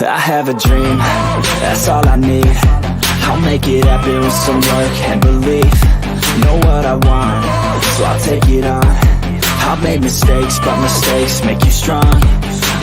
I have a dream, that's all I need. I'll make it happen with some work and belief. Know what I want, so I'll take it on. I've made mistakes, but mistakes make you strong.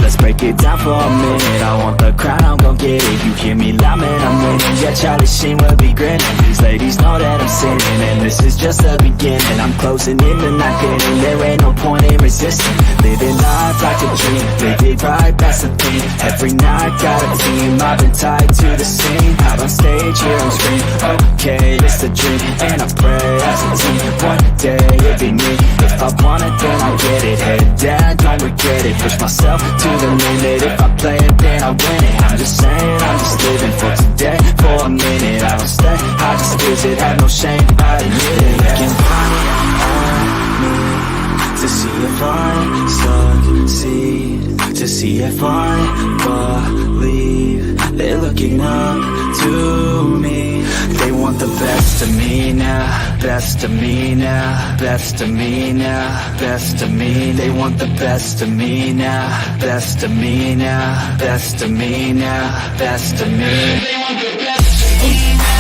Let's break it down for a minute. I want the crown, I'm gon' get it. You hear me loud, man, I'm winning. Yeah, Charlie Sheen will be grinning. These ladies know that I'm sinning, and this is just the beginning. I'm closing in the night getting. There ain't no point in resisting. Living life like a dream, live it right, that's the thing. Every night got a team, I've been tied to the scene. Out on stage, here on screen. Okay, it's a dream, and I pray as a team. One day it'll be me. If I want it, then I'll get it. Head down, don't regret it. Push myself to the limit. If I play it, then I win it. I'm just saying, I'm just living for today. For a minute, I don't stay, I just visit. Have no shame, I admit it. Looking on me to see if I succeed, to see if I believe. They're looking up to me. They want the best of me now, best of me now, best of me now, best of me. They want the best of me now, best of me now, best of me now, best of me. They want the best of me now.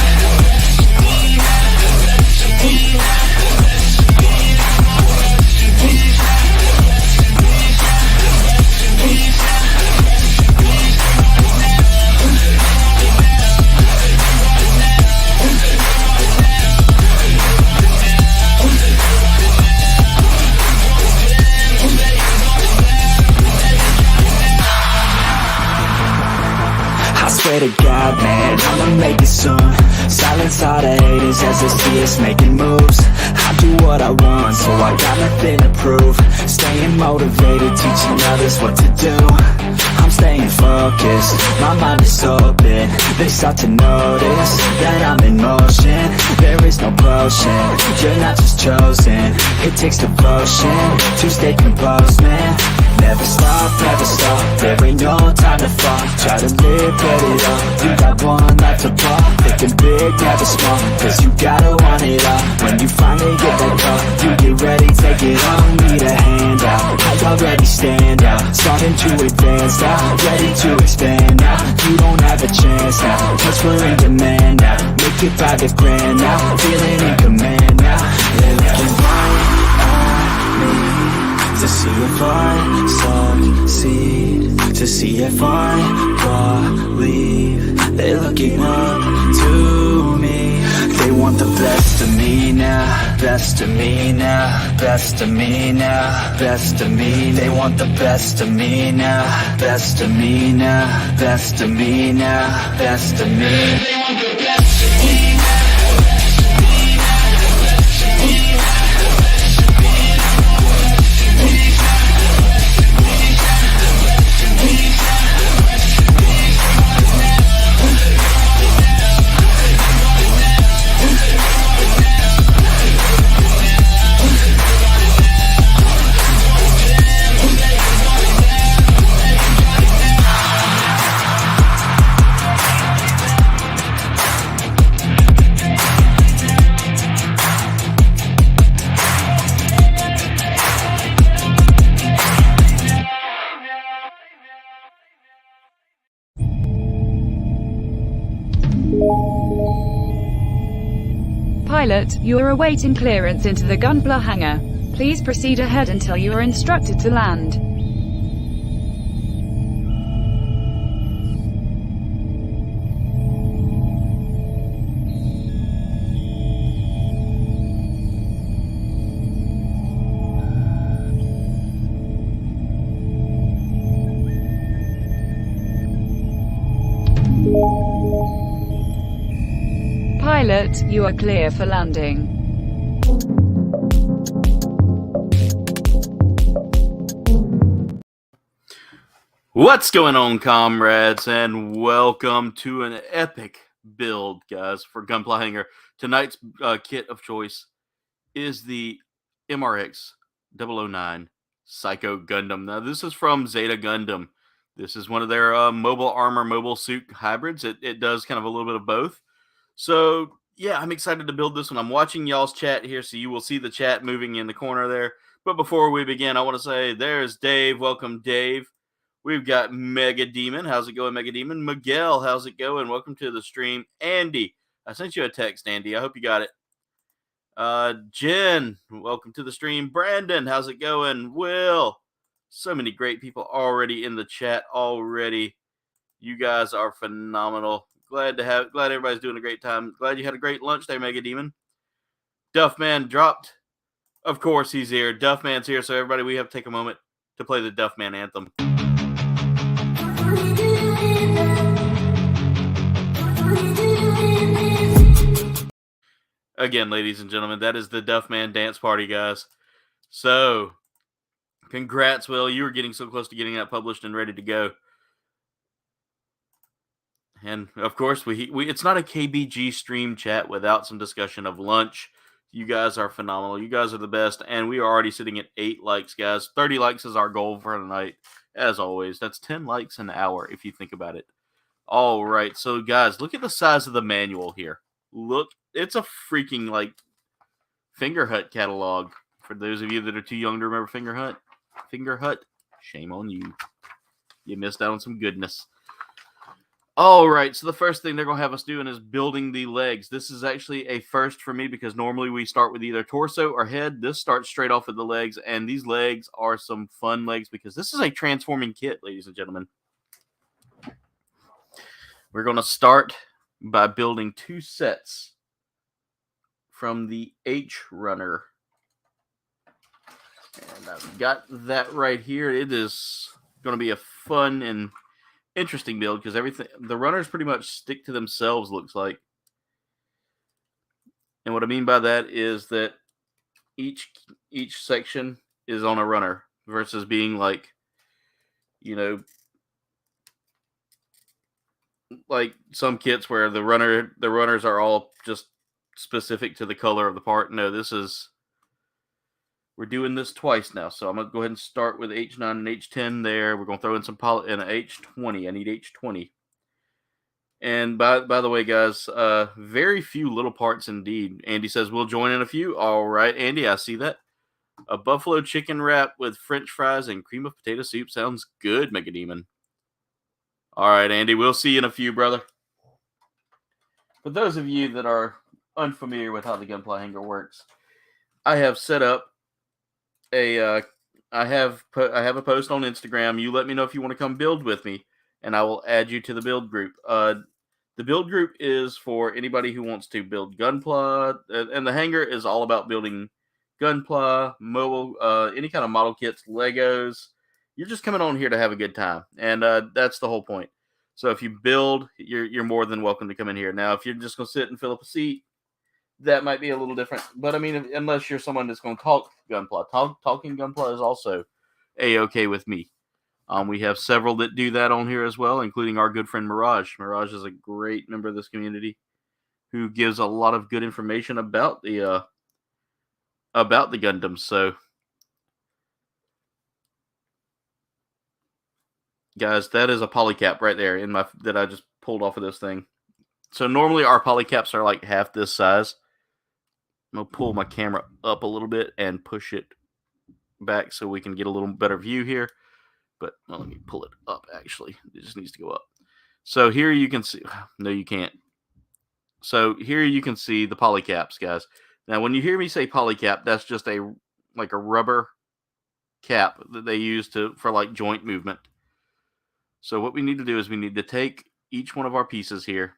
Swear to God, man, I'ma make it soon. Silence all the haters as they see us making moves. I do what I want, so I got nothing to prove. Staying motivated, teaching others what to do. I'm staying focused, my mind is open. They start to notice that I'm in motion. There is no potion, you're not just chosen. It takes devotion to stay composed, man. Never stop, there ain't no time to fall. Try to live, get it all, you got one life to ball. Thinking big, never small, cause you gotta want it all. When you finally get that call, you get ready, take it on. Need a handout, I already stand out. Starting to advance now, ready to expand now. You don't have a chance now, cause we're in demand now. Make it 5 grand now, feeling in command now. They're looking right at me to see if I succeed, to see if I believe. They're looking up to me. They want the best of me now, best of me now, best of me now, best of me. They want the best of me now, best of me now, best of me now, best of me. They want the best of me now. Pilot, you are awaiting clearance into the Gunpla Hangar. Please proceed ahead until you are instructed to land. Pilot, you are clear for landing. What's going on, comrades, and welcome to an epic build, guys, for Gunpla Hangar. Tonight's kit of choice is the MRX 009 Psycho Gundam. Now, this is from Zeta Gundam. This is one of their mobile armor, mobile suit hybrids. It does kind of a little bit of both. So, yeah, I'm excited to build this one. I'm watching y'all's chat here, so you will see the chat moving in the corner there. But before we begin, I want to say there's Dave. Welcome, Dave. We've got Mega Demon. How's it going, Mega Demon? Miguel, how's it going? Welcome to the stream. Andy, I sent you a text, Andy. I hope you got it. Jen, welcome to the stream. Brandon, how's it going? Will, so many great people already in the chat already. You guys are phenomenal. Glad everybody's doing a great time. Glad you had a great lunch there, Mega Demon. Duffman dropped. Of course he's here. Duffman's here, so everybody, we have to take a moment to play the Duffman anthem. Again, ladies and gentlemen, that is the Duffman dance party, guys. So, congrats, Will. You were getting so close to getting that published and ready to go. And, of course, we it's not a KBG stream chat without some discussion of lunch. You guys are phenomenal. You guys are the best. And we are already sitting at 8 likes, guys. 30 likes is our goal for tonight, as always. That's 10 likes an hour, if you think about it. All right. So, guys, look at the size of the manual here. Look, it's a freaking, like, Finger Hut catalog. For those of you that are too young to remember Finger Hut, shame on you. You missed out on some goodness. All right, so the first thing they're going to have us doing is building the legs. This is actually a first for me because normally we start with either torso or head. This starts straight off with the legs, and these legs are some fun legs because this is a transforming kit, ladies and gentlemen. We're going to start by building 2 sets from the H runner. And I've got that right here. It is going to be a fun and interesting build because the runners pretty much stick to themselves, looks like. And what I mean by that is that each section is on a runner versus being like, you know, like some kits where the runners are all just specific to the color of the part. No, we're doing this twice now. So I'm going to go ahead and start with H9 and H10 there. We're going to throw in some and an H20. I need H20. And by the way, guys, very few little parts indeed. Andy says, we'll join in a few. All right, Andy, I see that. A buffalo chicken wrap with French fries and cream of potato soup sounds good, Mega Demon. All right, Andy, we'll see you in a few, brother. For those of you that are unfamiliar with how the Gunpla Hangar works, I have set up I have a post on Instagram. You let me know if you want to come build with me, and I will add you to the build group. The build group is for anybody who wants to build Gunpla, and the hangar is all about building Gunpla, mobile, any kind of model kits, Legos. You're just coming on here to have a good time, and that's the whole point. So if you build, you're more than welcome to come in here. Now, if you're just going to sit and fill up a seat, that might be a little different. But, I mean, unless you're someone that's going to talk Gunpla. Talking Gunpla is also A-okay with me. We have several that do that on here as well, including our good friend Mirage. Mirage is a great member of this community who gives a lot of good information about the Gundams. So, guys, that is a polycap right there that I just pulled off of this thing. So normally our polycaps are like half this size. I'm going to pull my camera up a little bit and push it back so we can get a little better view here. But let me pull it up, actually. It just needs to go up. So here you can see. No, you can't. So here you can see the polycaps, guys. Now, when you hear me say polycap, that's just a rubber cap that they use for like joint movement. So what we need to do is we need to take each one of our pieces here.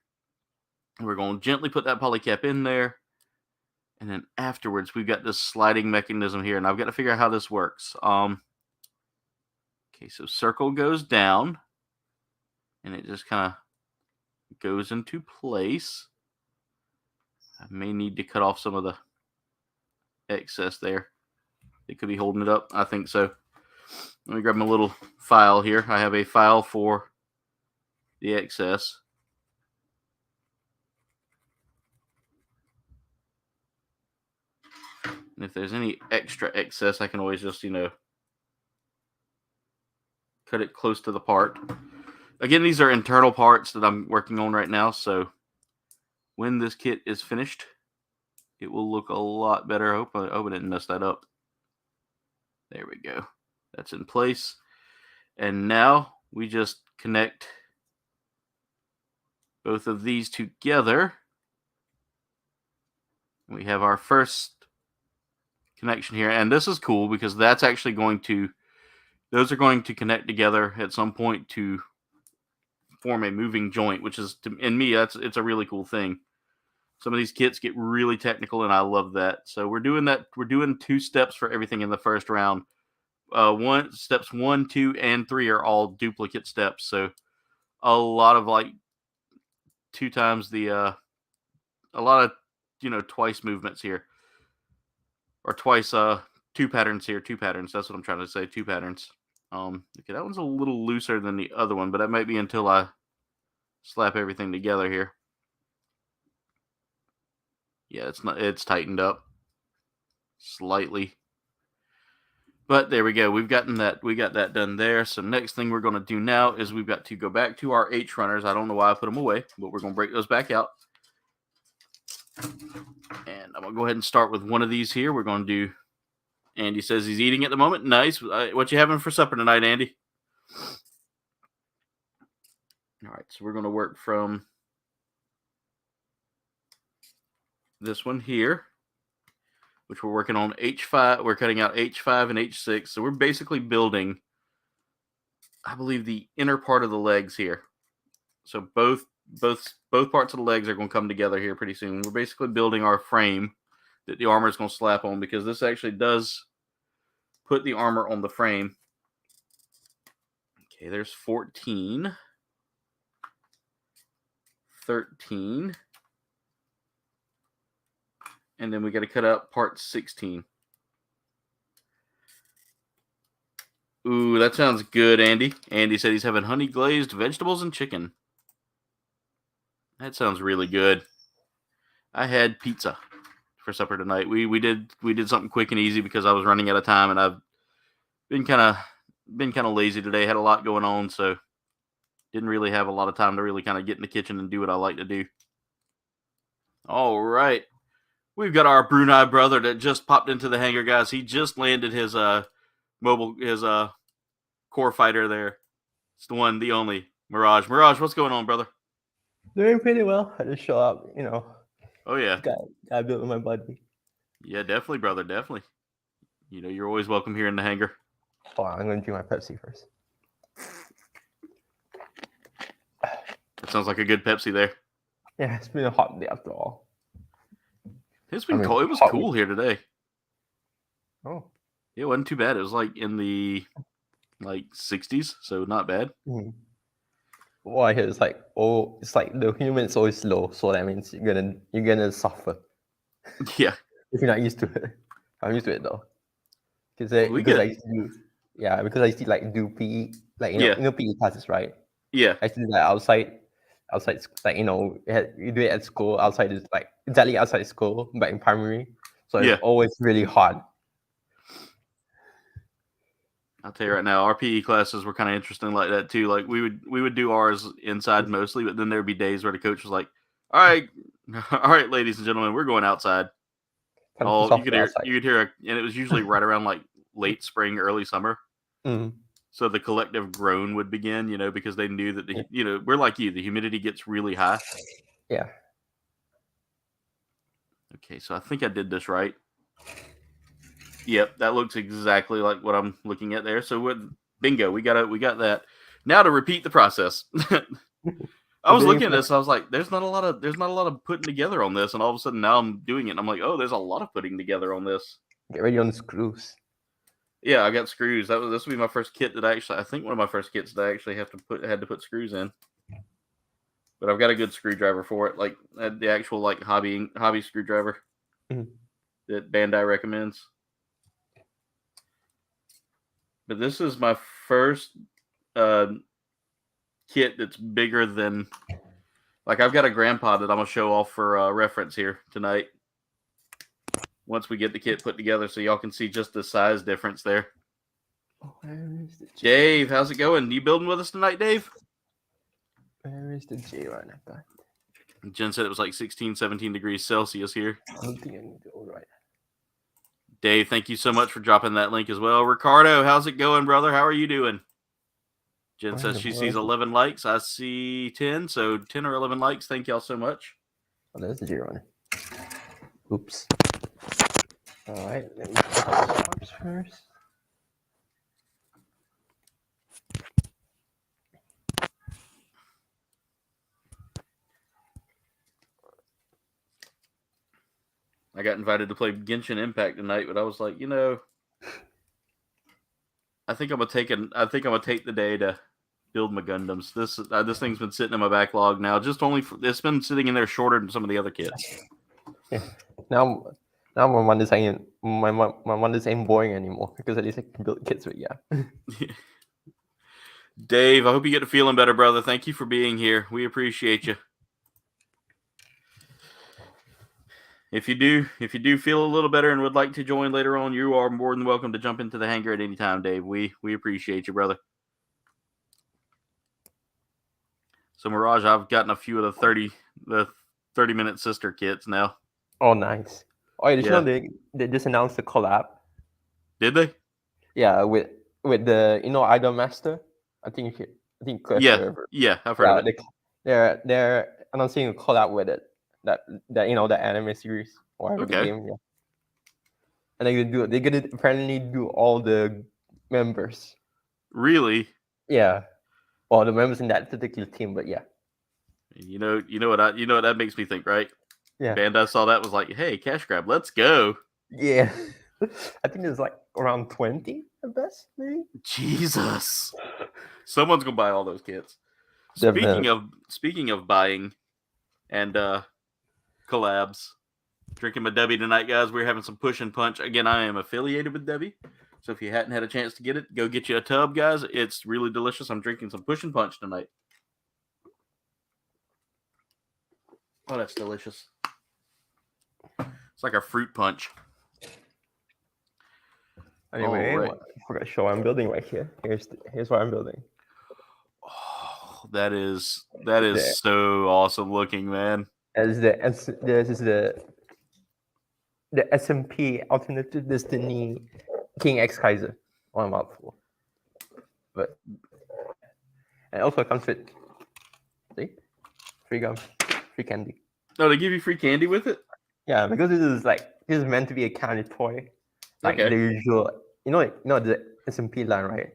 We're going to gently put that polycap in there. And then afterwards, we've got this sliding mechanism here. And I've got to figure out how this works. Okay, so circle goes down. And it just kind of goes into place. I may need to cut off some of the excess there. It could be holding it up. I think so. Let me grab my little file here. I have a file for the excess. And if there's any extra excess, I can always just, cut it close to the part. Again, these are internal parts that I'm working on right now. So when this kit is finished, it will look a lot better. I hope I didn't mess that up. There we go. That's in place. And now we just connect both of these together. We have our first connection here, and this is cool because that's actually those are going to connect together at some point to form a moving joint, which is, in me, it's a really cool thing. Some of these kits get really technical, and I love that. So we're doing that. We're doing 2 steps for everything in the first round. Steps 1, 2, and 3 are all duplicate steps. So a lot of like 2 times the a lot of twice movements here, or twice 2 patterns here, 2 patterns. That's what I'm trying to say. 2 patterns. Okay, that one's a little looser than the other one, but that might be until I slap everything together here. Yeah, it's tightened up slightly. But there we go. We got that done there. So next thing we're going to do now is we've got to go back to our H runners. I don't know why I put them away, but we're going to break those back out. And I'm going to go ahead and start with one of these here. We're going to do, Andy says he's eating at the moment. Nice. What you having for supper tonight, Andy? All right, so we're going to work from this one here, which we're working on H5. We're cutting out H5 and H6. So we're basically building, I believe, the inner part of the legs here. So both parts of the legs are going to come together here pretty soon. We're basically building our frame that the armor is going to slap on, because this actually does put the armor on the frame. Okay, there's 14. 13. And then we got to cut out part 16. Ooh, that sounds good, Andy. Andy said he's having honey glazed vegetables and chicken. That sounds really good. I had pizza for supper tonight. We did something quick and easy because I was running out of time, and I've been kind of lazy today. Had a lot going on, so didn't really have a lot of time to really kind of get in the kitchen and do what I like to do. All right. We've got our Brunei brother that just popped into the hangar, guys. He just landed his core fighter there. It's the one, the only Mirage. Mirage, what's going on, brother? Doing pretty well. I just show up, Oh yeah. Got built with my buddy. Yeah, definitely, brother, definitely. You're always welcome here in the hangar. Oh, I'm gonna drink my Pepsi first. That sounds like a good Pepsi there. Yeah, it's been a hot day after all. It's been cold. It was cool here today. Oh. It wasn't too bad. It was like in the 60s, so not bad. Mm-hmm. Well, I hear it's like the humidity is always low, so that means you're gonna suffer. Yeah. If you're not used to it. I'm used to it though. Because I used to do PE, PE classes, right? Yeah. I used to do that outside, you do it at school. Outside is exactly outside school, but in primary, so it's always really hard. I'll tell you right now, our PE classes were kind of interesting like that too. Like we would do ours inside mostly, but then there'd be days where the coach was like, "All right, ladies and gentlemen, we're going outside." You could hear, and it was usually right around like late spring, early summer. Mm-hmm. So the collective groan would begin, because they knew that we're like you, the humidity gets really high. Yeah. Okay, so I think I did this right. Yep, that looks exactly like what I'm looking at there. So bingo, we got that. Now to repeat the process. I was looking at this, I was like, there's not a lot of putting together on this, and all of a sudden now I'm doing it, and I'm like, oh, there's a lot of putting together on this. Get ready on the screws. Yeah, I got screws. This will be my first kit I think one of my first kits that I actually had to put screws in. But I've got a good screwdriver for it, like the actual hobby screwdriver that Bandai recommends. But this is my first kit that's bigger than, I've got a grandpa that I'm gonna show off for reference here tonight. Once we get the kit put together, so y'all can see just the size difference there. Oh, where is the J? Dave, how's it going? You building with us tonight, Dave? Where is the J right now? Jen said it was like 16, 17 degrees Celsius here. I don't think I need to override. Dave, thank you so much for dropping that link as well. Ricardo, how's it going, brother? How are you doing? Jen says she sees 11 likes. I see 10. So 10 or 11 likes. Thank y'all so much. Oh, there's the 0. Oops. All right. Let me put out the parts first. I got invited to play Genshin Impact tonight, but I was like, I think I'm gonna take the day to build my Gundams. This thing's been sitting in my backlog now. It's been sitting in there shorter than some of the other kits. Yeah. Now my Mondays ain't boring anymore because at least I can build kits. But yeah. Dave, I hope you get to feeling better, brother. Thank you for being here. We appreciate you. If you do feel a little better and would like to join later on, you are more than welcome to jump into the hangar at any time, Dave. We appreciate you, brother. So Mirage, I've gotten a few of the 30-minute sister kits now. Oh, nice. Oh, did you know they just announced a collab? Did they? Yeah, with the Idol Master. I think Yeah, I've heard of it. They're announcing a collab with it. That the anime series or whatever the game, and they're gonna apparently do all the members. Really? Yeah. Well, the members in that particular team, but yeah. You know what that makes me think, right? Yeah. Bandai saw that, was like, hey, cash grab, let's go. Yeah. I think there's like around 20 at best, maybe. Jesus. Someone's gonna buy all those kits. Definitely. Speaking of buying and collabs, drinking my Debbie tonight, guys. We're having some push and punch. Again, I am affiliated with Debbie, so if you hadn't had a chance to get it, go get you a tub, guys. It's really delicious. I'm drinking some push and punch tonight. Oh, that's delicious. It's like a fruit punch. Anyway, I forgot to show what I'm building right here. Here's what I'm building. Oh, that is so awesome looking, man. This is the SMP Alternative Destiny King X Kaiser. One mouthful. But and also it comes with free gum, free candy. Oh, they give you free candy with it? Yeah, because this is meant to be a candy toy. Like the usual, the SMP line, right?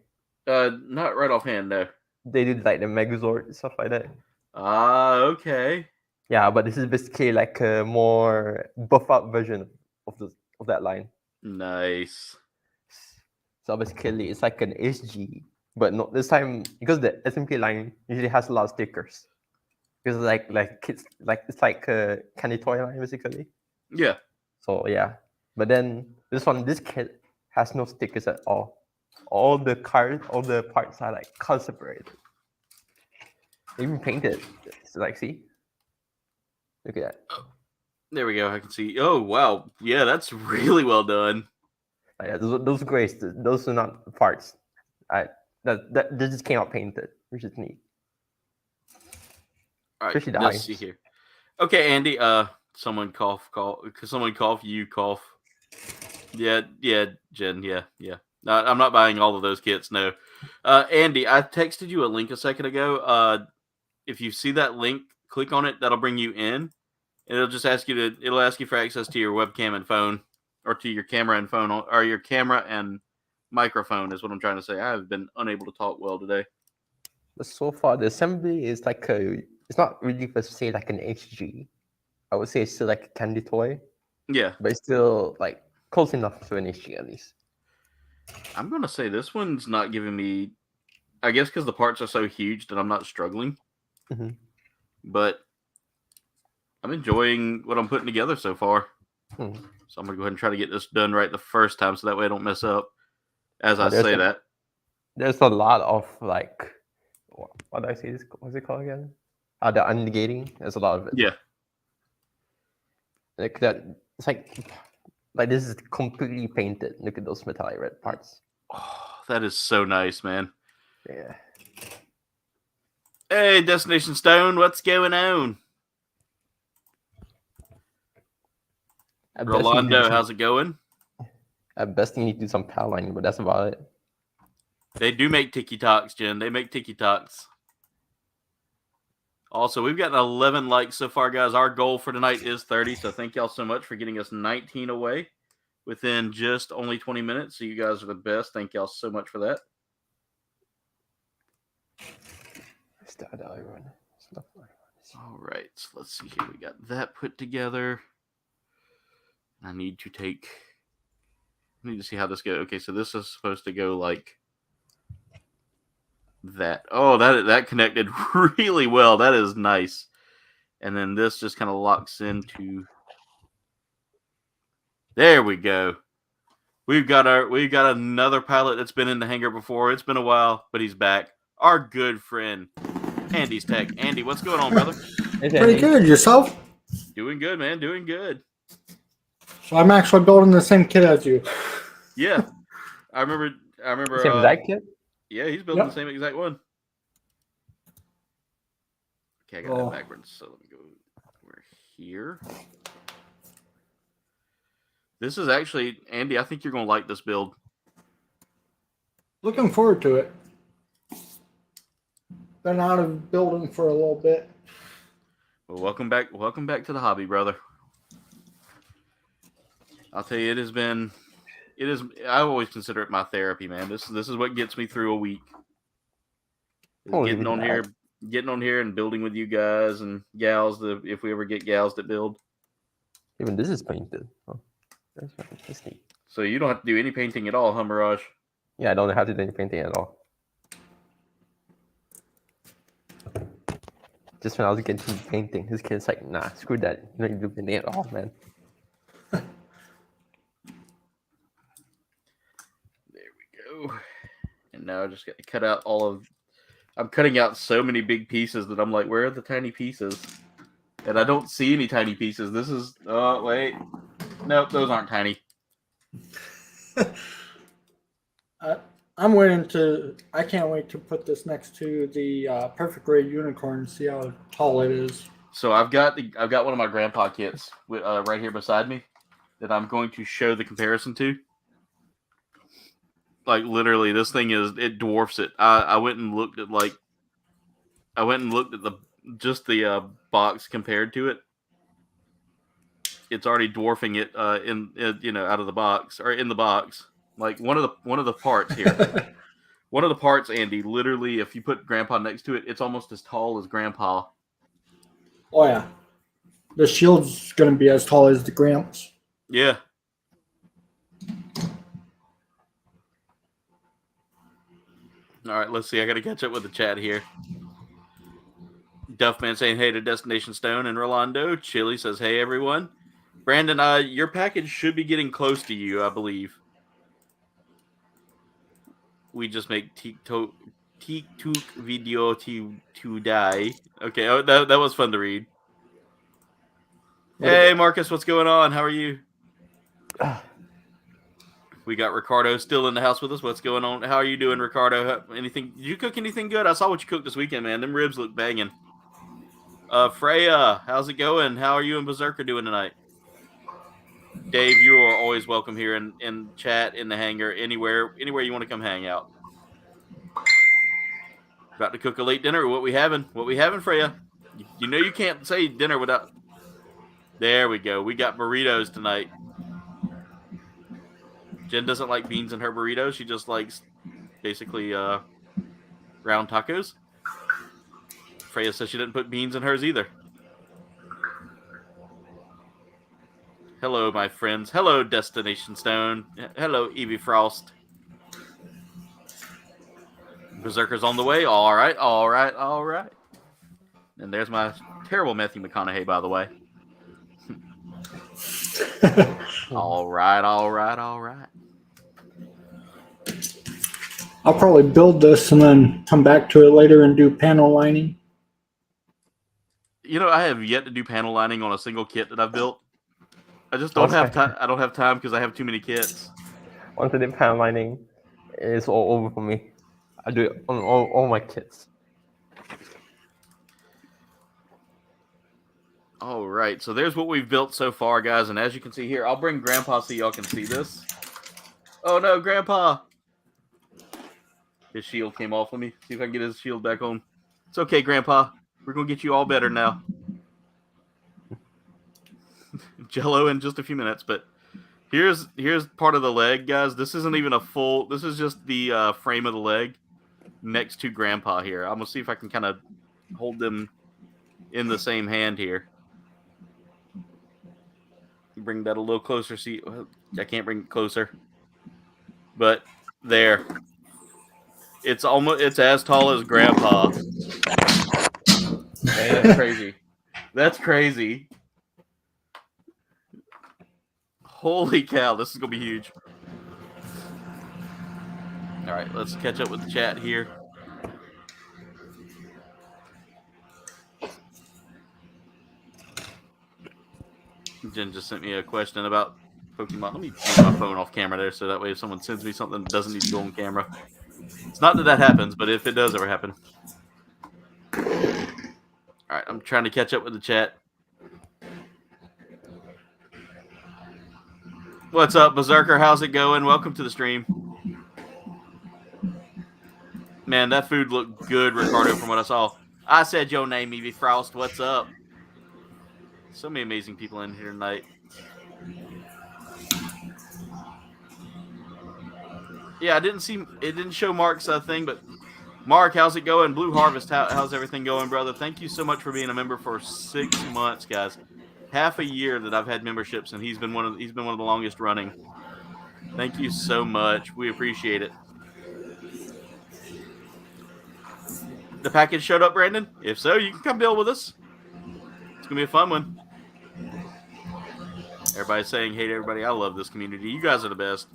Not right offhand, no. They did like the Megazord and stuff like that. Ah, okay. Yeah, but this is basically like a more buff up version of that line. Nice. So basically, it's like an SG, but not this time because the SMP line usually has a lot of stickers. Because it's like a candy toy line basically. Yeah. So yeah, but then this kit has no stickers at all. All the parts are like color separated. Even painted. So, like, see. Look at that. Oh, there we go. I can see. Oh wow, yeah, that's really well done. Yeah, those grays, those are not parts. That just came out painted, which is neat. All right, let's see here. Okay, Andy. Someone cough. Someone cough. You cough. Yeah, Jen. Yeah. No, I'm not buying all of those kits. No, Andy. I texted you a link a second ago. If you see that link, click on it. That'll bring you in. It'll just ask you it'll ask you for access to your webcam and phone, or to your camera and phone, or your camera and microphone is what I'm trying to say. I have been unable to talk well today. But so far, the assembly is it's not really per se like an HG. I would say it's still like a candy toy. Yeah. But it's still like close enough to an HG at least. I'm going to say this one's not giving me, I guess because the parts are so huge that I'm not struggling. Mm-hmm. But I'm enjoying what I'm putting together so far. Hmm. So I'm going to go ahead and try to get this done right the first time so that way I don't mess up as I say that. There's a lot of like, what did I say? What's it called again? The unnegating. There's a lot of it. Yeah. Like that. It's like this is completely painted. Look at those metallic red parts. Oh, that is so nice, man. Yeah. Hey, Destination Stone, what's going on? Rolando, how's it going? At best, you need to do some power lining, but that's about it. They do make tiki-talks, Jen. They make tiki-talks. Also, we've gotten 11 likes so far, guys. Our goal for tonight is 30, so thank y'all so much for getting us 19 away within just only 20 minutes. So you guys are the best. Thank y'all so much for that. All right, so let's see here. We got that put together. I need to see how this goes. Okay, so this is supposed to go like that. Oh, that connected really well. That is nice. And then this just kind of locks into. There we go. We've got another pilot that's been in the hangar before. It's been a while, but he's back. Our good friend, Andy's Tech. Andy, what's going on, brother? Pretty good. Yourself? Doing good, man. Doing good. So I'm actually building the same kit as you. Yeah, I remember. Same exact kit? Yeah, he's building the same exact one. Okay, I got that backwards. So let me go. We're here. This is actually, Andy, I think you're going to like this build. Looking forward to it. Been out of building for a little bit. Well, welcome back to the hobby, brother. I'll tell you, I always consider it my therapy, man. This is what gets me through a week. Getting on here and building with you guys and gals, if we ever get gals that build. Even this is painted. Oh, that's neat. So you don't have to do any painting at all, huh, Mirage? Yeah, I don't have to do any painting at all. Just when I was getting to painting, his kid's like, nah, screw that. You don't need to do painting at all, man. There we go. And now I just got to cut out I'm cutting out so many big pieces that I'm like, where are the tiny pieces? And I don't see any tiny pieces. This is, oh, wait. Nope, those aren't tiny. I can't wait to put this next to the Perfect Grade Unicorn and see how tall it is. So I've got one of my grandpa kits right here beside me that I'm going to show the comparison to. Like literally, this thing it dwarfs it. I went and looked at the box compared to it. It's already dwarfing it out of the box or in the box. Like one of the parts here. One of the parts, Andy, literally, if you put Grandpa next to it, it's almost as tall as Grandpa. Oh, yeah. The shield's going to be as tall as the Gramps. Yeah. All right, let's see. I got to catch up with the chat here. Duffman saying hey to Destination Stone and Rolando. Chili says hey, everyone. Brandon, your package should be getting close to you, I believe. We just make TikTok video to die. Okay, that was fun to read. Hey, Marcus, what's going on? How are you? We got Ricardo still in the house with us. What's going on? How are you doing, Ricardo? Did you cook anything good? I saw what you cooked this weekend, man. Them ribs look banging. Freya, how's it going? How are you and Berserker doing tonight? Dave, you are always welcome here in chat, in the hangar, anywhere you want to come hang out. About to cook a late dinner. What we having, Freya? You know you can't say dinner without. There we go. We got burritos tonight. Jen doesn't like beans in her burritos. She just likes basically round tacos. Freya says she didn't put beans in hers either. Hello, my friends. Hello, Destination Stone. Hello, Evie Frost. Berserker's on the way. All right. And there's my terrible Matthew McConaughey, by the way. All right. I'll probably build this and then come back to it later and do panel lining. You know, I have yet to do panel lining on a single kit that I've built. I just don't have time. I don't have time because I have too many kits. Once I did panel lining, it's all over for me. I do it on all my kits. All right, so there's what we've built so far, guys. And as you can see here, I'll bring Grandpa so y'all can see this. Oh no, Grandpa! His shield came off. Let me see if I can get his shield back on. It's okay, Grandpa. We're gonna get you all better now. Jello in just a few minutes, but here's part of the leg, guys. This isn't even a full. This is just the frame of the leg next to Grandpa here. I'm gonna see if I can kind of hold them in the same hand here. Bring that a little closer. See, I can't bring it closer, but there. It's as tall as Grandpa. Man, that's crazy. That's crazy. Holy cow, this is gonna be huge. All right, let's catch up with the chat here. Jen just sent me a question about Pokemon. Let me move my phone off camera there, so that way if someone sends me something that doesn't need to go on camera. It's not that happens, but if it does ever happen. All right, I'm trying to catch up with the chat. What's up, Berserker? How's it going? Welcome to the stream. Man, that food looked good, Ricardo, from what I saw. I said your name, Evie Frost. What's up? So many amazing people in here tonight. Yeah, it didn't show Mark's thing, but Mark, how's it going? Blue Harvest, how's everything going, brother? Thank you so much for being a member for 6 months, guys. Half a year that I've had memberships, and he's been one of the longest running. Thank you so much. We appreciate it. The package showed up, Brandon? If so, you can come build with us. It's gonna be a fun one. Everybody's saying, hey to everybody, I love this community. You guys are the best.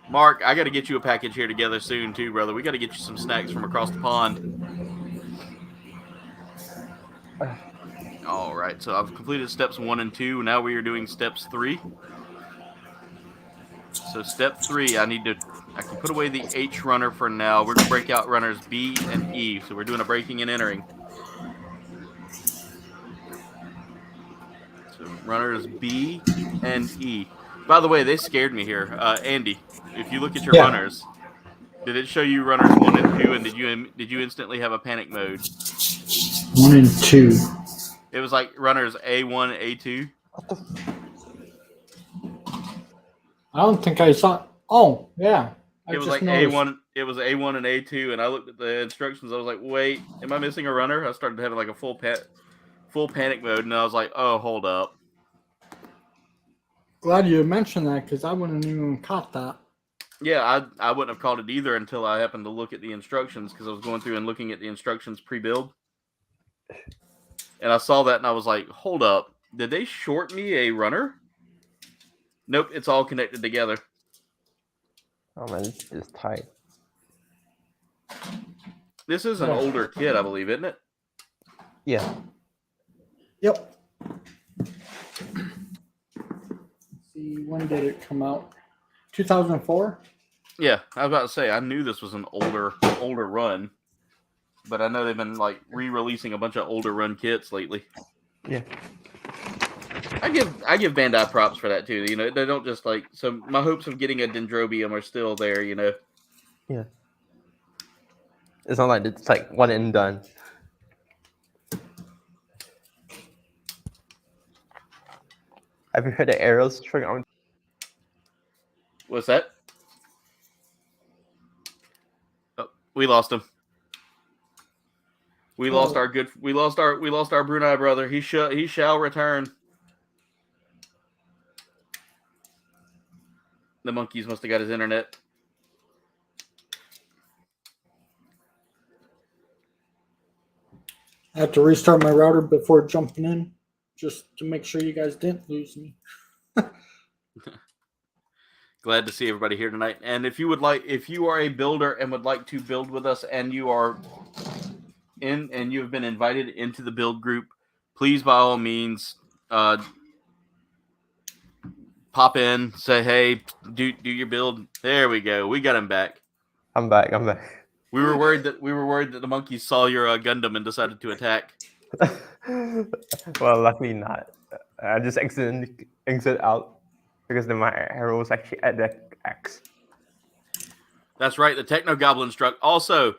Mark, I got to get you a package here together soon too, brother. We got to get you some snacks from across the pond. All right, so I've completed steps 1 and 2. Now we are doing steps 3. So step 3, I can put away the H runner for now. We're going to break out runners B and E. So we're doing a breaking and entering. So runners B and E. By the way, they scared me here. Andy, if you look at your runners, did it show you runners 1 and 2, and did you instantly have a panic mode? 1 and 2. It was like runners A1, A2. I don't think I saw. Oh, yeah. It was like noticed. A1. It was A1 and A2, and I looked at the instructions. I was like, "Wait, am I missing a runner?" I started having like a full panic mode, and I was like, "Oh, hold up." Glad you mentioned that because I wouldn't even caught that. Yeah, I wouldn't have caught it either until I happened to look at the instructions because I was going through and looking at the instructions pre-build, and I saw that and I was like, "Hold up, did they short me a runner?" Nope, it's all connected together. Oh man, it's tight. This is an older kit, I believe, isn't it? Yeah. Yep. See, when did it come out? 2004? Yeah, I was about to say, I knew this was an older run, but I know they've been like re-releasing a bunch of older run kits lately. Yeah. I give Bandai props for that too. You know, they don't just like, so my hopes of getting a Dendrobium are still there, you know. Yeah. It's not like it's like one and done. Have you heard the arrows string on? What's that? Oh, we lost him. We lost our Brunei brother. He shall return. The monkeys must have got his internet. I had to restart my router before jumping in, just to make sure you guys didn't lose me. Glad to see everybody here tonight. And if you are a builder and would like to build with us, and you are in and you have been invited into the build group, please by all means pop in, say hey, do your build. There we go. We got him back. I'm back. We were worried that the monkeys saw your Gundam and decided to attack. Well, luckily not. I just exit out because then my arrow was actually at the X. That's right. The Techno Goblin struck. Also,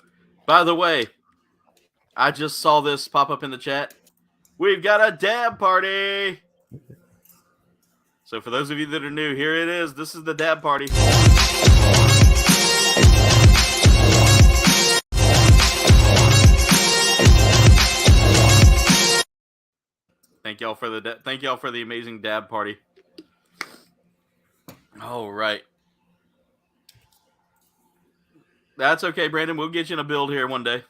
by the way, I just saw this pop up in the chat. We've got a dab party. So for those of you that are new, here it is. This is the dab party. Thank y'all for the amazing dab party. All right. That's okay, Brandon. We'll get you in a build here one day.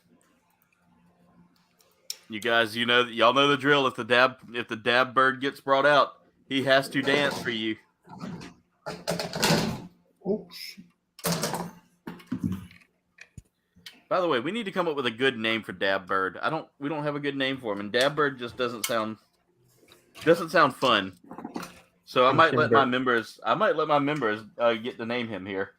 You guys, y'all know the drill. If the dab bird gets brought out, he has to dance for you. By the way, we need to come up with a good name for dab bird. We don't have a good name for him, and dab bird just doesn't sound fun. So I might let my members get to name him here.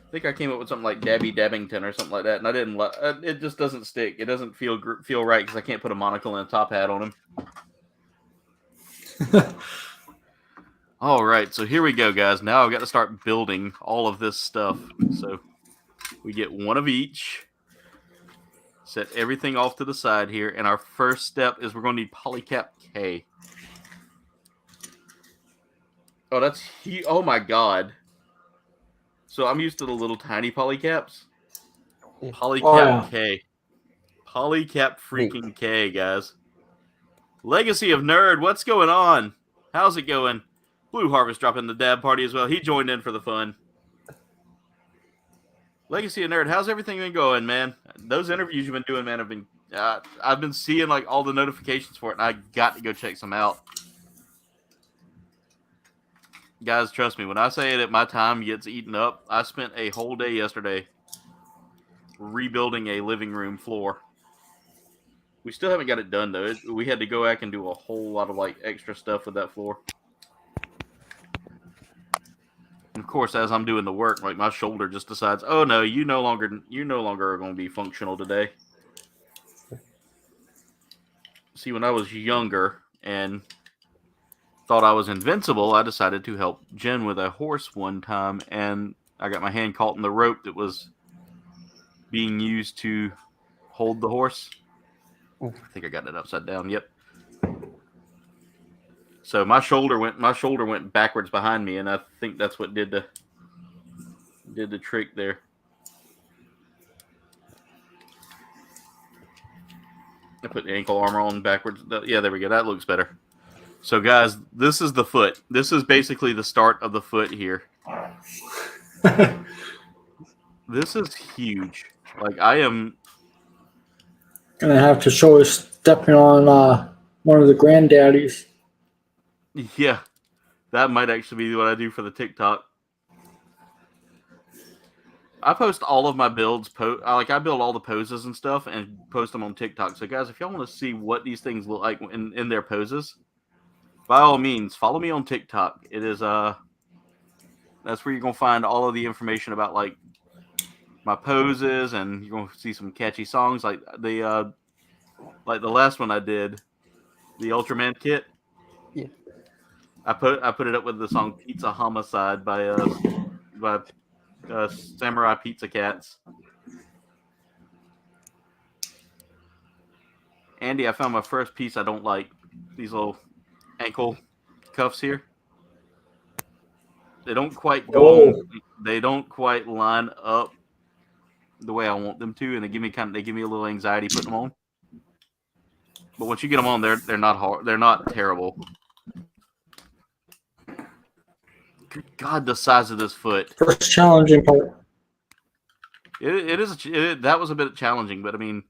I think I came up with something like Dabby Dabbington or something like that, and I didn't. It just doesn't stick. It doesn't feel right because I can't put a monocle and a top hat on him. All right, so here we go, guys. Now I've got to start building all of this stuff. So we get one of each. Set everything off to the side here, and our first step is we're going to need polycap K. Oh, that's oh my god. So I'm used to the little tiny polycaps. Polycap K. Polycap freaking K, guys. Legacy of Nerd, what's going on? How's it going? Blue Harvest dropping the dab party as well. He joined in for the fun. Legacy of Nerd, how's everything been going, man? Those interviews you've been doing, man, have been... I've been seeing like all the notifications for it, and I got to go check some out. Guys, trust me, when I say that my time gets eaten up, I spent a whole day yesterday rebuilding a living room floor. We still haven't got it done, though. We had to go back and do a whole lot of like extra stuff with that floor. And of course, as I'm doing the work, like my shoulder just decides, oh no, you no longer are going to be functional today. See, when I was younger and thought I was invincible, I decided to help Jen with a horse one time, and I got my hand caught in the rope that was being used to hold the horse. I think I got it upside down. Yep. So my shoulder went backwards behind me, and I think that's what did the trick there. I put the ankle armor on backwards. Yeah, there we go. That looks better. So, guys, this is the foot. This is basically the start of the foot here. This is huge. Like, I am... Gonna have to show us stepping on one of the granddaddies. Yeah, that might actually be what I do for the TikTok. I post all of my builds. I build all the poses and stuff and post them on TikTok. So, guys, if y'all want to see what these things look like in their poses, by all means, follow me on TikTok. It is that's where you're gonna find all of the information about like my poses, and you're gonna see some catchy songs like the last one I did, the Ultraman kit. Yeah. I put it up with the song "Pizza Homicide" by Samurai Pizza Cats. Andy, I found my first piece I don't like. These little ankle cuffs here. They don't quite go. They don't quite line up the way I want them to, and they give me a little anxiety putting them on. But once you get them on, they're not hard. They're not terrible. Good God, the size of this foot. First challenging part. That was a bit challenging, but I mean,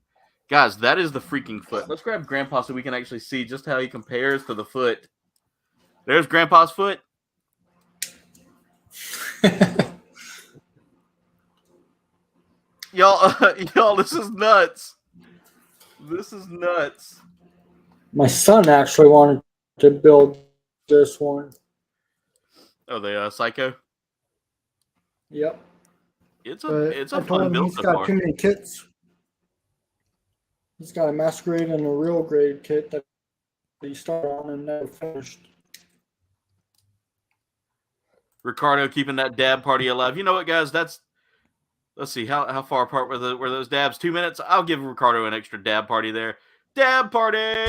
guys, that is the freaking foot. Let's grab Grandpa so we can actually see just how he compares to the foot. There's Grandpa's foot. Y'all, this is nuts. This is nuts. My son actually wanted to build this one. Oh, the Psycho? Yep. It's a I told fun him build he's so got far. too many kits. He's got a master grade and a real grade kit that he started on and never finished. Ricardo keeping that dab party alive. You know what, guys? Let's see how far apart were those dabs. 2 minutes. I'll give Ricardo an extra dab party there. Dab party.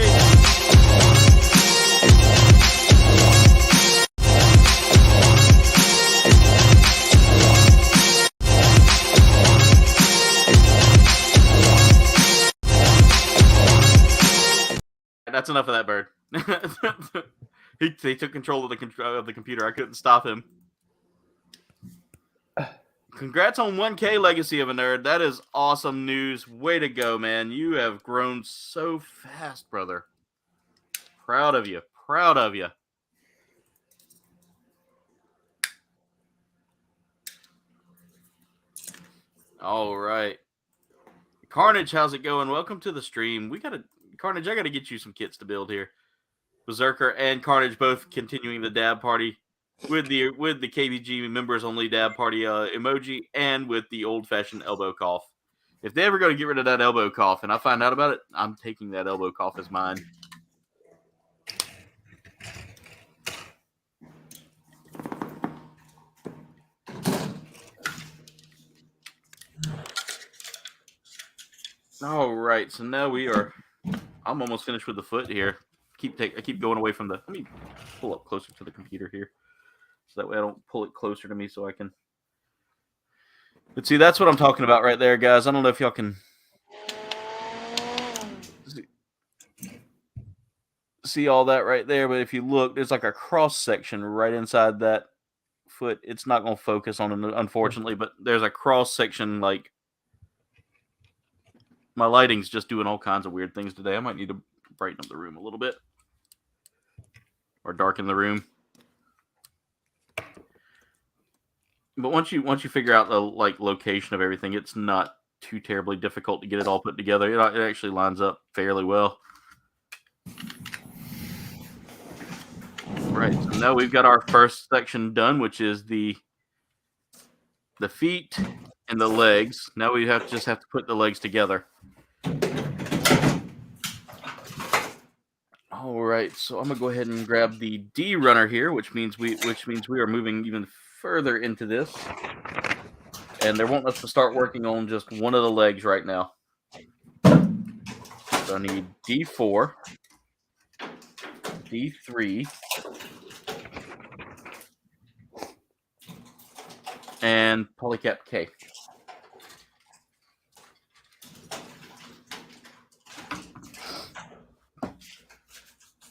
That's enough of that bird. He took control of the computer. I couldn't stop him. Congrats on 1K, Legacy of a Nerd. That is awesome news. Way to go, man. You have grown so fast, brother. Proud of you. Proud of you. All right. Carnage, how's it going? Welcome to the stream. Carnage, I got to get you some kits to build here. Berserker and Carnage both continuing the dab party with the KBG members only dab party emoji and with the old fashioned elbow cough. If they ever go to get rid of that elbow cough and I find out about it, I'm taking that elbow cough as mine. All right, so now I'm almost finished with the foot here. I keep going away from let me pull up closer to the computer here. So that way I don't pull it closer to me so I can. But see, that's what I'm talking about right there, guys. I don't know if y'all can see all that right there, but if you look, there's like a cross section right inside that foot. It's not going to focus on it, unfortunately, but there's a cross section. Like, my lighting's just doing all kinds of weird things today. I might need to brighten up the room a little bit or darken the room. But once you figure out the location of everything, it's not too terribly difficult to get it all put together. It actually lines up fairly well. Right, so now we've got our first section done, which is the feet and the legs. Now we just have to put the legs together. All right, so I'm gonna go ahead and grab the D runner here, which means we are moving even further into this, and they're wanting us to start working on just one of the legs right now. So I need D4, D3, and polycap K.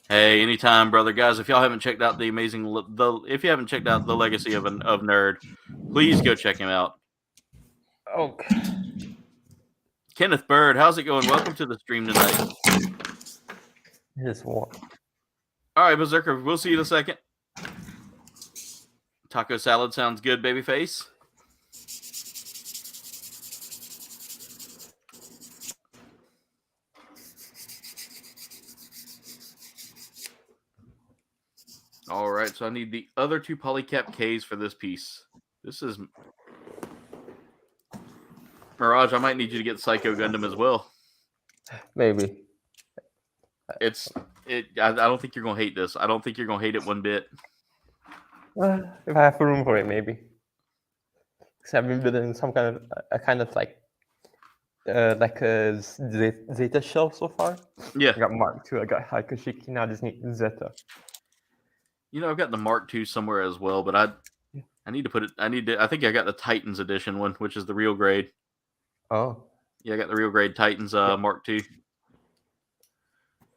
Hey, anytime, brother, guys. If y'all haven't checked out if you haven't checked out the Legacy of Nerd, please go check him out. Okay. Kenneth Bird, how's it going? Welcome to the stream tonight. Here's one. All right, Berserker, we'll see you in a second. Taco salad sounds good, babyface. All right, so I need the other two polycap Ks for this piece. This is Mirage. I might need you to get Psycho Gundam as well. Maybe. I don't think you're gonna hate this. I don't think you're gonna hate it one bit. If I have room for it, maybe. Because I've been building some kind of a Zeta shell so far. Yeah. I got Mark II. I got HGUC. Now I just need Zeta. You know, I've got the Mark II somewhere as well, but I need to put it. I think I got the Titans edition one, which is the real grade. Oh. Yeah, I got the real grade Titans Mark II.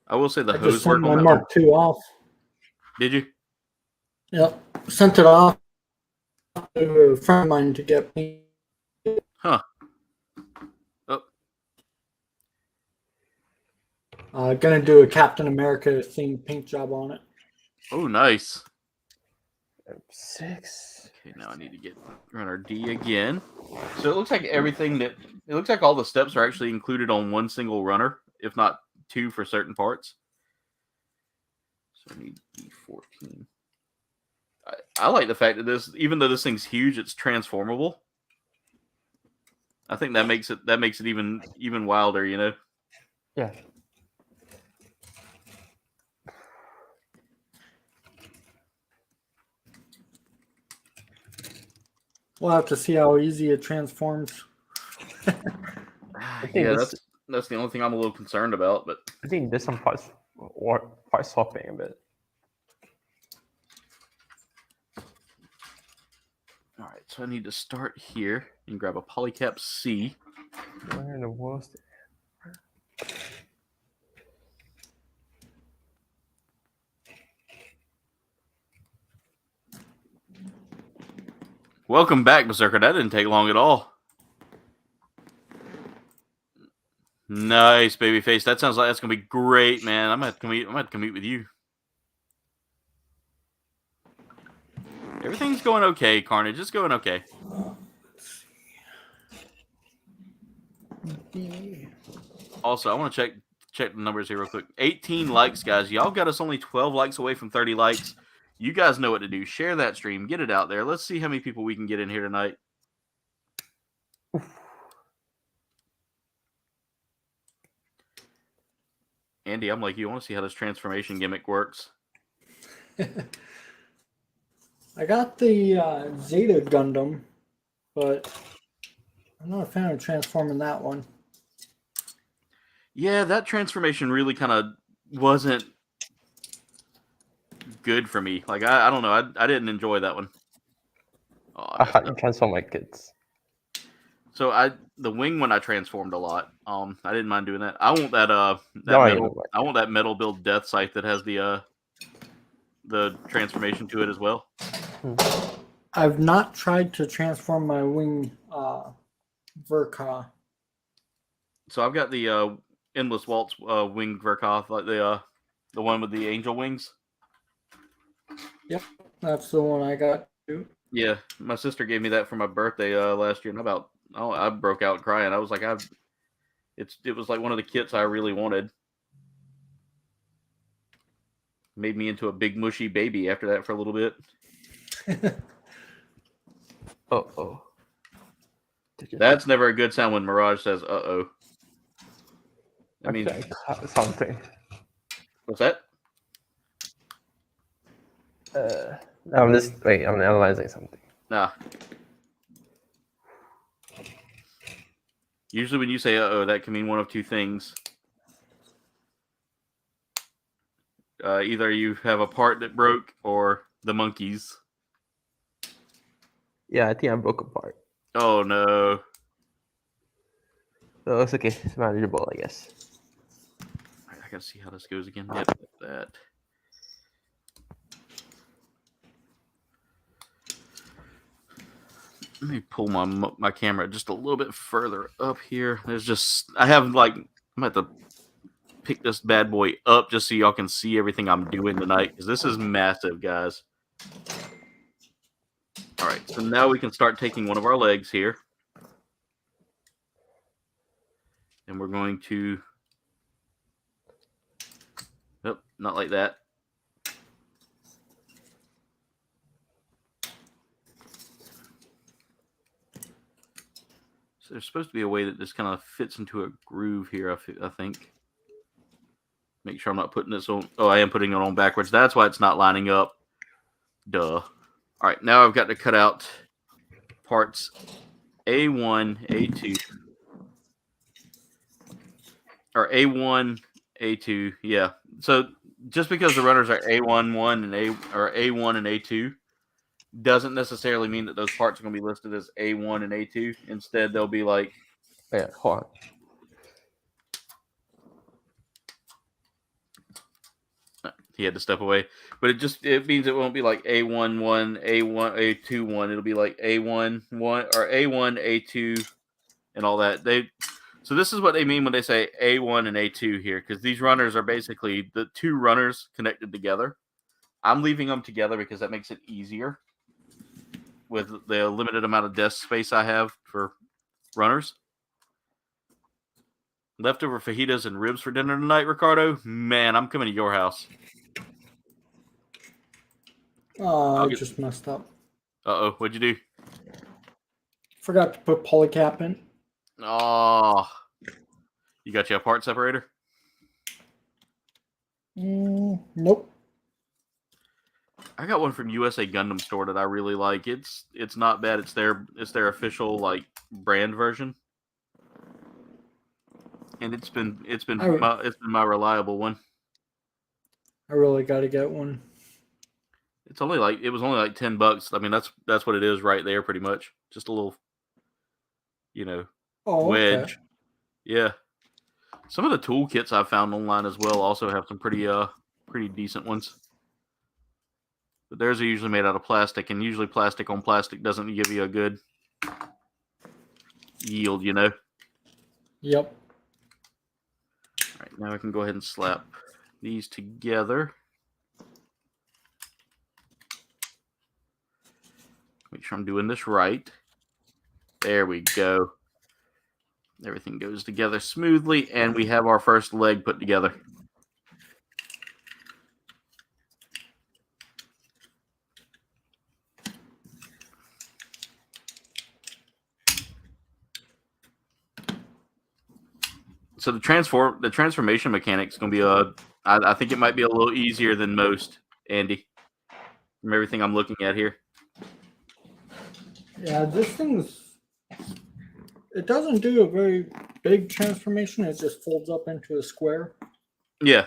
I will say the I hose just work sent on my that Mark II off. Did you? Yep, sent it off to a friend of mine to get me. Huh. Oh. Gonna do a Captain America themed paint job on it. Oh, nice. 6. Okay, now I need to get runner D again. So it looks like it looks like all the steps are actually included on one single runner, if not two for certain parts. So I need D14. I like the fact that even though this thing's huge, it's transformable. I think that makes it even wilder, you know. Yeah. We'll have to see how easy it transforms. think Yeah, this- that's the only thing I'm a little concerned about. But I think there's some parts swapping a bit. all right, so I need to start here and grab a polycap C. Where in the world? Welcome back, Berserker. That didn't take long at all. Nice, babyface. That sounds like that's gonna be great, man. I'm gonna have to meet with you. Everything's going okay, Carnage. It's going okay. Also, I want to check the numbers here real quick. 18 likes, guys. Y'all got us only 12 likes away from 30 likes. You guys know what to do. Share that stream. Get it out there. Let's see how many people we can get in here tonight. Andy, I'm like you. I want to see how this transformation gimmick works. I got the Zeta Gundam, but I'm not a fan of transforming that one. Yeah, that transformation really kind of wasn't good for me. Like, I don't know. I didn't enjoy that one. Oh, I I messed can't up. transform my kids. So the wing one I transformed a lot. I didn't mind doing that. I want that No, I metal. know, but- I want that metal build death sight that has the transformation to it as well. I've not tried to transform my wing Verka. So I've got the endless waltz wing Verkoth, like the one with the angel wings. Yep, that's the one I got too. Yeah, my sister gave me that for my birthday last year, and I broke out crying. I was like, it was like one of the kits I really wanted. Made me into a big mushy baby after that for a little bit. Uh-oh. That's never a good sound when Mirage says "uh-oh." I mean, Actually, I caught something. what's that? I'm analyzing something. Nah. Usually when you say "uh-oh," that can mean one of two things. Either you have a part that broke or the monkeys. Yeah, I think I broke apart. Oh no. So it's okay. It's manageable, I guess. I gotta see how this goes again. Yep, that. Let me pull my camera just a little bit further up here. I have like, I'm gonna have to pick this bad boy up just so y'all can see everything I'm doing tonight, because this is massive, guys. All right, so now we can start taking one of our legs here. And we're going to, nope, not like that. So there's supposed to be a way that this kind of fits into a groove here, I think. Make sure I'm not putting this on. Oh, I am putting it on backwards. That's why it's not lining up. Duh. All right, now I've got to cut out parts A1, A2. Or A1, A2, yeah. So just because the runners are A1, A1 and A2 doesn't necessarily mean that those parts are going to be listed as A1 and A2. Instead, they'll be like, Yeah, hold on. he had to step away, but it means it won't be like A1 1, A1 A2 1. It'll be like A1 1 or A1 A2 and all that. So this is what they mean when they say A1 and A2 here, because these runners are basically the two runners connected together. I'm leaving them together because that makes it easier with the limited amount of desk space I have for runners. Leftover fajitas and ribs for dinner tonight, Ricardo. Man, I'm coming to your house. Oh, I just messed up. Uh-oh, what'd you do? Forgot to put polycap in. Oh, you got you a part separator? Nope. I got one from USA Gundam store that I really like. It's not bad. It's their official like brand version, and it's been my reliable one. I really got to get one. It was only like $10. I mean, that's what it is right there, pretty much. Just a little, Oh, wedge. okay. Yeah. Some of the toolkits I've found online as well also have some pretty decent ones. But theirs are usually made out of plastic, and usually plastic on plastic doesn't give you a good yield, Yep. All right, now I can go ahead and slap these together. Make sure I'm doing this right. There we go. Everything goes together smoothly, and we have our first leg put together. So the transformation mechanics is going to be I think it might be a little easier than most, Andy, from everything I'm looking at here. Yeah, it doesn't do a very big transformation. It just folds up into a square. Yeah.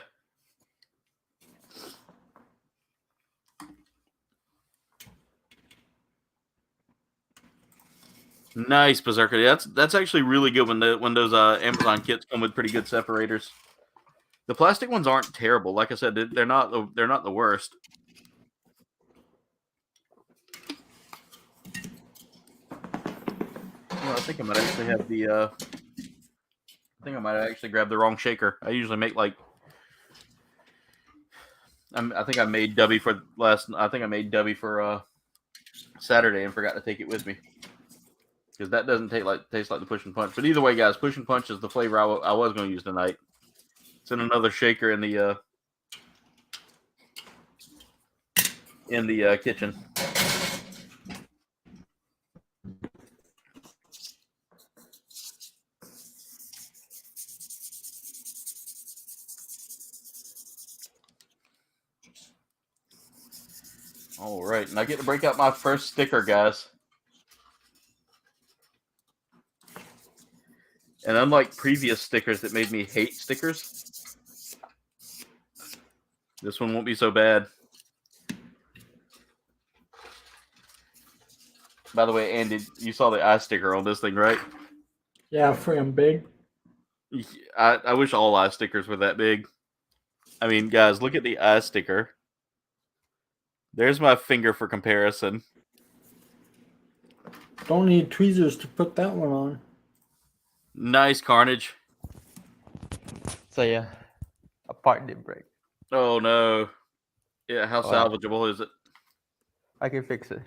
Nice, Berserker. That's actually really good when those Amazon kits come with pretty good separators. The plastic ones aren't terrible. Like I said, they're not the worst. Well, I think I might actually have I think I might have actually grabbed the wrong shaker. I usually make like I think I made Dubby for Saturday and forgot to take it with me. Because that doesn't taste like the push and punch. But either way, guys, push and punch is the flavor I was going to use tonight. It's in another shaker in the kitchen. All right, and I get to break out my first sticker, guys. And unlike previous stickers that made me hate stickers, this one won't be so bad. By the way, Andy, you saw the eye sticker on this thing, right? Yeah, freaking big. I wish all eye stickers were that big. I mean, guys, look at the eye sticker. There's my finger for comparison. Don't need tweezers to put that one on. Nice, Carnage. So yeah, a part did break. Oh no. Yeah, how salvageable is it? I can fix it.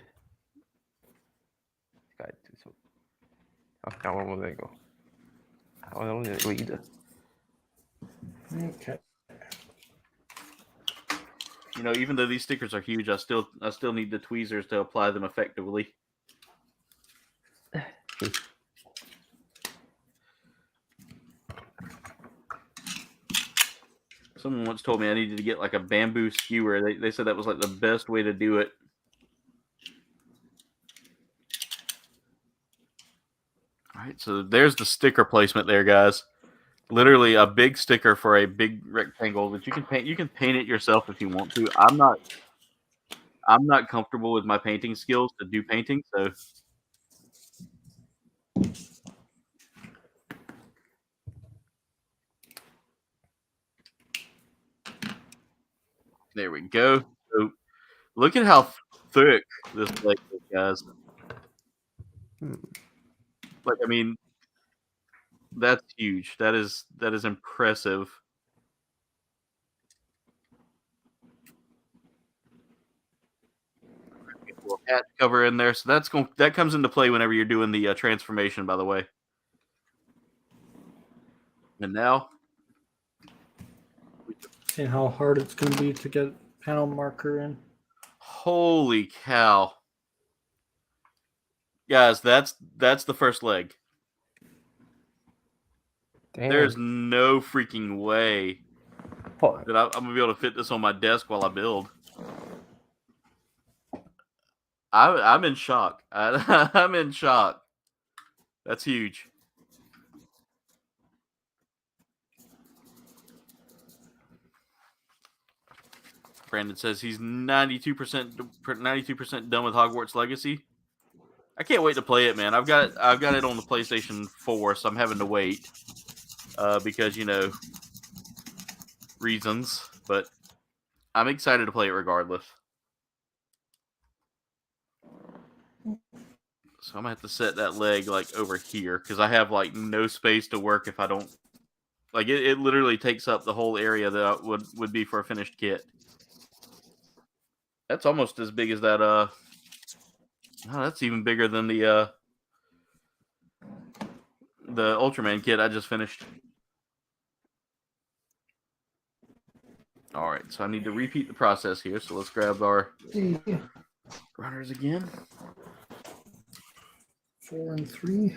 Now one more go. I don't need to go either. Okay. Even though these stickers are huge, I still need the tweezers to apply them effectively. Someone once told me I needed to get like a bamboo skewer. They said that was like the best way to do it. All right, so there's the sticker placement there, guys. Literally a big sticker for a big rectangle that you can paint. You can paint it yourself if you want to. I'm not comfortable with my painting skills to do painting, so there we go. So look at how thick this leg is, guys. Like, I mean, that's huge. That is impressive. Get a little hat cover in there, so that comes into play whenever you're doing the transformation. By the way, and now, See how hard it's going to be to get panel marker in. holy cow, guys! That's the first leg. Damn. There's no freaking way For, that I'm gonna be able to fit this on my desk while I build. I'm in shock. I'm in shock. That's huge. Brandon says he's 92% done with Hogwarts Legacy. I can't wait to play it, man. I've got it on the PlayStation 4, so I'm having to wait because reasons. But I'm excited to play it regardless. So I'm gonna have to set that leg like over here because I have like no space to work if I don't. Like it literally takes up the whole area that would be for a finished kit. That's almost as big as that. Oh, that's even bigger than the Ultraman kit I just finished. All right, so I need to repeat the process here. So let's grab our runners again. 4 and 3.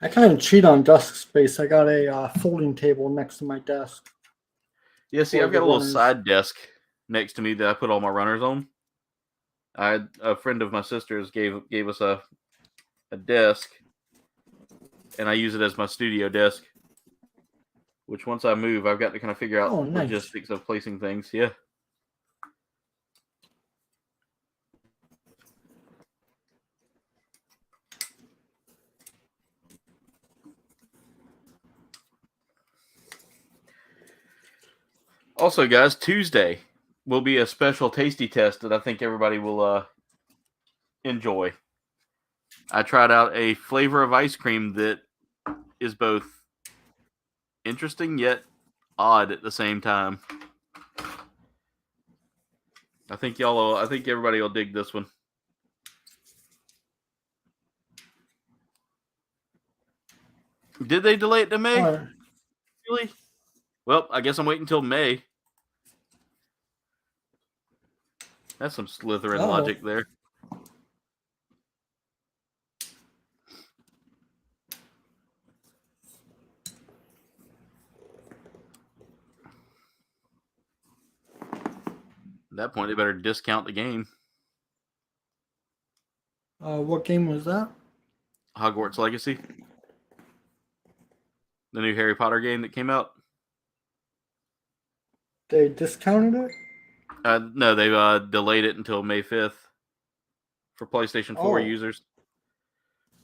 I kind of cheat on desk space. I got a folding table next to my desk. Yeah, see, I've got a little side desk next to me that I put all my runners on. A friend of my sister's gave us a desk, and I use it as my studio desk. Which once I move, I've got to kind of figure out logistics of placing things. Yeah. Also, guys, Tuesday will be a special tasty test that I think everybody will enjoy. I tried out a flavor of ice cream that is both interesting yet odd at the same time. I think everybody will dig this one. Did they delay it to May? Really? Well, I guess I'm waiting until May. That's some Slytherin logic there. At that point, they better discount the game. What game was that? Hogwarts Legacy. The new Harry Potter game that came out. They discounted it? No, they've delayed it until May 5th for PlayStation 4 users.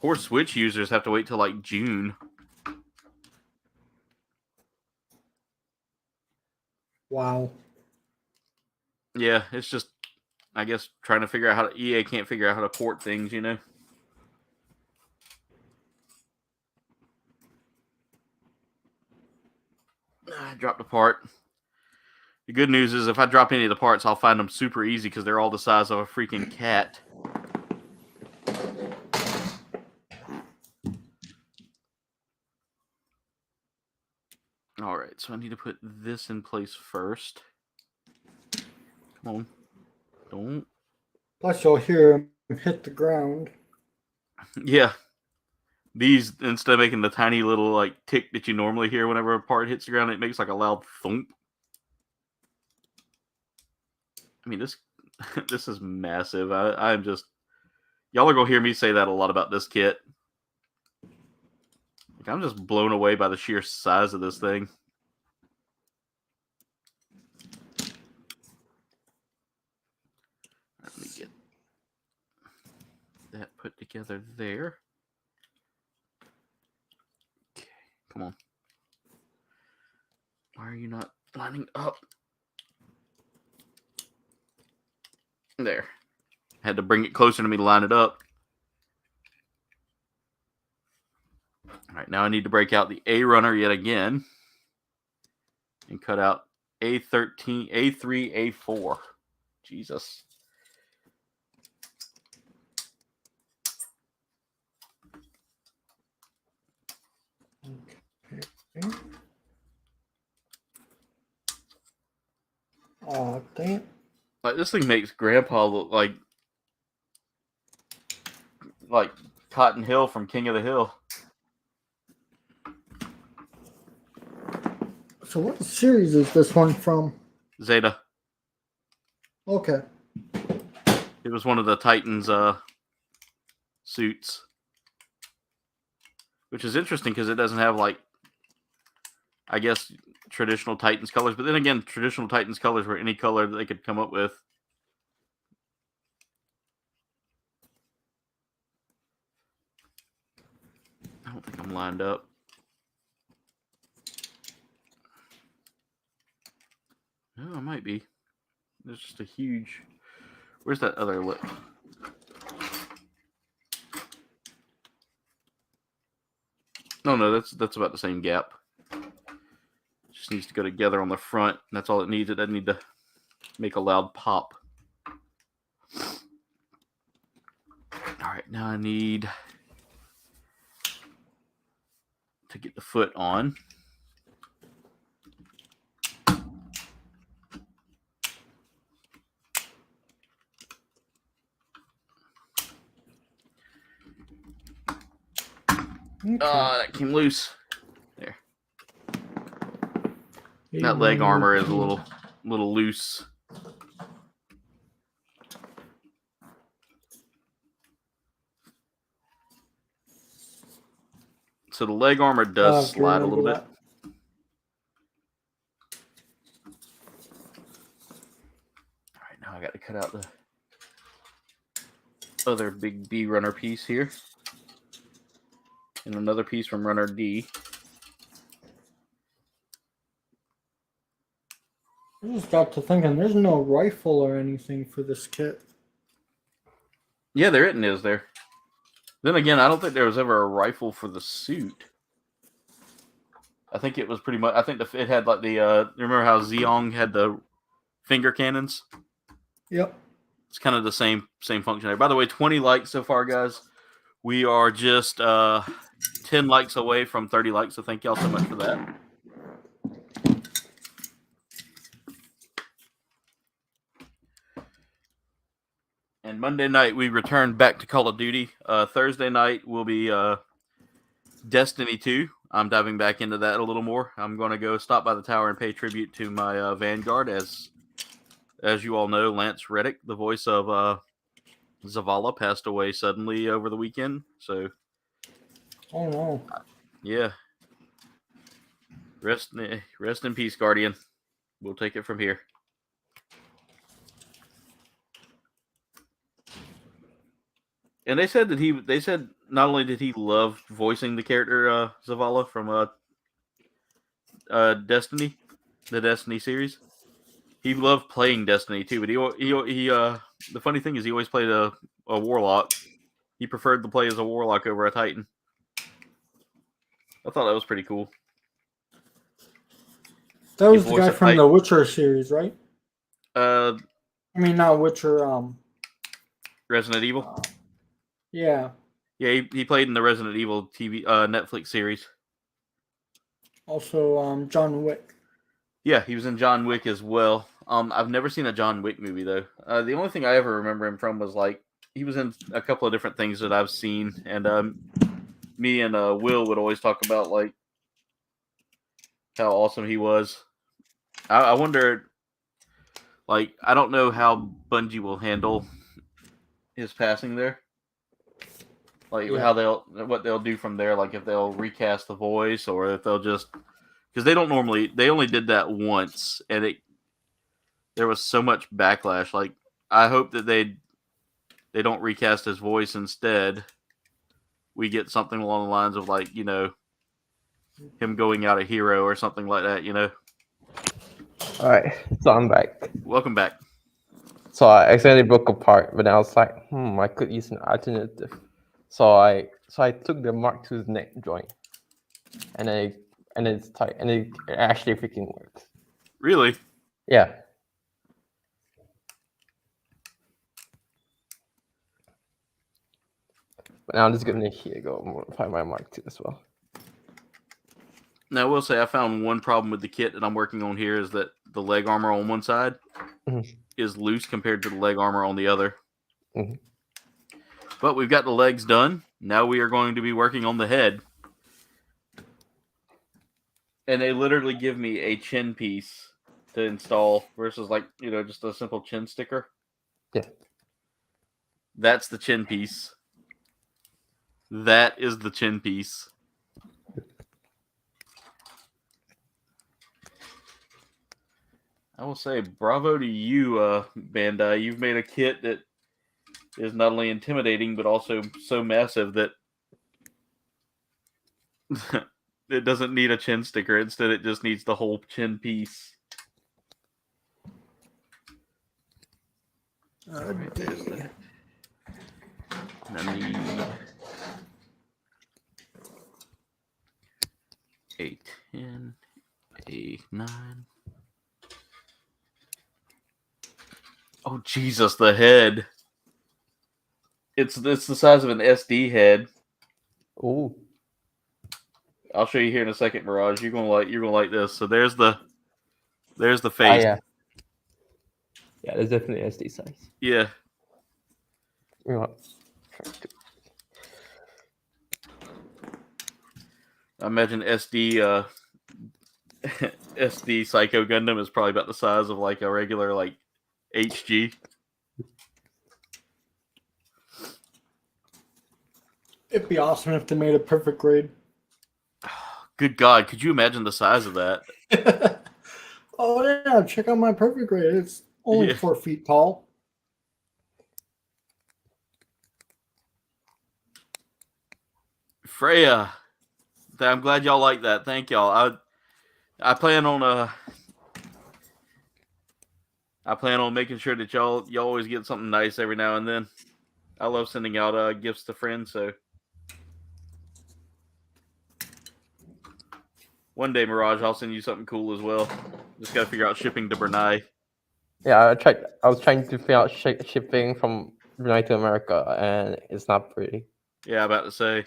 Poor Switch users have to wait till like June. Wow. Yeah, it's just, I guess, trying to figure out how to... EA can't figure out how to port things, I dropped a part. The good news is if I drop any of the parts, I'll find them super easy because they're all the size of a freaking cat. All right, so I need to put this in place first. Come on. Don't. Plus you'll hear him hit the ground. Yeah. These, instead of making the tiny little like tick that you normally hear whenever a part hits the ground, it makes like a loud thump. I mean, this is massive. I'm just... Y'all are going to hear me say that a lot about this kit. Like, I'm just blown away by the sheer size of this thing. Let me get that put together there. Okay, come on. Why are you not lining up? There. Had to bring it closer to me to line it up. All right, now I need to break out the A runner yet again and cut out A13, A3, A4. Jesus. Okay. Oh, dang it. Like, this thing makes Grandpa look like Cotton Hill from King of the Hill. So what series is this one from? Zeta. Okay. It was one of the Titans suits. Which is interesting because it doesn't have, like, I guess, traditional Titans colors. But then again, traditional Titans colors were any color that they could come up with. I don't think I'm lined up. No, I might be. There's just a huge... Where's that other lip? No, that's about the same gap. Just needs to go together on the front. And that's all it needs. It doesn't need to make a loud pop. Alright, now I need to get the foot on. Okay. That came loose. There. That leg armor is a little loose. So the leg armor does slide a little bit. All right, now I got to cut out the other big B runner piece here. And another piece from runner D. I just got to thinking, there's no rifle or anything for this kit. Yeah, there is there. Then again, I don't think there was ever a rifle for the suit. I think it was pretty much. I think it had like the. You remember how Zeong had the finger cannons? Yep. It's kind of the same function there. By the way, 20 likes so far, guys. We are just 10 likes away from 30 likes. So thank y'all so much for that. And Monday night, we return back to Call of Duty. Thursday night will be Destiny 2. I'm diving back into that a little more. I'm going to go stop by the tower and pay tribute to my Vanguard. As you all know, Lance Reddick, the voice of Zavala, passed away suddenly over the weekend. So, Oh no. Yeah. Rest in peace, Guardian. We'll take it from here. And they said not only did he love voicing the character Zavala from Destiny, the Destiny series, he loved playing Destiny too. But he the funny thing is he always played a warlock. He preferred to play as a warlock over a Titan. I thought that was pretty cool. That was the guy from the Witcher series, right? I mean, not Witcher. Resident Evil. Yeah. Yeah, he played in the Resident Evil TV Netflix series. Also, John Wick. Yeah, he was in John Wick as well. I've never seen a John Wick movie though. The only thing I ever remember him from was like he was in a couple of different things that I've seen, and me and Will would always talk about like how awesome he was. I wonder, like, I don't know how Bungie will handle his passing there. Like what they'll do from there, like if they'll recast the voice or if they'll just, because they only did that once and there was so much backlash. Like I hope that they don't recast his voice. Instead, we get something along the lines of like, you know, him going out a hero or something like that, you know. All right, so I'm back. Welcome back. So I accidentally broke apart, but then I was like, I could use an alternative. So I took the Mark II's neck joint, and it's tight, and it actually freaking works. Really? Yeah. But now I'm just gonna go modify my Mark II as well. Now I will say I found one problem with the kit that I'm working on here is that the leg armor on one side is loose compared to the leg armor on the other. Mm-hmm. But we've got the legs done. Now we are going to be working on the head. And they literally give me a chin piece to install versus like, just a simple chin sticker. Yeah. That's the chin piece. That is the chin piece. I will say bravo to you, Bandai. You've made a kit that is not only intimidating, but also so massive that it doesn't need a chin sticker. Instead, it just needs the whole chin piece. Okay. And I need 810, 8-9. Oh Jesus, the head. It's the size of an SD head. Ooh. I'll show you here in a second, Mirage. You're gonna like this. So there's the Ah, face. yeah. Yeah, there's definitely SD size. Yeah. You know what? I imagine SD SD Psycho Gundam is probably about the size of like a regular like HG. It'd be awesome if they made a perfect grade. Good God, could you imagine the size of that? Oh yeah, check out my perfect grade. It's only Yeah. 4 feet tall. Freya, I'm glad y'all like that. Thank y'all. I plan on making sure that y'all always get something nice every now and then. I love sending out gifts to friends, so one day, Mirage, I'll send you something cool as well. Just gotta figure out shipping to Brunei. Yeah, I was trying to figure out shipping from Brunei to America, and it's not pretty. Yeah, I'm about to say.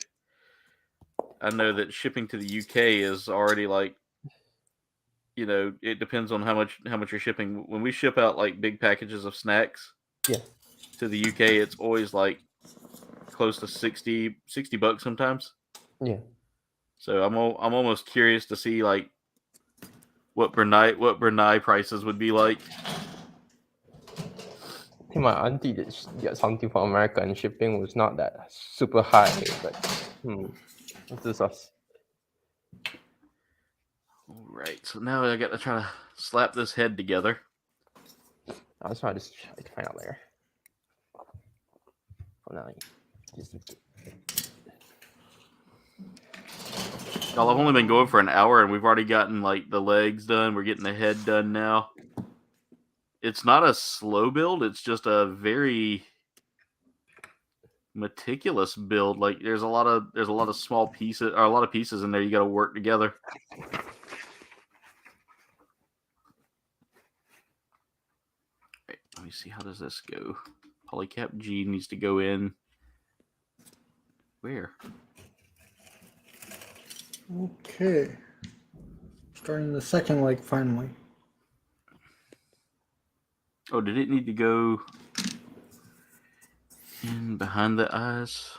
I know that shipping to the UK is already like, it depends on how much you're shipping. When we ship out like big packages of snacks, Yeah. to the UK, it's always like close to 60 bucks sometimes. Yeah. So I'm almost curious to see like what Brunei prices would be like. I think my auntie did get something from America, and shipping was not that super high. But this is us. All right, so now I got to try to slap this head together. I'll try to find out later. For now, Y'all, I've only been going for an hour, and we've already gotten like the legs done. We're getting the head done now. It's not a slow build; it's just a very meticulous build. Like there's a lot of small pieces, or a lot of pieces in there you got to work together. Right, let me see, how does this go? Polycap G needs to go in. Where? Okay. Starting the second leg finally. Oh, did it need to go in behind the eyes?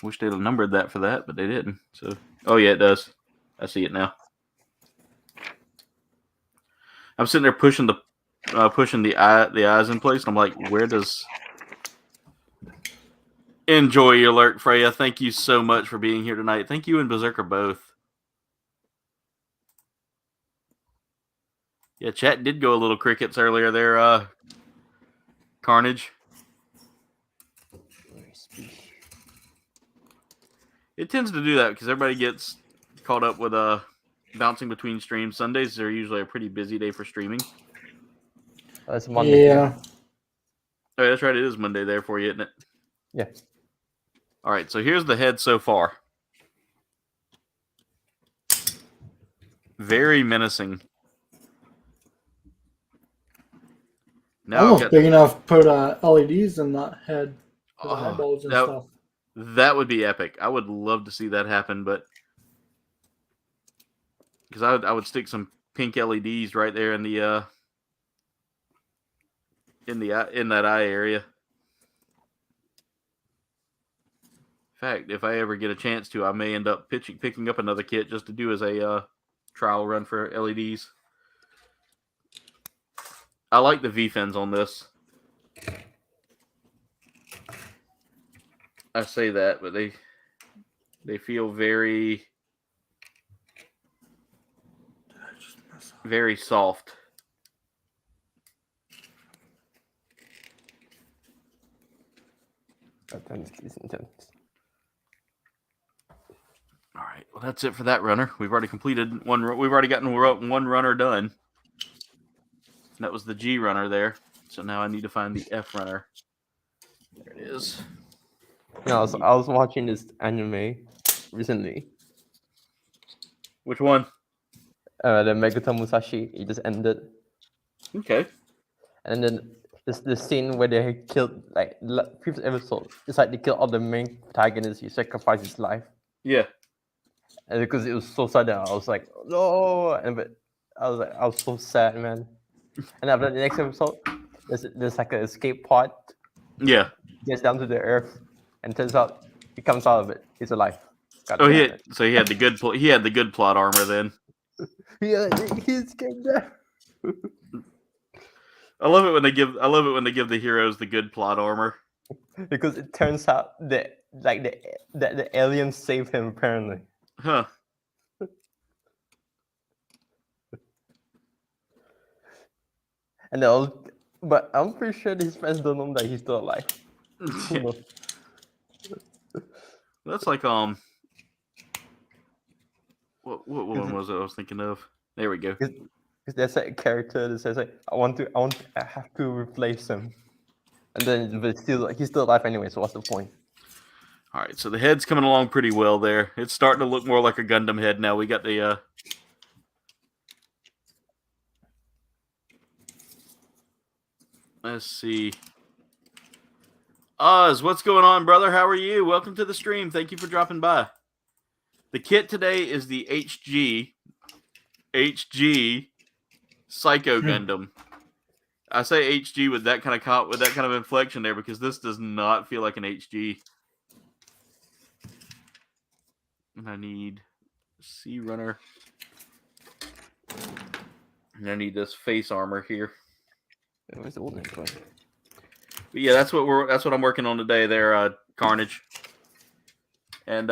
Wish they'd have numbered that for that, but they didn't. So, oh yeah, it does. I see it now. I'm sitting there pushing the eyes in place, and I'm like, where does? Enjoy your lurk, Freya. Thank you so much for being here tonight. Thank you and Berserker both. Yeah, chat did go a little crickets earlier there, Carnage. It tends to do that because everybody gets caught up with bouncing between streams. Sundays are usually a pretty busy day for streaming. That's Monday. Yeah. Oh, that's right. It is Monday there for you, isn't it? Yeah. All right, so here's the head so far. Very menacing. Now Almost big enough to put LEDs in that head. For the Oh, eyeballs and stuff. that would be epic. I would love to see that happen, but because I would stick some pink LEDs right there in the in that eye area. fact, if I ever get a chance to, I may end up picking up another kit just to do as a trial run for LEDs. I like the V-fins on this. I say that, but they feel very soft. All right, well that's it for that runner. We've already completed one. We've already gotten one runner done. And that was the G runner there. So now I need to find the F runner. There it is. Yeah, I was watching this anime recently. Which one? The Megata Musashi. It just ended, Okay. and then this scene where they killed like previous episode. It's like they killed all the main protagonists. He sacrificed his life, Yeah. and because it was so sudden, I was like, no, but I was so sad, man. And after the next episode, there's like an escape pod. Yeah. He gets down to the earth, and turns out he comes out of it. He's alive. God Oh, damn it. so he had the good plot armor then. Yeah, he's getting there. I love it when they give the heroes the good plot armor. Because it turns out that the aliens saved him apparently. Huh. And but I'm pretty sure his friends don't know that he's still alive. Who knows? That's like what one was it I was thinking of? There we go. Because there's a character that says like, I have to replace him. And then but he's still alive anyway, so what's the point? All right, so the head's coming along pretty well there. It's starting to look more like a Gundam head now. We got the let's see. Oz, what's going on, brother? How are you? Welcome to the stream. Thank you for dropping by. The kit today is the HG Psycho Gundam. I say HG with that kind of inflection there because this does not feel like an HG. And I need C runner. And I need this face armor here. Where's the old name going? But yeah, that's what I'm working on today there, Carnage. And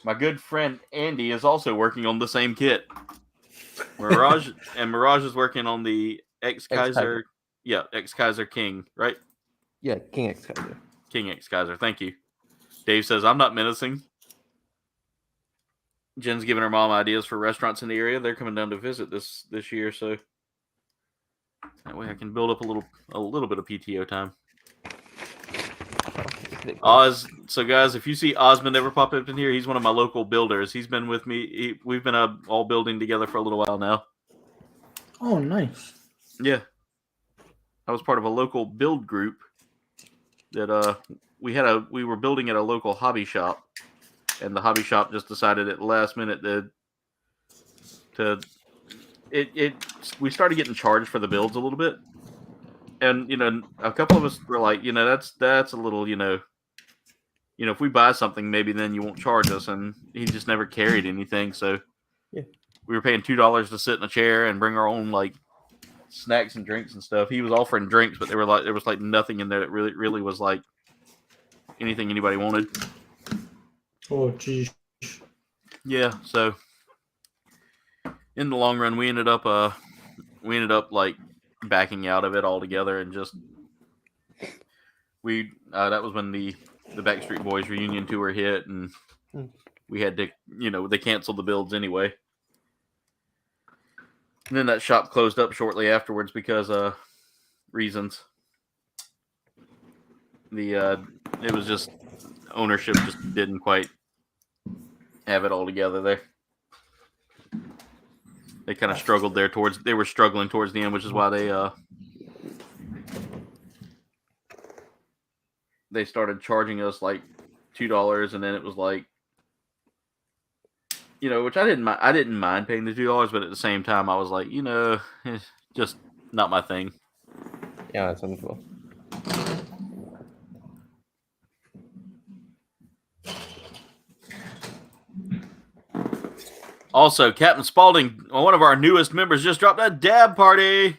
my good friend Andy is also working on the same kit. Mirage is working on the X-Kaiser. Yeah, X-Kaiser King, right? Yeah, King X-Kaiser. King X-Kaiser, thank you. Dave says, I'm not menacing. Jen's giving her mom ideas for restaurants in the area. They're coming down to visit this year, so that way I can build up a little bit of PTO time. Oz, so guys, if you see Osmond ever pop up in here, he's one of my local builders. He's been with me. We've been all building together for a little while now. Oh, nice. Yeah. I was part of a local build group that we were building at a local hobby shop, and the hobby shop just decided at the last minute we started getting charged for the builds a little bit. And a couple of us were like, that's a little, if we buy something, maybe then you won't charge us. And he just never carried anything, so yeah. We were paying $2 to sit in a chair and bring our own like snacks and drinks and stuff. He was offering drinks, but there was like nothing in there that really was like anything anybody wanted. Oh, geez. Yeah, so in the long run, we ended up like backing out of it altogether, and just that was when the Backstreet Boys reunion tour hit, and we had to, they canceled the builds anyway. And then that shop closed up shortly afterwards because reasons. It was just ownership just didn't quite have it all together there. They kind of struggled there they were struggling towards the end, which is why they started charging us like $2, and then it was like, which I didn't mind paying the $2, but at the same time I was like, it's just not my thing. Yeah, that's wonderful. Also, Captain Spaulding, one of our newest members, just dropped a dab party.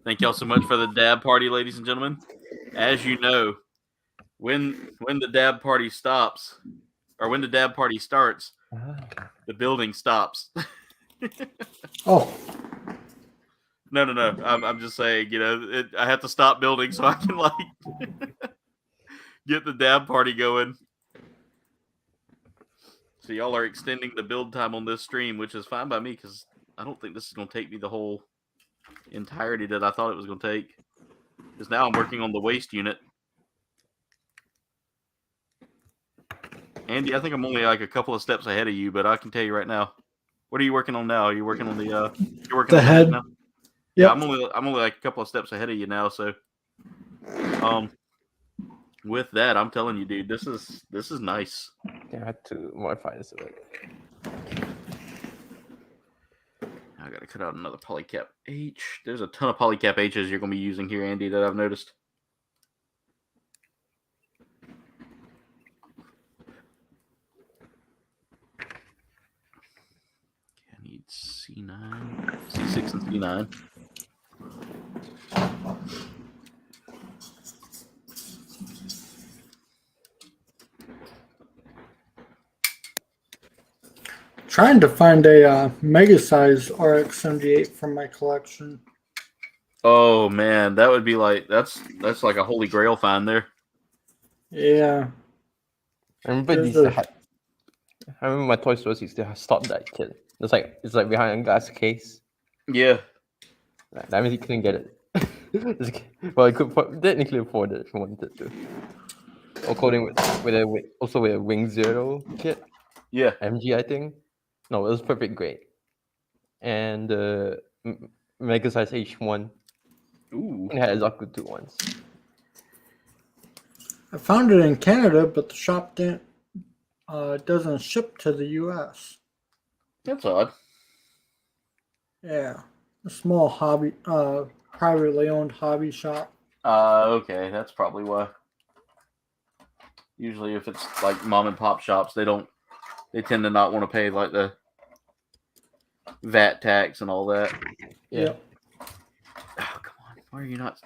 Thank y'all so much for the dab party, ladies and gentlemen. As you know, when the dab party stops, or when the dab party starts, the building stops. Oh, No. I'm just saying, I have to stop building so I can get the dab party going. So y'all are extending the build time on this stream, which is fine by me because I don't think this is going to take me the whole entirety that I thought it was going to take. Because now I'm working on the waste unit. Andy, I think I'm only like a couple of steps ahead of you, but I can tell you right now. What are you working on now? Are you working on the you're working the on the head. now? Yep. Yeah, I'm only like a couple of steps ahead of you now, so with that, I'm telling you, dude, this is nice. Yeah, I had to modify this a bit. I gotta cut out another polycap H. There's a ton of polycap H's you're gonna be using here, Andy, that I've noticed. I need C9, C6 and C9. Trying to find a mega size RX-78 from my collection. Oh man, that would be like that's like a holy grail find there. Yeah. I remember There's these. a- I remember my Toy Story used to stop that kit. It's like behind a glass case. Yeah. That means he couldn't get it. Well, he could technically afford it if he wanted to. Or coding with a Wing Zero kit. Yeah. MG, I think. No, it was perfect grade. And Mega Size H1. Ooh. And it had Zaku 2 once. I found it in Canada, but the shop doesn't ship to the U.S. That's odd. Yeah, a small hobby, privately owned hobby shop. Okay, that's probably why. Usually, if it's like mom and pop shops, they tend to not want to pay like the VAT tax and all that. Yeah. Yep. Oh, come on. Why are you not?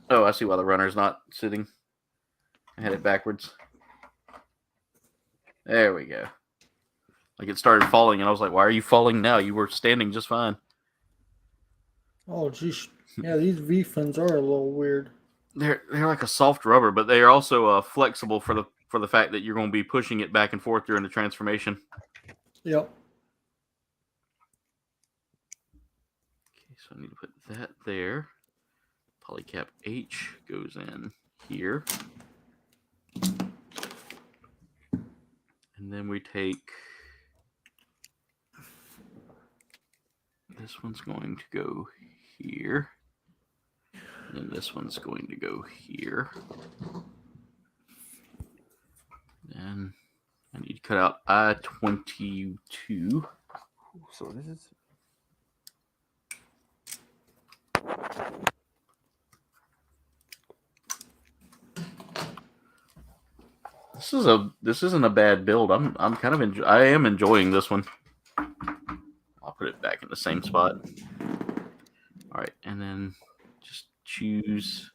Oh, I see why the runner's not sitting. I had it backwards. There we go. Like it started falling, and I was like, why are you falling now? You were standing just fine. Oh, geez. Yeah, these V fins are a little weird. They're like a soft rubber, but they are also flexible for the fact that you're going to be pushing it back and forth during the transformation. Yep. Okay, so I need to put that there. Polycap H goes in here. And then we take... This one's going to go here. And this one's going to go here. Then I need to cut out I-22. So this is... This isn't a bad build. I'm kind of I am enjoying this one. I'll put it back in the same spot. All right, and then just choose.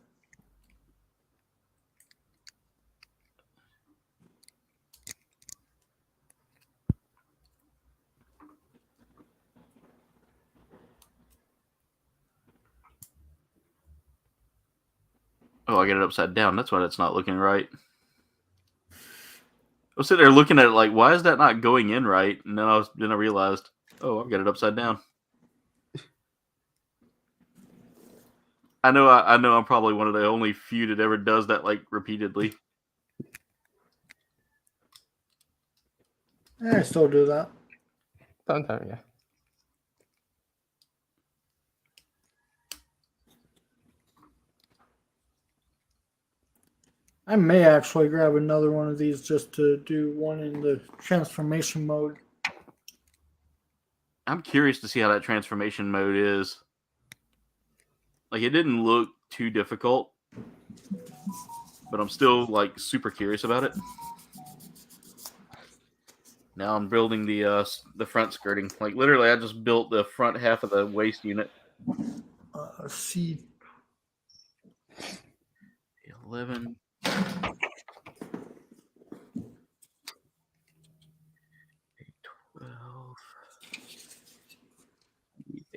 Oh, I got it upside down. That's why it's not looking right. I was sitting there looking at it like, why is that not going in right? And then I realized, oh, I've got it upside down. I know I'm probably one of the only few that ever does that like repeatedly. I still do that. Sometimes, yeah. I may actually grab another one of these just to do one in the transformation mode. I'm curious to see how that transformation mode is. Like, it didn't look too difficult, but I'm still like super curious about it. Now I'm building the front skirting. Like, literally, I just built the front half of the waist unit. See. 11.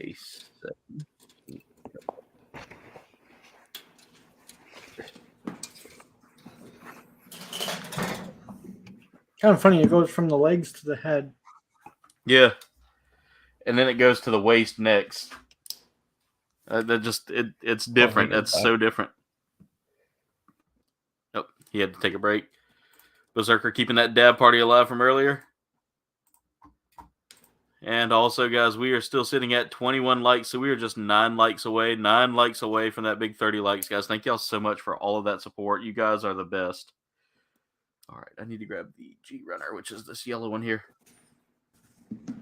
A7. Kind of funny, it goes from the legs to the head. Yeah. And then it goes to the waist next. It's different. That's so different. Oh, he had to take a break. Berserker keeping that dab party alive from earlier. And also, guys, we are still sitting at 21 likes, so we are just 9 likes away. 9 likes away from that big 30 likes, guys. Thank y'all so much for all of that support. You guys are the best. All right, I need to grab the G runner, which is this yellow one here. I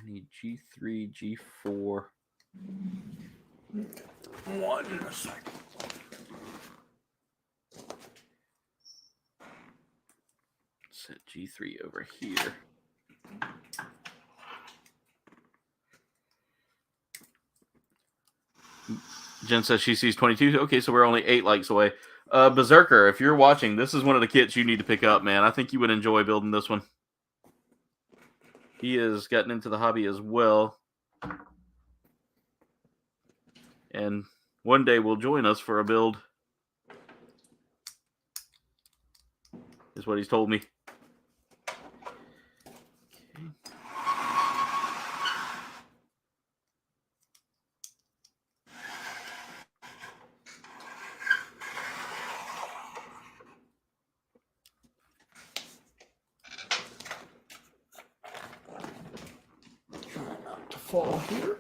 need G3, G4. One in a second. Set G3 over here. Jen says she sees 22. Okay, so we're only 8 likes away. Berserker, if you're watching, this is one of the kits you need to pick up, man. I think you would enjoy building this one. He has gotten into the hobby as well. And one day will join us for a build. Is what he's told me. Fall here.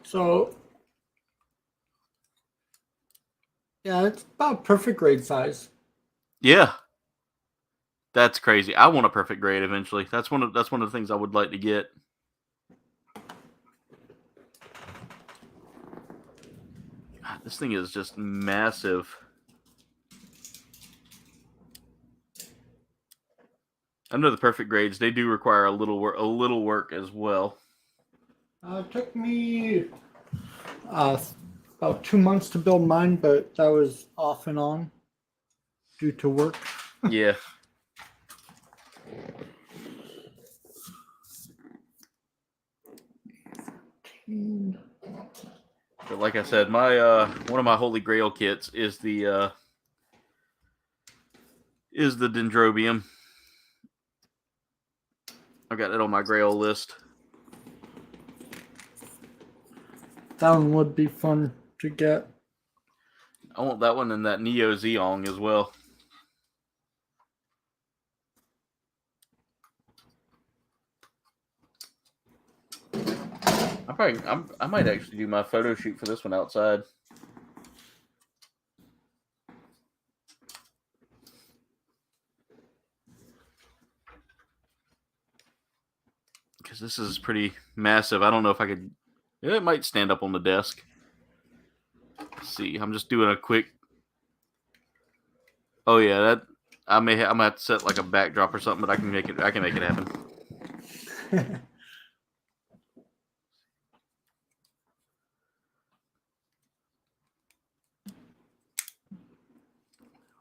So, yeah, it's about perfect grade size. Yeah. That's crazy. I want a perfect grade eventually. That's one of the things I would like to get. God, this thing is just massive. I know the perfect grades, they do require a little work as well. It took me about 2 months to build mine, but that was off and on due to work. Yeah. But like I said, my one of my holy grail kits is the Dendrobium. I've got it on my grail list. That one would be fun to get. I want that one and that Neo Zeong as well. I might actually do my photo shoot for this one outside. Because this is pretty massive. I don't know if I could. It might stand up on the desk. Let's see, I'm just doing a quick. Oh yeah, that I'm gonna have to set like a backdrop or something, but I can make it happen.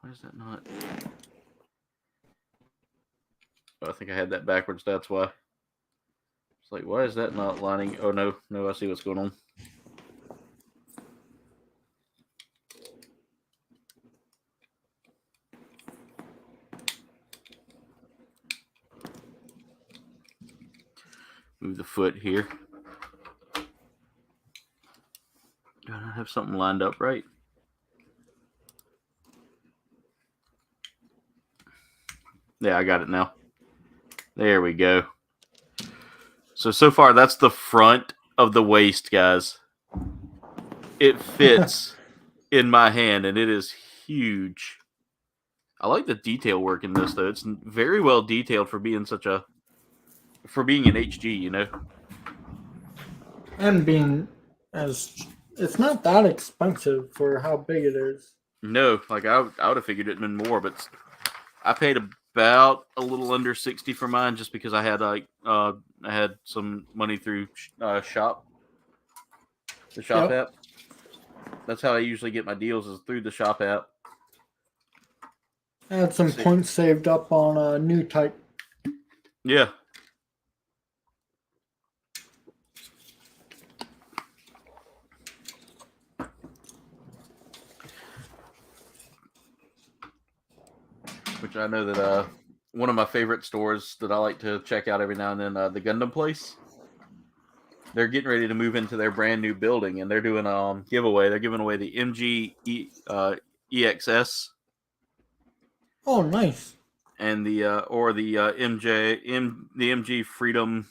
Why is that not? Oh, I think I had that backwards. That's why. It's like, why is that not lining? Oh no, I see what's going on. Move the foot here. Do I not have something lined up right? Yeah, I got it now. There we go. So far, that's the front of the waist, guys. It fits in my hand, and it is huge. I like the detail work in this, though. It's very well detailed for being for being an HG, you know? And being it's not that expensive for how big it is. No, like I would have figured it'd been more, but I paid about a little under 60 for mine just because I had some money through Shop, the Shop Yep. app. That's how I usually get my deals, is through the Shop app. I had some points saved up on a new type. Yeah. Which I know that one of my favorite stores that I like to check out every now and then, the Gundam place. They're getting ready to move into their brand new building, and they're doing a giveaway. They're giving away the MG EXS. Oh, nice. And the MG Freedom.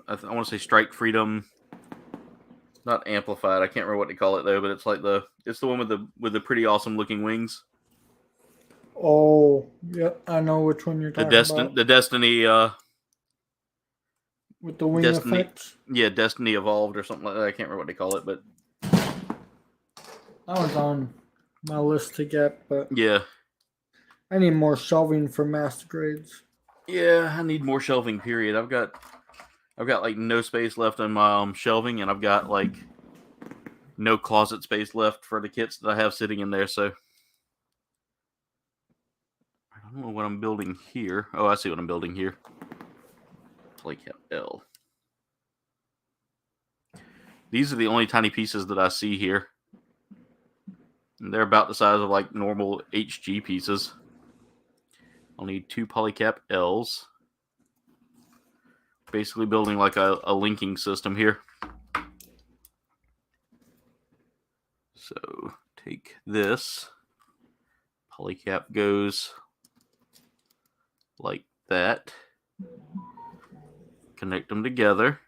I want to say Strike Freedom. Not amplified. I can't remember what to call it though, but it's like it's the one with the pretty awesome looking wings. Oh, yep. I know which one you're talking about. The Destiny. With the wing Destiny, effects. yeah, Destiny Evolved or something like that. I can't remember what they call it, but that was on my list to get. But yeah, I need more shelving for master grades. Yeah, I need more shelving. Period. I've got like no space left on my shelving, and I've got like no closet space left for the kits that I have sitting in there. So I don't know what I'm building here. Oh, I see what I'm building here. Playcap L. These are the only tiny pieces that I see here. And they're about the size of like normal HG pieces. I'll need 2 polycap Ls. Basically building like a linking system here. So take this. Polycap goes like that. Connect them together.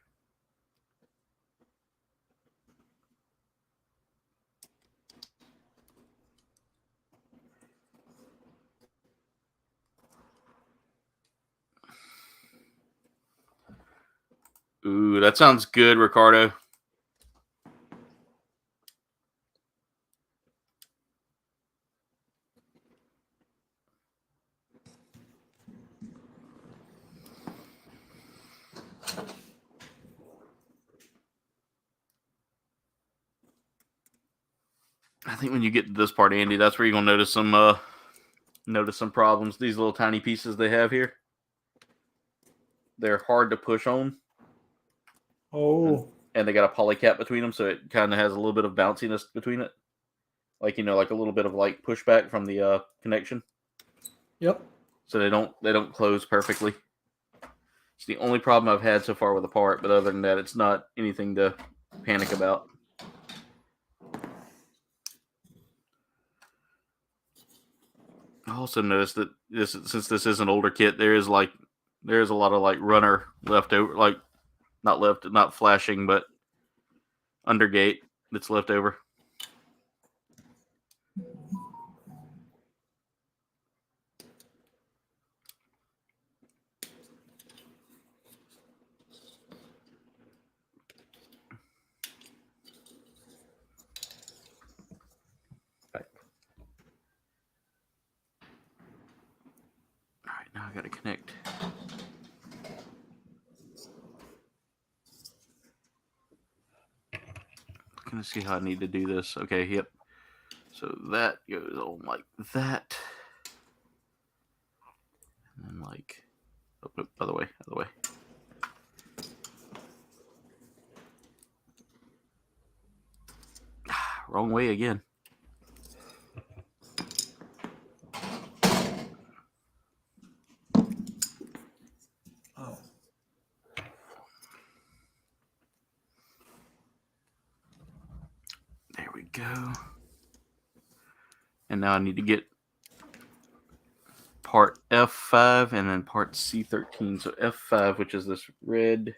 Ooh, that sounds good, Ricardo. I think when you get to this part, Andy, that's where you're gonna notice some problems. These little tiny pieces they have here, they're hard to push on. Oh. And they got a polycap between them, so it kind of has a little bit of bounciness between it, like like a little bit of like pushback from the connection. Yep. So they don't close perfectly. It's the only problem I've had so far with the part, but other than that, it's not anything to panic about. I also noticed that since this is an older kit, there is a lot of like runner left over, like not flashing, but undergate that's left over. Now I gotta connect. Gonna see how I need to do this. Okay, yep. So that goes on like that. And then like, oh, no, other way. Wrong way again. There we go. And now I need to get part F5 and then part C13. So F5, which is this red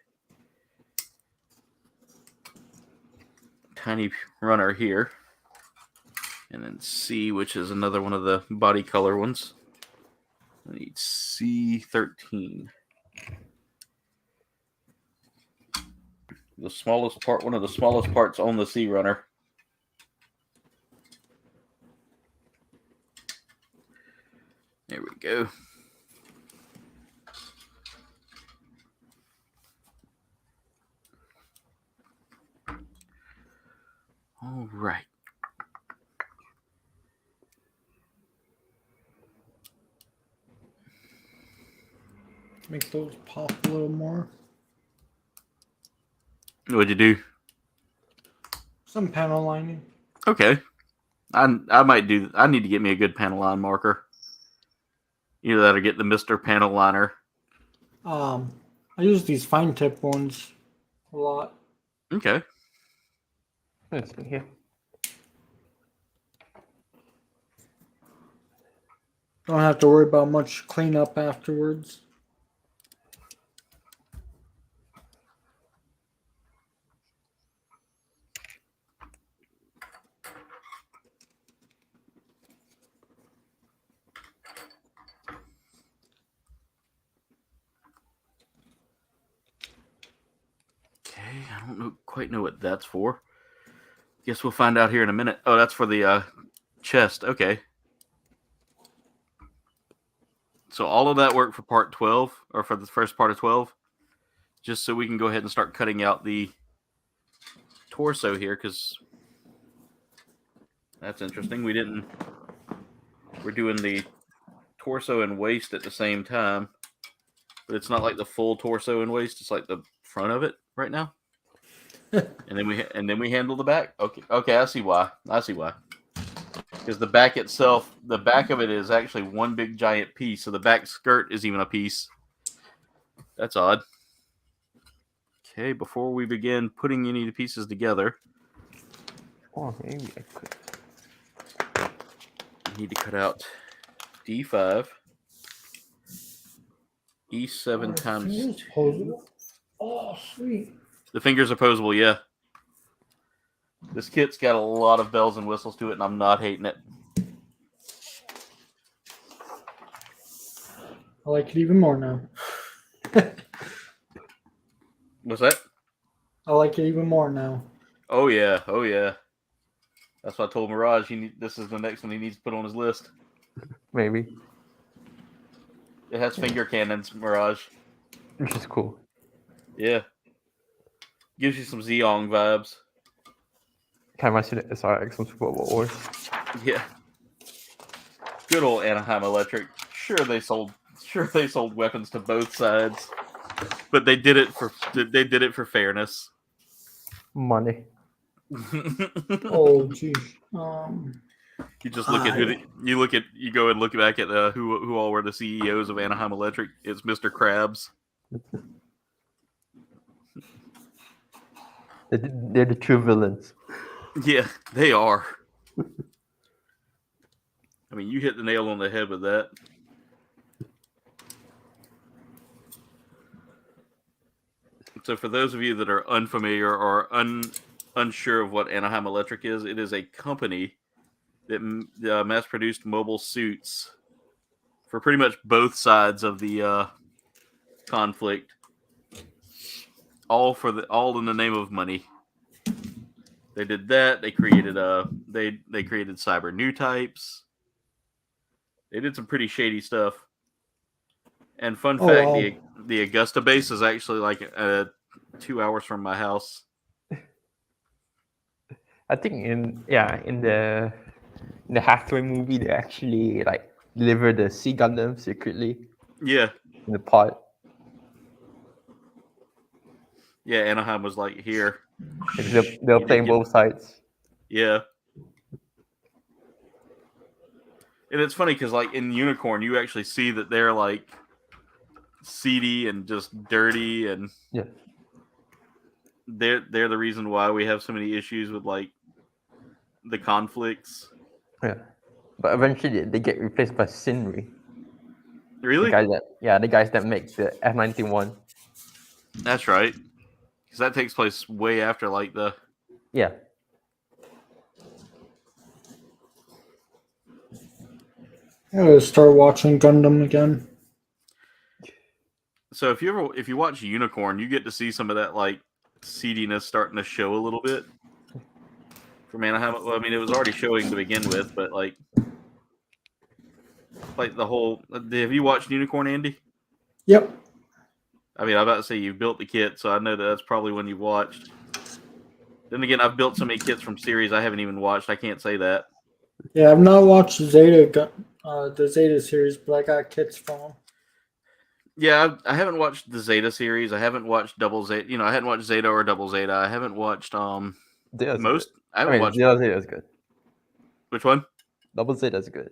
tiny runner here. And then C, which is another one of the body color ones. I need C13. The smallest part, one of the smallest parts on the C runner. There we go. All right. Make those pop a little more. What'd you do? Some panel lining. Okay. I might do. I need to get me a good panel line marker. Either that or get the Mr. Panel Liner. I use these fine tip ones a lot. Okay. Let's see here. Don't have to worry about much cleanup afterwards. I don't quite know what that's for. Guess we'll find out here in a minute. Oh, that's for the chest. Okay. So all of that worked for part 12, or for the first part of 12, just so we can go ahead and start cutting out the torso here, because that's interesting. We're doing the torso and waist at the same time, but it's not like the full torso and waist. It's like the front of it right now. and then we handle the back. Okay, I see why. Because the back itself, the back of it is actually one big giant piece, so the back skirt is even a piece. That's odd. Okay, before we begin putting any of the pieces together, Maybe I could. you need to cut out D5, E7 times 2. Oh, sweet. The fingers are posable, yeah. This kit's got a lot of bells and whistles to it, and I'm not hating it. I like it even more now. What's that? I like it even more now. Oh yeah. That's what I told Mirage. This is the next one he needs to put on his list. Maybe. It has finger cannons, Mirage. Which is cool. Yeah. Gives you some Zeong vibes. Kind of reminds me of SRX from Super Bowl Wars. Yeah. Good old Anaheim Electric. Sure they sold weapons to both sides, but they did it for fairness. Money. Oh, geez. You just look at you go and look back at who all were the CEOs of Anaheim Electric. It's Mr. Krabs. They're the true villains. Yeah, they are. I mean, you hit the nail on the head with that. So for those of you that are unfamiliar or unsure of what Anaheim Electric is, it is a company that mass-produced mobile suits for pretty much both sides of the conflict. All in the name of money. They did that. They created they created cyber new types. They did some pretty shady stuff. And fun fact, wow. the Augusta base is actually like 2 hours from my house. I think in the Hathaway movie they actually like deliver the C Gundam secretly. Yeah. In the pod. Yeah, Anaheim was like, here. They're playing both sides. Yeah. And it's funny because, like, in Unicorn, you actually see that they're, like, seedy and just dirty, and yeah, they're the reason why we have so many issues with, like, the conflicts. Yeah. But eventually they get replaced by Shinri. Really? The guys that make the F-91. That's right. Because that takes place way after like the. Yeah. I gotta start watching Gundam again. So if you watch Unicorn, you get to see some of that like seediness starting to show a little bit. For man, it was already showing to begin with, but like the whole. Have you watched Unicorn, Andy? Yep. I mean, I'm about to say you built the kit, so I know that's probably one you've watched. Then again, I've built so many kits from series I haven't even watched. I can't say that. Yeah, I've not watched the Zeta series, but I got kits from them. Yeah, I haven't watched the Zeta series. I haven't watched Double Zeta. You know, I hadn't watched Zeta or Double Zeta. I haven't watched Zeta's most. good. I haven't watched. Zeta is good. Which one? Double Zeta is good.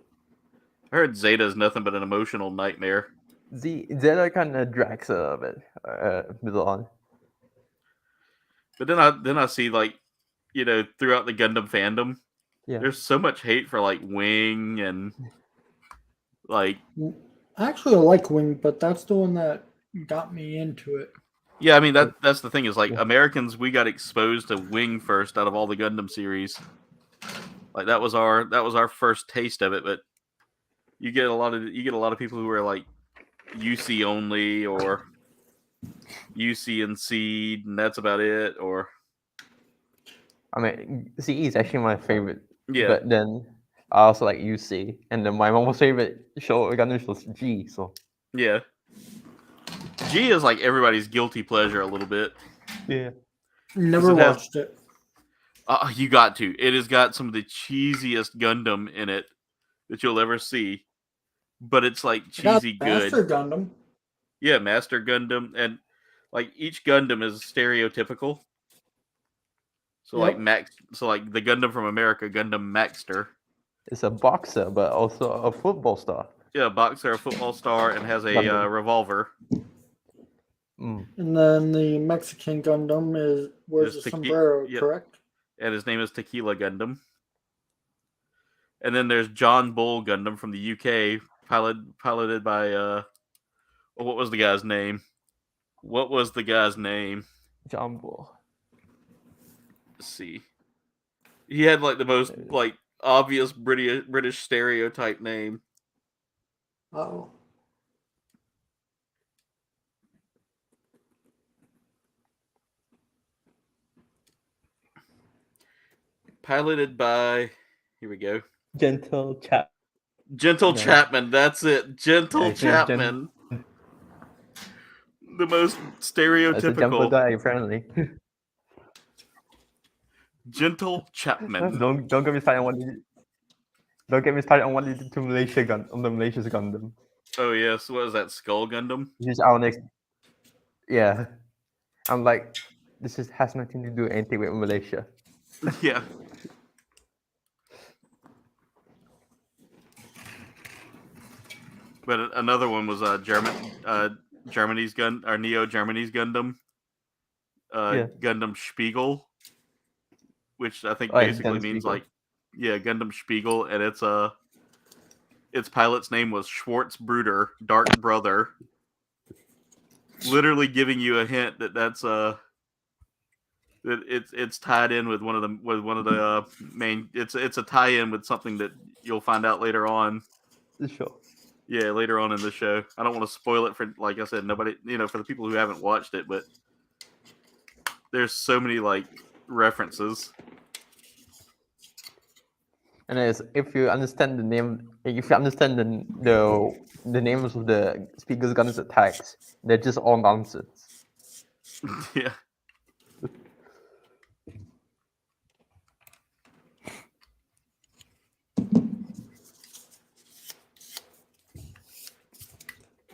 I heard Zeta is nothing but an emotional nightmare. Zeta kind of drags a bit middle on. But then I see like, you know, throughout the Gundam fandom, there's so much hate for like Wing and like. Actually, I like Wing, but that's the one that got me into it. Yeah, I mean that's the thing is like Americans, we got exposed to Wing first out of all the Gundam series. Like that was our first taste of it, but you get a lot of people who are like UC only or UC and Seed, and that's about it. Or I mean, CE is actually my favorite. Yeah. But then I also like UC, and then my most favorite Gundam was G. So yeah, G is like everybody's guilty pleasure a little bit. Yeah. Never watched it. You got to. It has got some of the cheesiest Gundam in it that you'll ever see. But it's like cheesy good. Master Gundam. Yeah, Master Gundam. And like each Gundam is stereotypical. So Yep. like the Gundam from America, Gundam Maxter. It's a boxer, but also a football star. Yeah, a boxer, a football star, and has a revolver. Mm. And then the Mexican Gundam wears a sombrero, yep. correct? And his name is Tequila Gundam. And then there's John Bull Gundam from the UK, piloted by what was the guy's name? John Bull. Let's see. He had like the most like obvious British stereotype name. Oh. Piloted by, here we go, Gentle Chap. Gentle No. Chapman. That's it, Gentle Yeah, Chapman. The most That's a jumper stereotypical guy, apparently. Gentle Chapman. Don't get me started on what he did. Don't get me started on what he did to Malaysia's Gundam. Oh yes, what is that, Skull Gundam? This is our next. Yeah, I'm like, has nothing to do anything with Malaysia. Yeah. But another one was Germany's Neo Germany's Gundam. Gundam Spiegel, which I think basically means Spiegel. like, yeah, Gundam Spiegel, and its pilot's name was Schwarzbruder, Dark Brother. Literally giving you a hint that that's that it's tied in with one of the main. It's a tie-in with something that you'll find out later on. The show. Yeah, later on in the show. I don't want to spoil it for, like I said, nobody, for the people who haven't watched it, but there's so many like references. And if you understand the name, if you understand the names of the Spiegel's Gundam's attacks, they're just all nonsense. Yeah.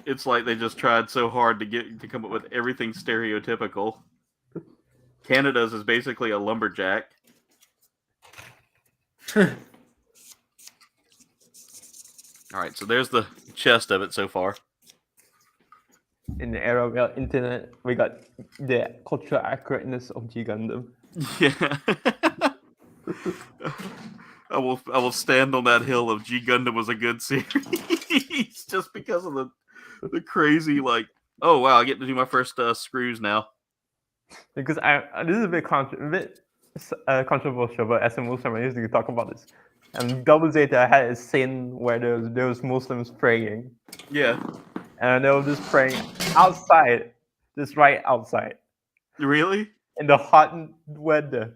It's like they just tried so hard to come up with everything stereotypical. Canada's is basically a lumberjack. All right, so there's the chest of it so far. In the era of internet, we got the cultural accurateness of G Gundam. Yeah. I will stand on that hill of G Gundam was a good series just because of The crazy like, oh wow, I get to do my first screws now. Because this is a bit controversial, but as a Muslim, I used to talk about this. And Double Zeta had a scene where there was Muslims praying, Yeah, and they were just praying outside, just right outside, really? in the hot weather.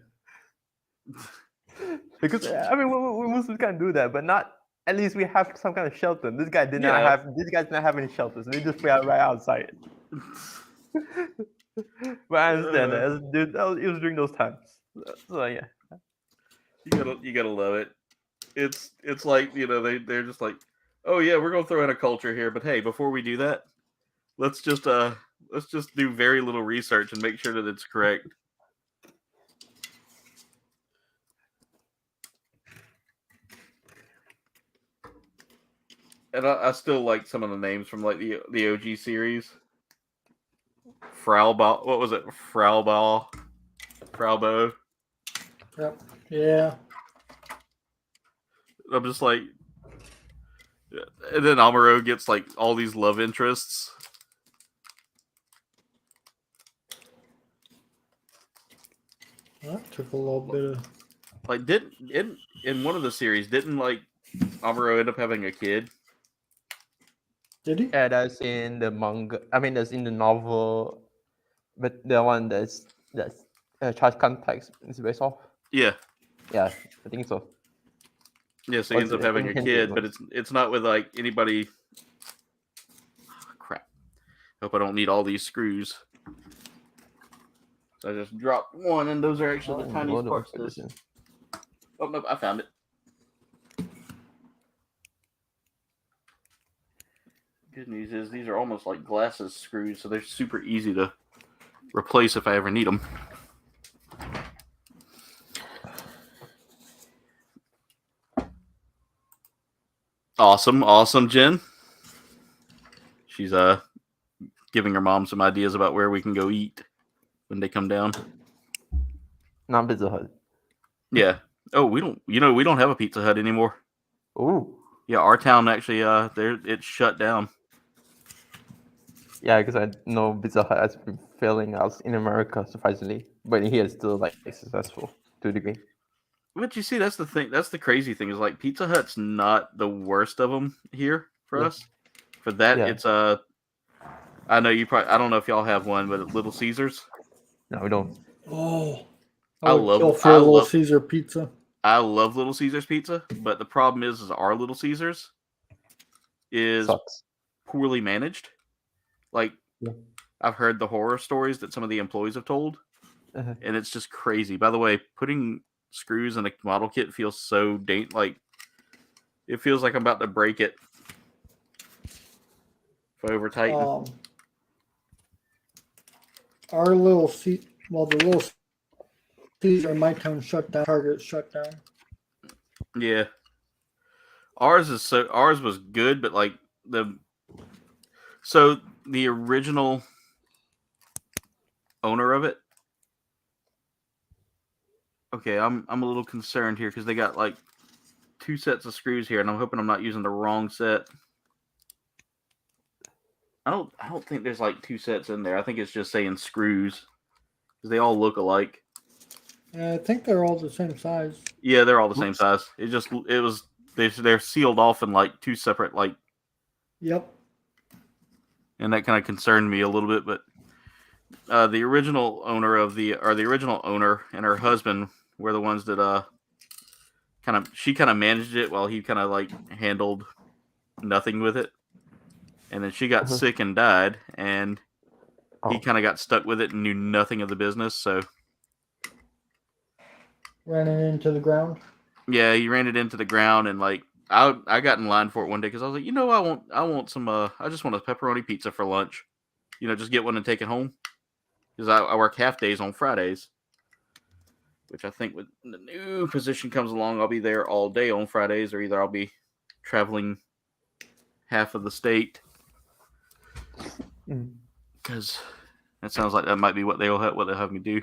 Because I mean, we Muslims can't do that, but not. At least we have some kind of shelter. This guy did not have. These guys did not have any shelters. They just pray right outside. But I understand that. Dude, it was during those times. So yeah. You gotta love it. It's like, you know, they're just like, oh yeah, we're gonna throw in a culture here, but hey, before we do that, let's just do very little research and make sure that it's correct. And I still like some of the names from like the OG series. Fraubo, what was it? Fraubo. Yep. Yeah. I'm just like, and then Amuro gets like all these love interests. That took a little bit of. Like, in one of the series, didn't like Amuro end up having a kid? Did he? Yeah, that's in the manga. I mean, that's in the novel, but the one that's Charge Context is based off. Yeah. Yeah, I think so. Yeah, so he ends up having a kid, but it's not with like anybody. Oh, crap. Hope I don't need all these screws. So I just dropped one, and those are actually the tiniest parts of this. Oh no, I found it. Good news is these are almost like glasses screws, so they're super easy to replace if I ever need them. Awesome, Jen. She's giving her mom some ideas about where we can go eat when they come down. Not Pizza Hut. Yeah. Oh, we don't have a Pizza Hut anymore. Ooh. Yeah, our town actually it's shut down. Yeah, because I know Pizza Hut has been failing out in America, surprisingly, but here it's still like successful to a degree. But you see, that's the thing. That's the crazy thing is like Pizza Hut's not the worst of them here for us. For that, it's I know you probably. I don't know if y'all have one, but Little Caesars. No, we don't. Oh, I love Little Caesar pizza. I love Little Caesars pizza, but the problem is our Little Caesars is poorly managed. Like, I've heard the horror stories that some of the employees have told, and it's just crazy. By the way, putting screws in a model kit feels so like it feels like I'm about to break it if I over tighten. Our Little the Little Caesar in my town shut down. Target shut down. Yeah, ours was good, but like the original owner of it. Okay, I'm a little concerned here because they got like 2 sets of screws here, and I'm hoping I'm not using the wrong set. I don't think there's like 2 sets in there. I think it's just saying screws because they all look alike. Yeah, I think they're all the same size. Yeah, they're all the same size. They're sealed off in like 2 separate like. Yep. And that kind of concerned me a little bit, but the original owner and her husband were the ones that she kind of managed it while he kind of like handled nothing with it. And then she got sick and died, and he kind of got stuck with it and knew nothing of the business. So ran it into the ground. Yeah, he ran it into the ground, and like I got in line for it one day because I was like, I want some I just want a pepperoni pizza for lunch. Just get one and take it home. Because I work half days on Fridays. Which I think when the new position comes along, I'll be there all day on Fridays, or either I'll be traveling half of the state. Because that sounds like that might be what they'll have me do.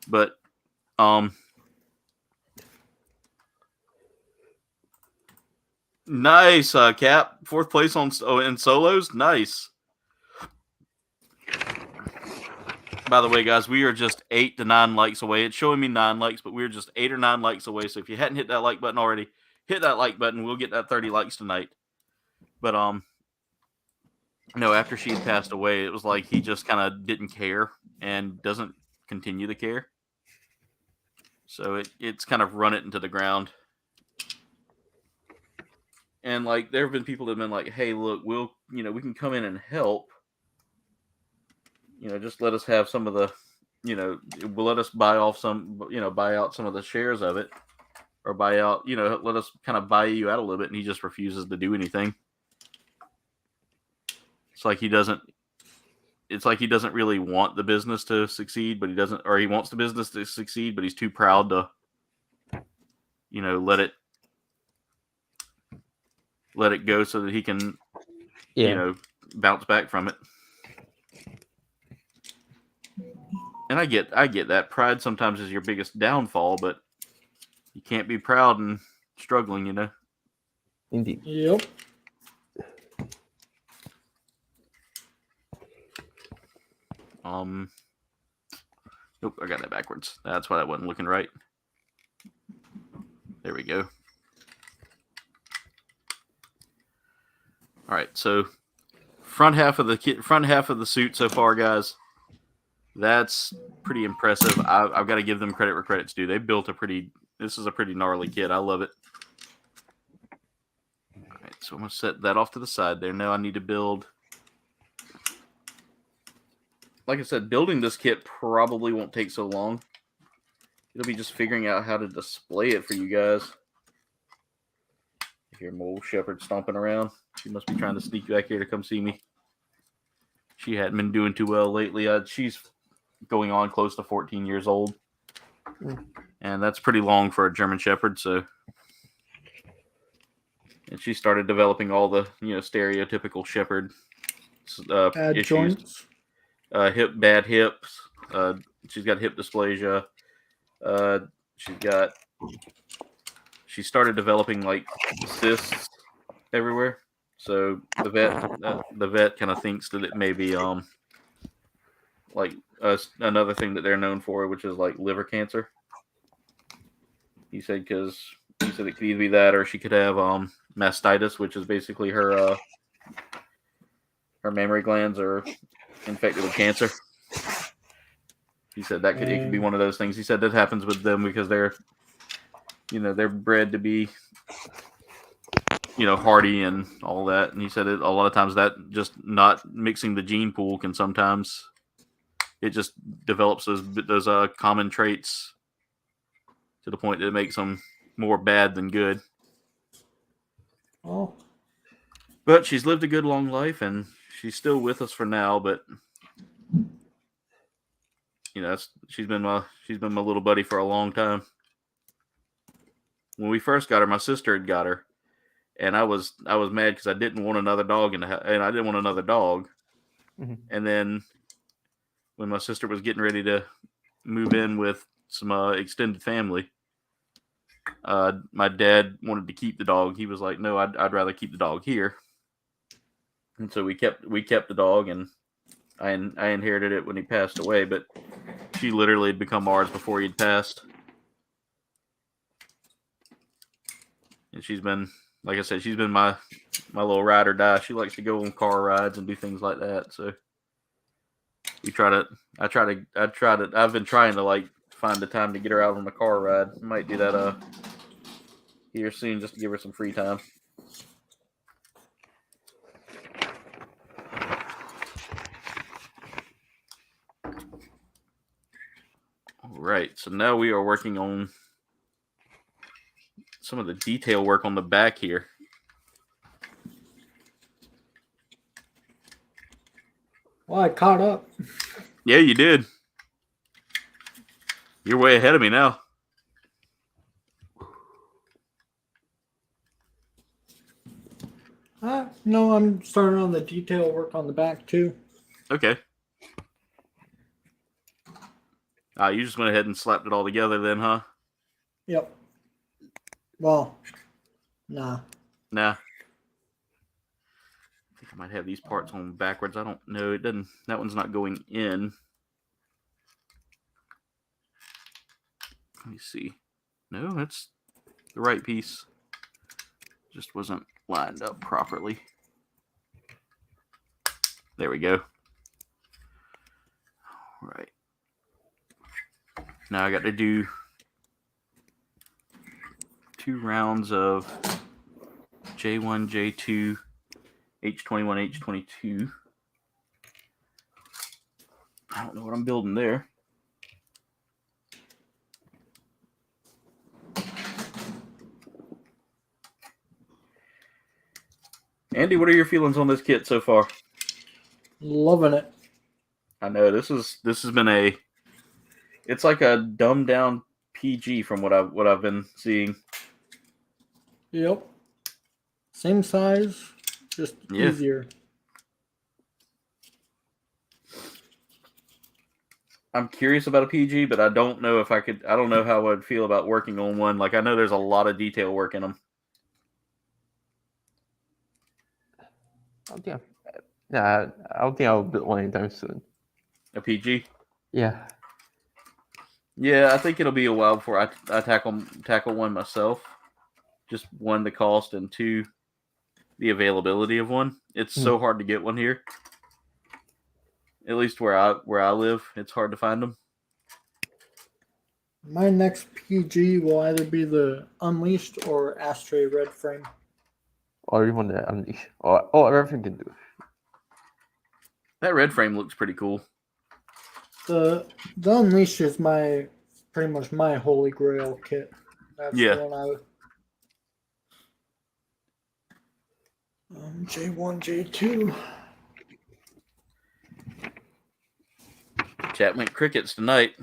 But Nice, Cap. 4th place in solos. Nice. By the way, guys, we are just 8 to 9 likes away. It's showing me 9 likes, but we're just 8 or 9 likes away. So if you hadn't hit that like button already, hit that like button. We'll get that 30 likes tonight. But no, after she passed away, it was like he just kind of didn't care and doesn't continue to care. So it's kind of run it into the ground. And like there have been people that have been like, "Hey, look, we can come in and help. Just let us have some of the, we'll let us buy out some of the shares of it, or buy out, let us kind of buy you out a little bit." And he just refuses to do anything. It's like he doesn't really want the business to succeed, but he doesn't, or he wants the business to succeed, but he's too proud to, let it go so that he can, bounce back from it. And I get that. Pride sometimes is your biggest downfall, but you can't be proud and struggling, Indeed. Yep. Nope, I got that backwards. That's why that wasn't looking right. There we go. All right, so front half of the suit so far, guys. That's pretty impressive. I've got to give them credit where credit's due. They built this is a pretty gnarly kit. I love it. All right, so I'm going to set that off to the side there. Now I need to build. Like I said, building this kit probably won't take so long. It'll be just figuring out how to display it for you guys. You hear Mole Shepherd stomping around. She must be trying to sneak back here to come see me. She hadn't been doing too well lately. She's going on close to 14 years old. And that's pretty long for a German Shepherd. So, and she started developing all the, stereotypical Shepherd Bad issues. joints. Bad hips. She's got hip dysplasia. She started developing like cysts everywhere. So the vet kind of thinks that it may be like another thing that they're known for, which is like liver cancer. He said it could either be that, or she could have mastitis, which is basically her mammary glands are infected with cancer. He said it could be one of those things. He said that happens with them because they're bred to be hardy and all that. And he said a lot of times that just not mixing the gene pool can sometimes it just develops those common traits to the point that it makes them more bad than good. Oh. But she's lived a good long life and she's still with us for now, but she's been my little buddy for a long time. When we first got her, my sister had got her, and I was mad because I didn't want another dog and I didn't want another dog. Mm-hmm. And then when my sister was getting ready to move in with some extended family, my dad wanted to keep the dog. He was like, "No, I'd rather keep the dog here." And so we kept the dog, and I inherited it when he passed away. But she literally had become ours before he'd passed. And she's been, like I said, she's been my little ride or die. She likes to go on car rides and do things like that. So I've been trying to like find the time to get her out on a car ride. I might do that here soon just to give her some free time. All right, so now we are working on some of the detail work on the back here. Well, I caught up. Yeah, you did. You're way ahead of me now. No, I'm starting on the detail work on the back too. Okay. You just went ahead and slapped it all together then, huh? Yep. Well, nah. Nah. I think I might have these parts on backwards. I don't know. It doesn't. That one's not going in. Let me see. No, that's the right piece. Just wasn't lined up properly. There we go. All right. Now I got to do 2 rounds of J1, J2, H21, H22. I don't know what I'm building there. Andy, what are your feelings on this kit so far? Loving it. I know this has been it's like a dumbed down PG from what I've been seeing. Yep. Same size, just easier. I'm curious about a PG, but I don't know if I could. I don't know how I'd feel about working on one. Like I know there's a lot of detail work in them. I don't think I'll build one anytime soon. A PG. Yeah. Yeah, I think it'll be a while before I tackle one myself. Just 1, the cost, and 2, the availability of one. It's so hard to get one here. At least where I live, it's hard to find them. My next PG will either be the Unleashed or Astray Red Frame. Or even the Unleash. Or everything can do. That red frame looks pretty cool. The Unleashed is pretty much my holy grail kit. That's Yeah. the one J1, J2. Chat went crickets tonight.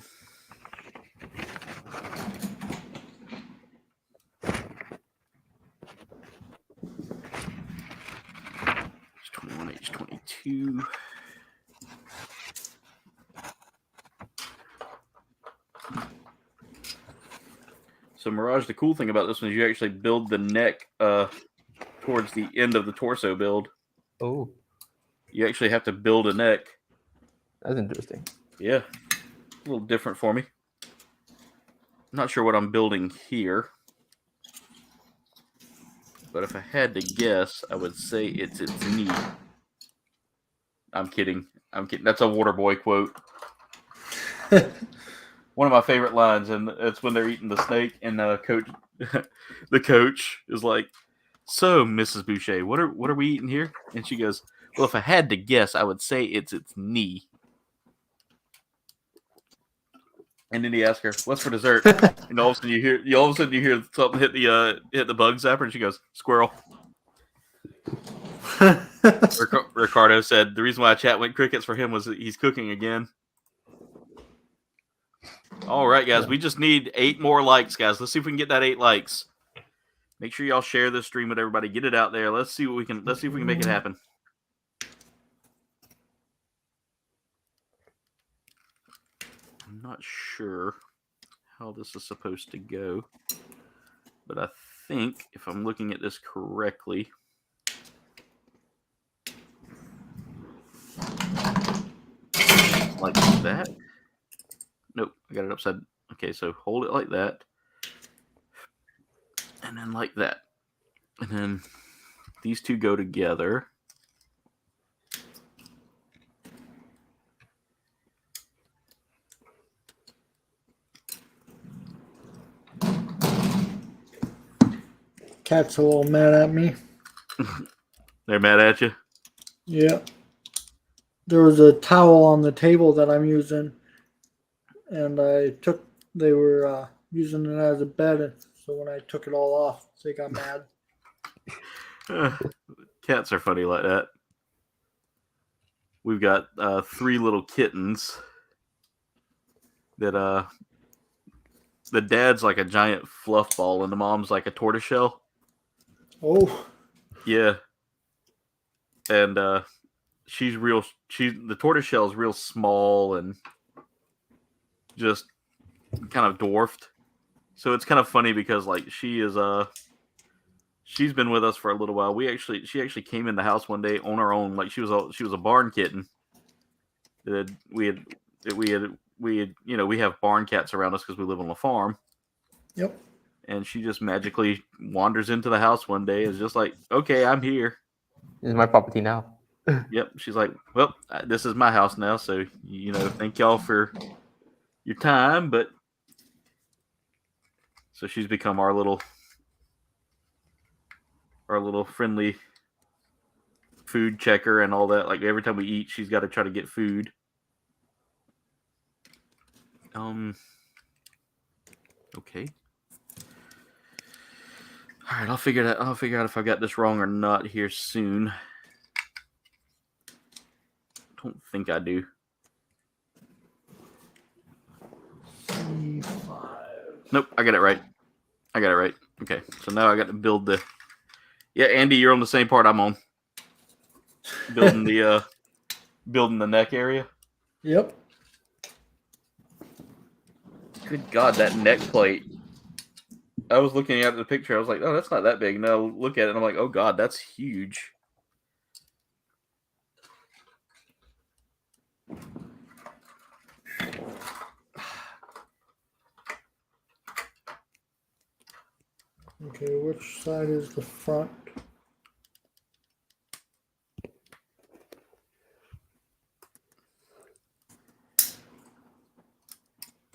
H21, H22. So Mirage, the cool thing about this one is you actually build the neck towards the end of the torso build. Oh. You actually have to build a neck. That's interesting. Yeah. A little different for me. I'm not sure what I'm building here. But if I had to guess, I would say it's its knee. I'm kidding. That's a Waterboy quote. One of my favorite lines, and it's when they're eating the snake, and the coach is like, "So, Mrs. Boucher, what are we eating here?" And she goes, "Well, if I had to guess, I would say it's its knee." And then he asks her, "What's for dessert?" And all of a sudden you hear something hit the bug zapper, and she goes, "Squirrel." Ricardo said the reason why chat went crickets for him was that he's cooking again. All right, guys, we just need 8 more likes, guys. Let's see if we can get that 8 likes. Make sure y'all share this stream with everybody. Get it out there. Let's see if we can make it happen. I'm not sure how this is supposed to go, but I think if I'm looking at this correctly, like that. Nope, I got it upside. Okay, so hold it like that, and then like that, and then these two go together. Cat's a little mad at me. They're mad at you? Yeah. There was a towel on the table that I'm using, and they were using it as a bed, so when I took it all off, they got mad. Cats are funny like that. We've got 3 little kittens that the dad's like a giant fluff ball and the mom's like a tortoiseshell. Oh. Yeah. And the tortoiseshell is real small and just kind of dwarfed. So it's kind of funny because like she's She's been with us for a little while. She actually came in the house one day on her own. Like she was a barn kitten. We had we have barn cats around us because we live on a farm. Yep. And she just magically wanders into the house one day. Is just like, okay, I'm here. This is my property now. Yep. She's like, well, this is my house now. So thank y'all for your time. But so she's become our little friendly food checker and all that. Like every time we eat, she's got to try to get food. Okay. All right, I'll figure out if I got this wrong or not here soon. Don't think I do. C5. Nope, I got it right. Okay, so now I got to build the. Yeah, Andy, you're on the same part I'm on. Building the neck area. Yep. Good God, that neck plate. I was looking at the picture. I was like, oh, that's not that big. Now look at it, and I'm like, oh God, that's huge. Okay, which side is the front?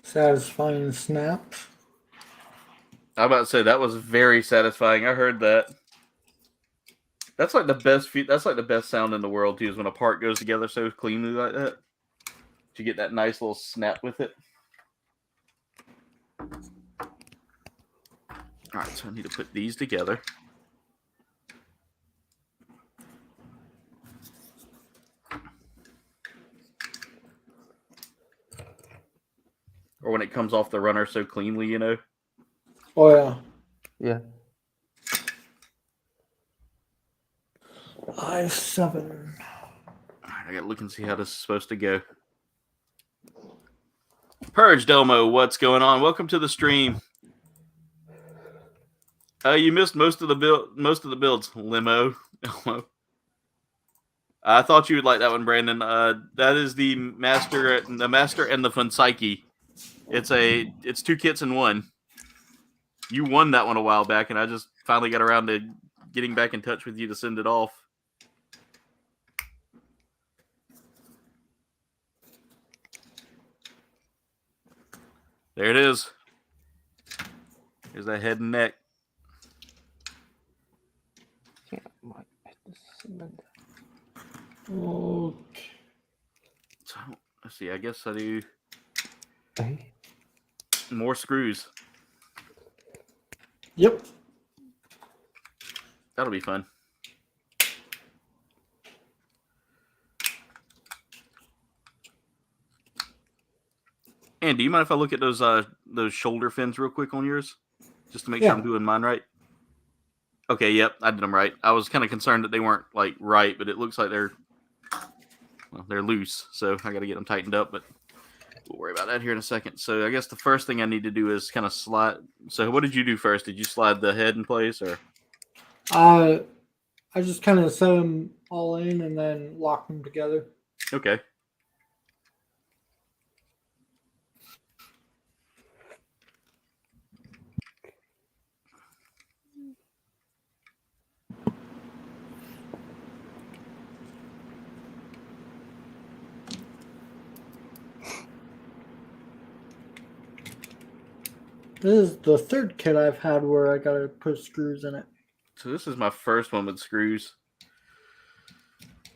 Satisfying snaps. I'm about to say that was very satisfying. I heard that. That's like the best. That's like the best sound in the world too. Is when a part goes together so cleanly like that. You get that nice little snap with it. All right, so I need to put these together. Or when it comes off the runner so cleanly, Oh yeah. Yeah. I7. All right, I gotta look and see how this is supposed to go. Purge Delmo, what's going on? Welcome to the stream. You missed most of the builds, Limo. I thought you would like that one, Brandon. That is the master and the Funsaiki. It's two kits in one. You won that one a while back, and I just finally got around to getting back in touch with you to send it off. There it is. Here's that head and neck. Okay. So, let's see. I guess I do Hey. more screws. Yep. That'll be fun. And do you mind if I look at those shoulder fins real quick on yours, just to make sure I'm doing mine right? Okay, yep, I did them right. I was kind of concerned that they weren't like right, but it looks like they're loose, so I got to get them tightened up. But we'll worry about that here in a second. So I guess the first thing I need to do is kind of slide. So what did you do first? Did you slide the head in place, or? I just kind of set them all in and then lock them together. Okay. This is the third kit I've had where I gotta put screws in it. So this is my first one with screws.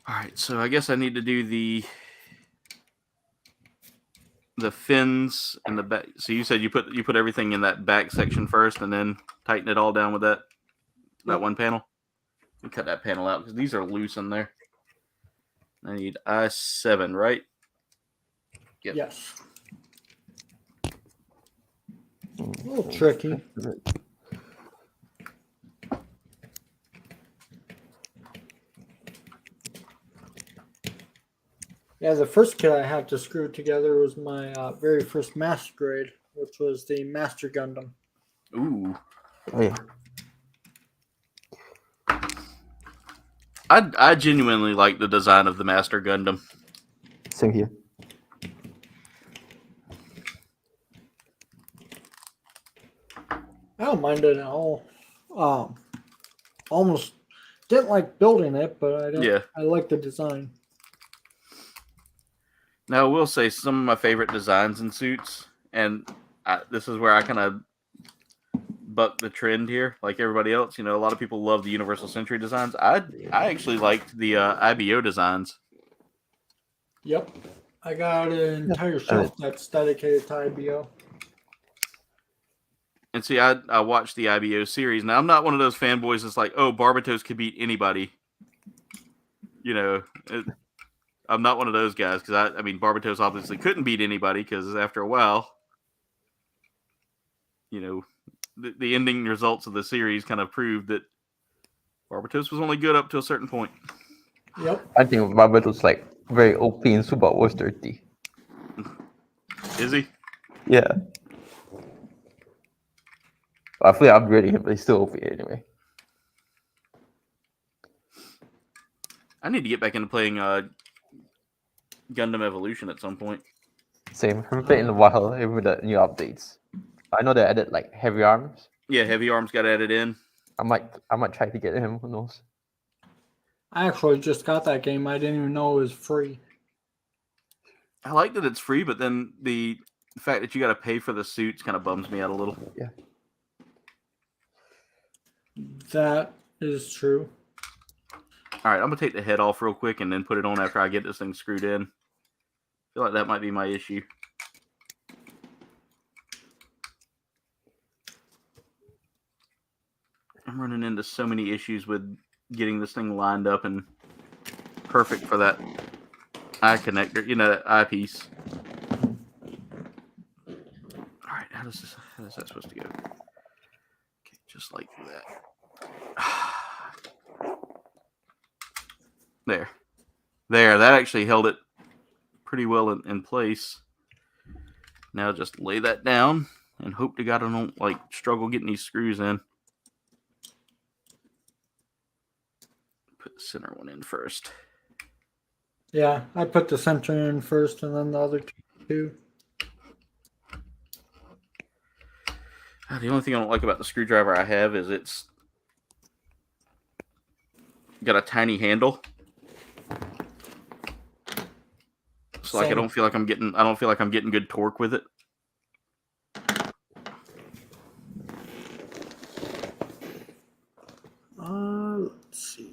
All right, so I guess I need to do the fins and the back. So you said you put everything in that back section first, and then tighten it all down with that one panel. Let me cut that panel out because these are loose in there. I need I7, right? Yep. Yes. A little tricky. Yeah, the first kit I had to screw together was my very first master grade, which was the Master Gundam. Ooh. Oh yeah. I genuinely like the design of the Master Gundam. Same here. I don't mind it at all. Almost didn't like building it, but I didn't. Yeah. I like the design. Now, I will say some of my favorite designs in suits, and this is where I kind of buck the trend here, like everybody else. You know, a lot of people love the Universal Century designs. I actually liked the IBO designs. Yep. I got an entire shelf that's dedicated to IBO. And see, I watched the IBO series. Now, I'm not one of those fanboys that's like, oh, Barbatos could beat anybody. You know, I'm not one of those guys because I mean, Barbatos obviously couldn't beat anybody because after a while, you know, the ending results of the series kind of proved that Barbatos was only good up to a certain point. Yep. I think Barbatos like very OP in Super Wars 30. Is he? Yeah. I feel like upgrading him, but he's still OP anyway. I need to get back into playing Gundam Evolution at some point. Same. I haven't played in a while with the new updates. I know they added like heavy arms. Yeah, Heavy Arms got added in. I might try to get him. Who knows? I actually just got that game. I didn't even know it was free. I like that it's free, but then the fact that you got to pay for the suits kind of bums me out a little. Yeah. That is true. All right, I'm going to take the head off real quick and then put it on after I get this thing screwed in. I feel like that might be my issue. I'm running into so many issues with getting this thing lined up and perfect for that eye connector, you know, that eyepiece. All right, how is that supposed to go? Okay, just like that. There, that actually held it pretty well in place. Now just lay that down and hope to God I don't like struggle getting these screws in. Put the center one in first. Yeah, I put the center in first and then the other two. The only thing I don't like about the screwdriver I have is it's got a tiny handle. So like I don't feel like I'm getting good torque with it. Let's see.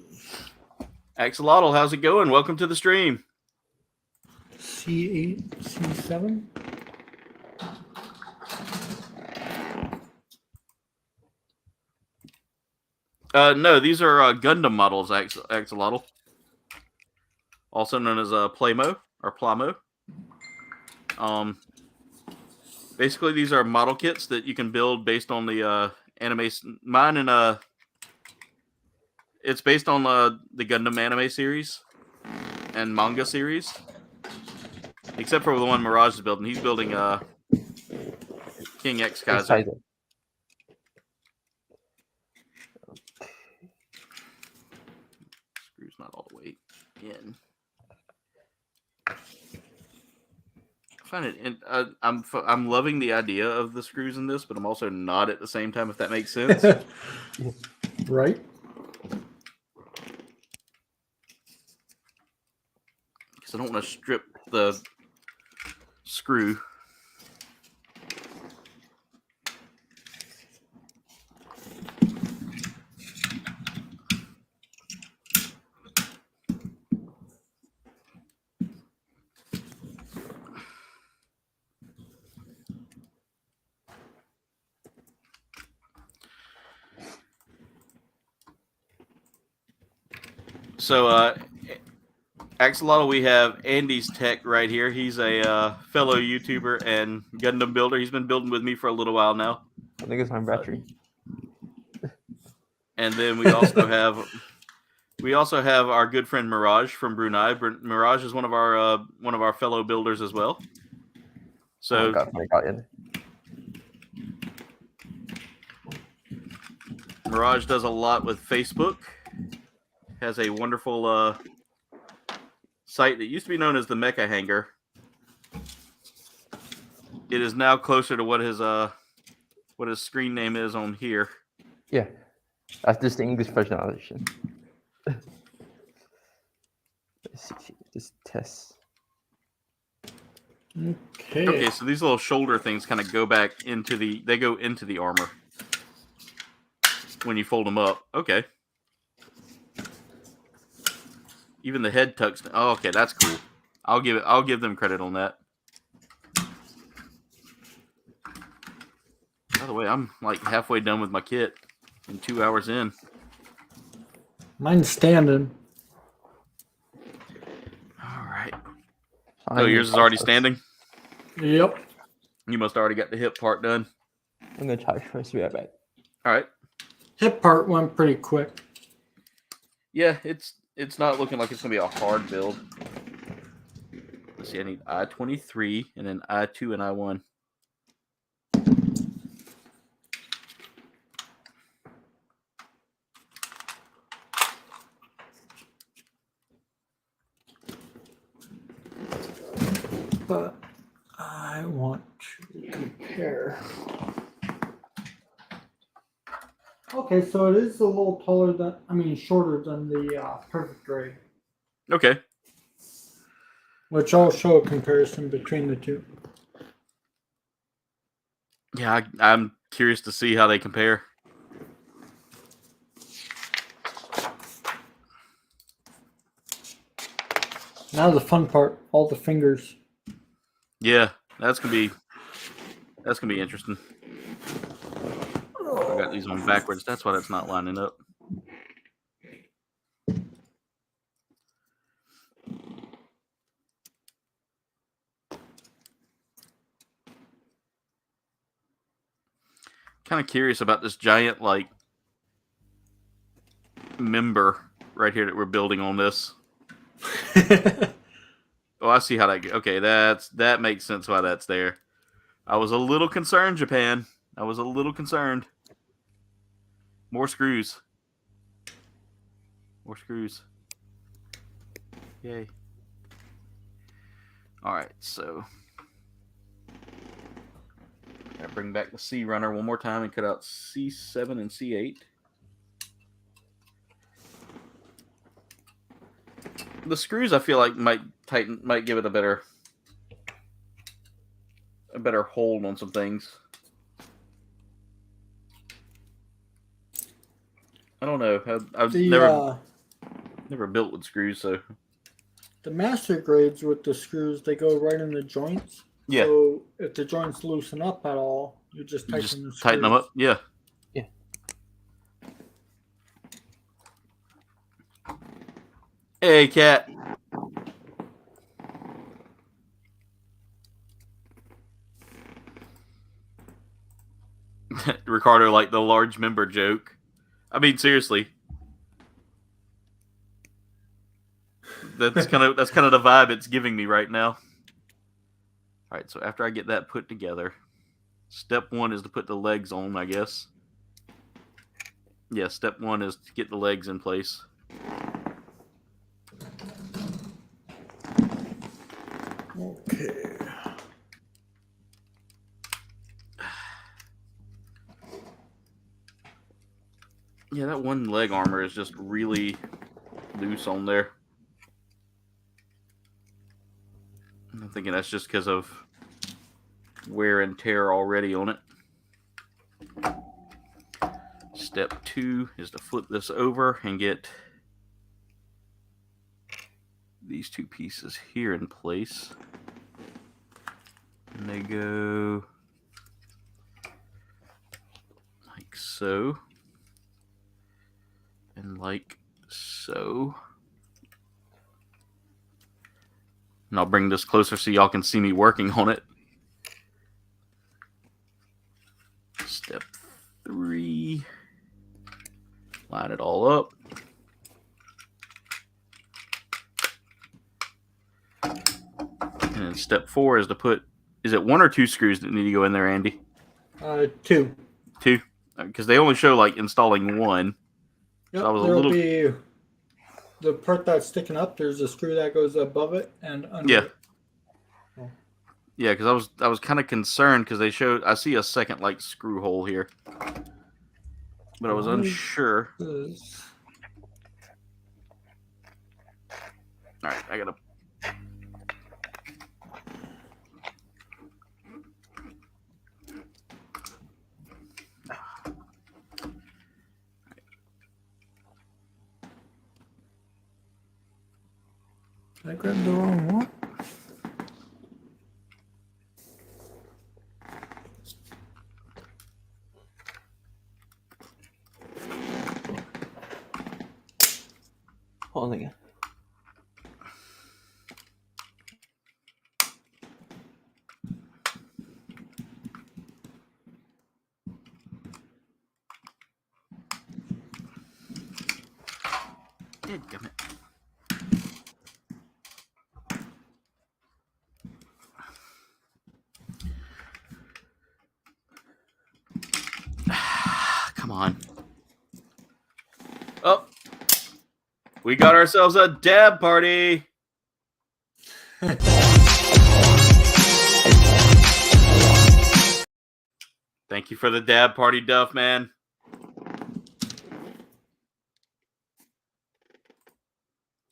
Axolotl, how's it going? Welcome to the stream. C8, C7. No, these are Gundam models, Axolotl. Also known as Playmo or Plamo. Basically, these are model kits that you can build based on the anime. Mine and it's based on the Gundam anime series and manga series. Except for the one Mirage is building. He's building King X Kaiser. Screw's not all the way in. I find it. I'm loving the idea of the screws in this, but I'm also not at the same time. If that makes sense. Right. Because I don't want to strip the screw. So, Axolotl, we have Andy's Tech right here. He's a fellow YouTuber and Gundam builder. He's been building with me for a little while now. I think it's my battery. And then we also have our good friend Mirage from Brunei. Mirage is one of our fellow builders as well. So Mirage does a lot with Facebook. has a wonderful site that used to be known as the Mecha Hangar. It is now closer to what his screen name is on here. Yeah, that's just the English pronunciation. Let's see, just test. Okay. Okay, so these little shoulder things kind of go back into the armor when you fold them up. Okay. Even the head tucks. Oh, okay, that's cool. I'll give them credit on that. By the way, I'm like halfway done with my kit and 2 hours in. Mine's standing. All right. Oh, yours is already standing? Yep. You must already got the hip part done. I'm gonna charge first. Be right back. All right. Hip part went pretty quick. Yeah, it's not looking like it's gonna be a hard build. Let's see, I need I-23 and then I-2 and I-1. But I want to compare. Okay, so it is a little shorter than the perfect grade, Okay. which I'll show a comparison between the two. Yeah, I'm curious to see how they compare. Now the fun part, all the fingers. Yeah, that's gonna be interesting. I got these on backwards. That's why that's not lining up. Kind of curious about this giant like member right here that we're building on this. Oh, I see how that. Okay, that makes sense why that's there. I was a little concerned, Japan. I was a little concerned. More screws. More screws. Yay. All right, so gotta bring back the C runner one more time and cut out C7 and C8. The screws I feel like might give it a better hold on some things. I don't know. I've never built with screws, so The master grades with the screws, they go right in the joints. yeah. So if the joints loosen up at all, you just You tighten just the screws. tighten them up. Yeah. Yeah. Hey, cat. Ricardo, like the large member joke. I mean, seriously. That's kind of the vibe it's giving me right now. All right, so after I get that put together, step one is to put the legs on, I guess. Yeah, step one is to get the legs in place. Okay. Yeah, that one leg armor is just really loose on there. I'm thinking that's just because of wear and tear already on it. Step two is to flip this over and get these two pieces here in place. And they go like so. And like so. And I'll bring this closer so y'all can see me working on it. Step three. Line it all up. And then step four is to put, is it one or two screws that need to go in there, Andy? Two. Two? Because they only show like installing one. Yep, So I was a there'll little... be the part that's sticking up, there's a screw that goes above it and under Yeah. it. Yeah, because I was kind of concerned because I see a second like screw hole here, but I was What is unsure. this? All right, I gotta. Did I grab the wrong one? Hold on again. Dadgummit. Come on. Oh, we got ourselves a dab party. Thank you for the dab party, Duff, man.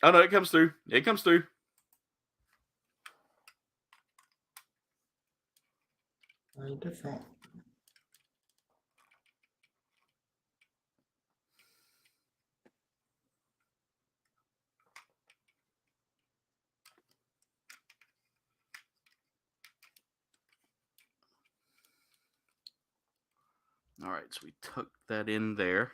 Oh, no, it comes through. It comes through. Very different. All right, so we tuck that in there.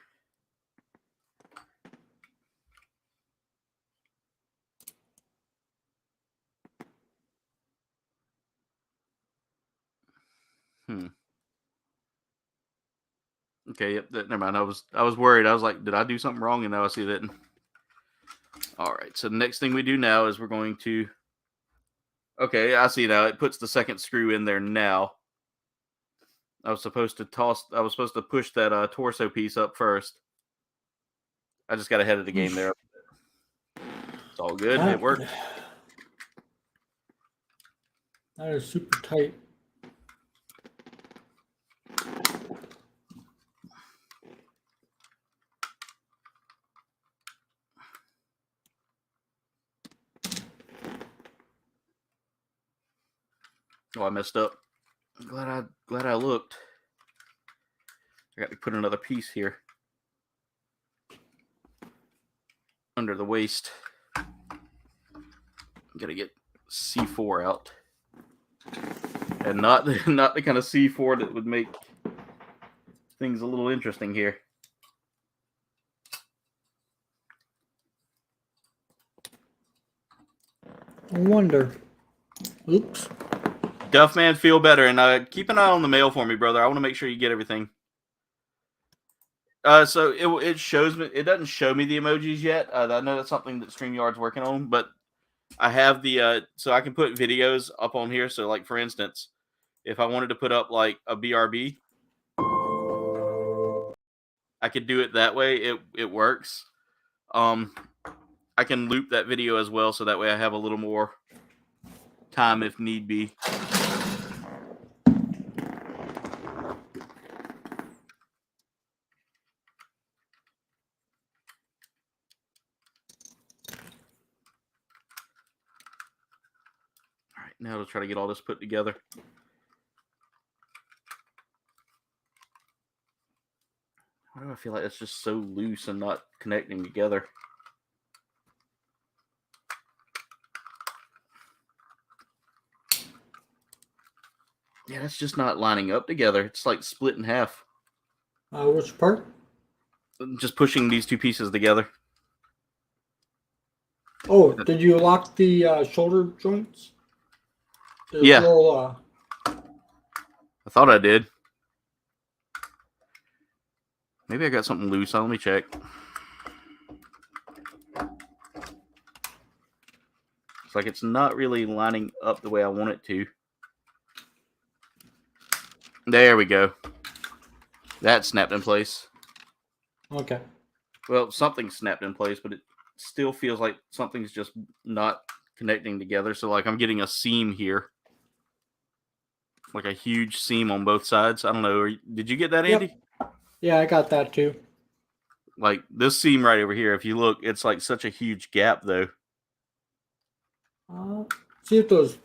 Okay, yep. Never mind. I was worried. I was like, did I do something wrong? And now I see that. All right. So the next thing we do now is we're going to. Okay, I see now. It puts the second screw in there now. I was supposed to push that torso piece up first. I just got ahead of the game there. It's all good. It worked. That is super tight. Oh, I messed up. I'm glad I looked. I got to put another piece here under the waist. Got to get C4 out, and not the kind of C4 that would make things a little interesting here. I wonder. Oops. Duffman, feel better, and keep an eye on the mail for me, brother. I want to make sure you get everything. So it shows me. It doesn't show me the emojis yet. I know that's something that StreamYard's working on, but I have the so I can put videos up on here. So, like for instance, if I wanted to put up like a BRB, I could do it that way. It works. I can loop that video as well, so that way I have a little more time if need be. All right, now to try to get all this put together. Why do I feel like it's just so loose and not connecting together? Yeah, that's just not lining up together. It's like split in half. Which part? Just pushing these two pieces together. Oh, did you lock the shoulder joints? The Yeah. Little, I thought I did. Maybe I got something loose. Let me check. It's like it's not really lining up the way I want it to. There we go. That snapped in place. okay. Well, something snapped in place, but it still feels like something's just not connecting together. So, like, I'm getting a seam here. Like a huge seam on both sides. I don't know. Did you get that, Andy? Yep. Yeah, I got that too. Like, this seam right over here, if you look, it's like such a huge gap, though. See if those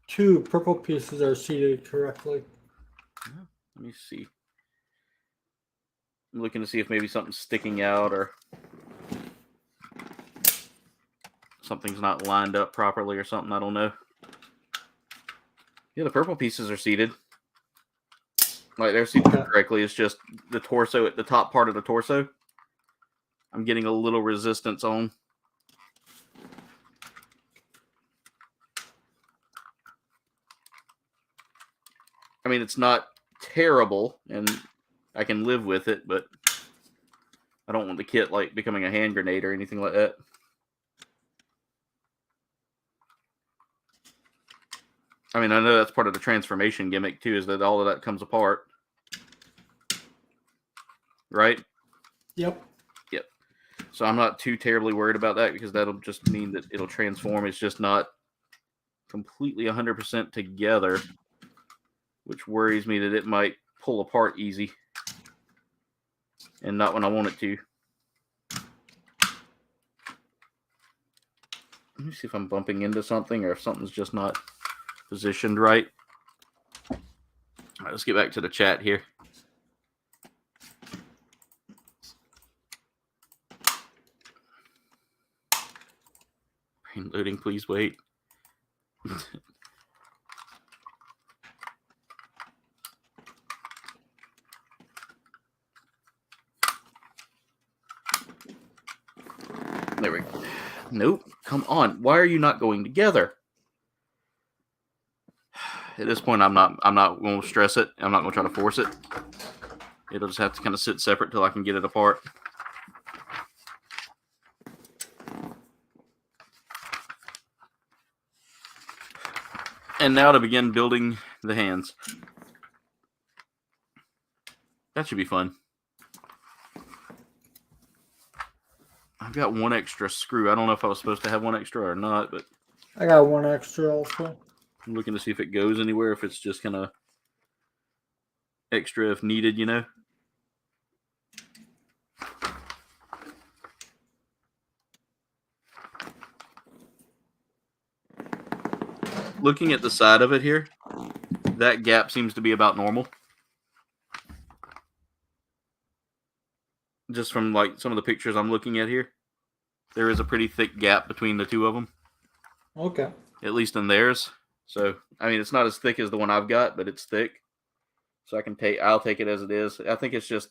two purple pieces are seated correctly. Let me see. I'm looking to see if maybe something's sticking out or something's not lined up properly or something. I don't know. Yeah, the purple pieces are seated. Like, they're seated correctly. It's just the torso, at the top part of the torso, I'm getting a little resistance on. I mean, it's not terrible, and I can live with it, but I don't want the kit, like, becoming a hand grenade or anything like that. I mean, I know that's part of the transformation gimmick, too, is that all of that comes apart. Right? Yep. Yep. So I'm not too terribly worried about that because that'll just mean that it'll transform. It's just not completely 100% together, which worries me that it might pull apart easy and not when I want it to. Let me see if I'm bumping into something or if something's just not positioned right. All right, let's get back to the chat here. Brain loading, please wait. There we go. Nope. Come on. Why are you not going together? At this point, I'm not going to stress it. I'm not going to try to force it. It'll just have to kind of sit separate till I can get it apart. And now to begin building the hands. That should be fun. I've got one extra screw. I don't know if I was supposed to have one extra or not, but I got one extra also. I'm looking to see if it goes anywhere, if it's just kind of extra if needed, you know? Looking at the side of it here, that gap seems to be about normal. Just from like some of the pictures I'm looking at here, there is a pretty thick gap between the two of them. Okay. At least in theirs. So, I mean, it's not as thick as the one I've got, but it's thick. So I'll take it as it is. I think it's just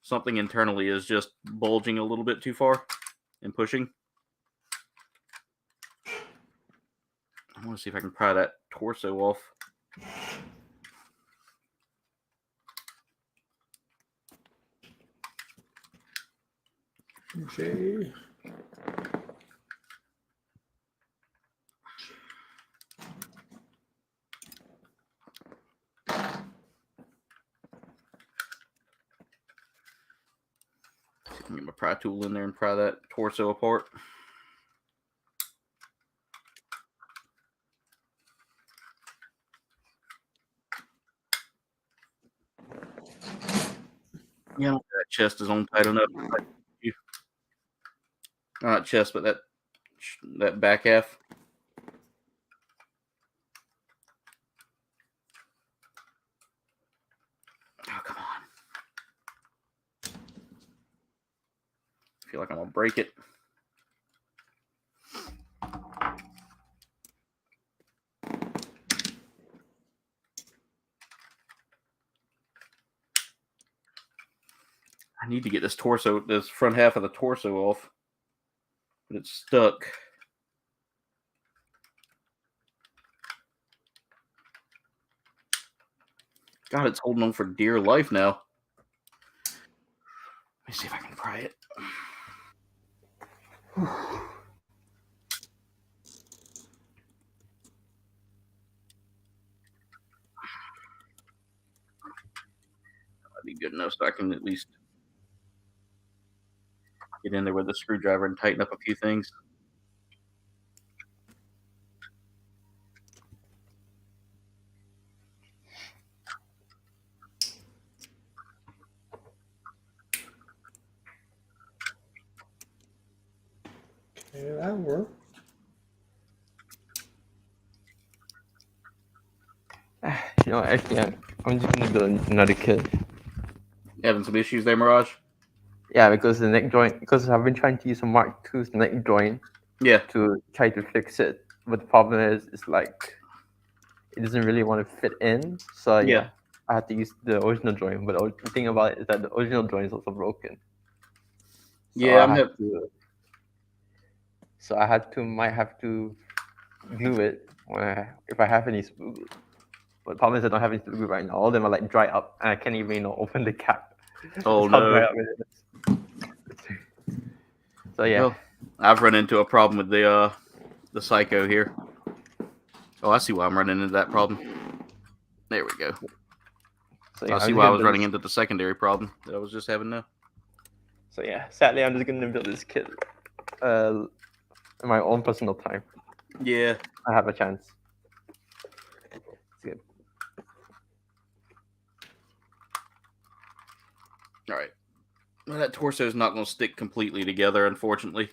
something internally is just bulging a little bit too far and pushing. I want to see if I can pry that torso off. J. See if I can get my pry tool in there and pry that torso apart. Yeah, that chest is on tight enough. Not chest, but that back half. Oh, come on. I feel like I'm going to break it. I need to get this front half of the torso off. But it's stuck. God, it's holding on for dear life now. Let me see if I can pry it. That'd be good enough so I can at least get in there with a screwdriver and tighten up a few things. Okay, that worked. You know, actually, I'm just gonna build another kit. Having some issues there, Mirage? Yeah, because the neck joint. Because I've been trying to use a Mark II's neck joint Yeah. to try to fix it, but the problem is, it's like it doesn't really want to fit in. So Yeah. I had to use the original joint. But the thing about it is that the original joint is also broken. So Yeah, might have to glue it if I have any spools. But the problem is I don't have any glue right now. All of them are like dry up, and I can't even open the cap. Oh, That's how no. dry up it is. So yeah. Well, I've run into a problem with the Psycho here. Oh, I see why I'm running into that problem. There we go. So I see why I was running into the secondary problem that I was just having now. So yeah, sadly I'm just gonna build this kit in my own personal time. Yeah. I have a chance. It's good. All right. Well, that torso is not going to stick completely together, unfortunately.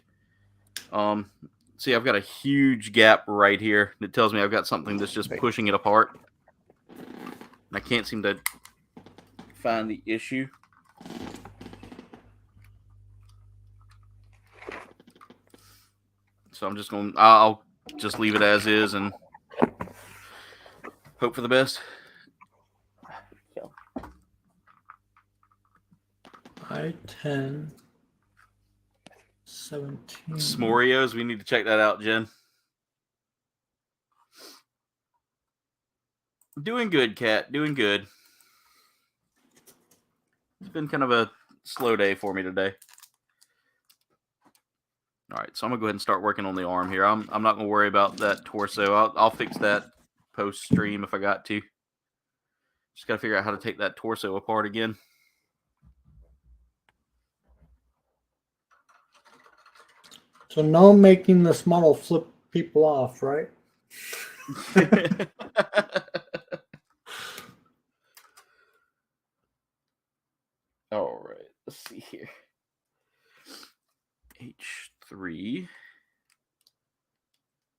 See, I've got a huge gap right here. It tells me I've got something that's just pushing it apart. And I can't seem to find the issue. So I'm just going. I'll just leave it as is and hope for the best. 10, 17. Smorios, we need to check that out, Jen. Doing good, Kat. Doing good. It's been kind of a slow day for me today. All right, so I'm gonna go ahead and start working on the arm here. I'm not gonna worry about that torso. I'll fix that post stream if I got to. Just gotta figure out how to take that torso apart again. So no making this model flip people off, right? All right, let's see here. H3.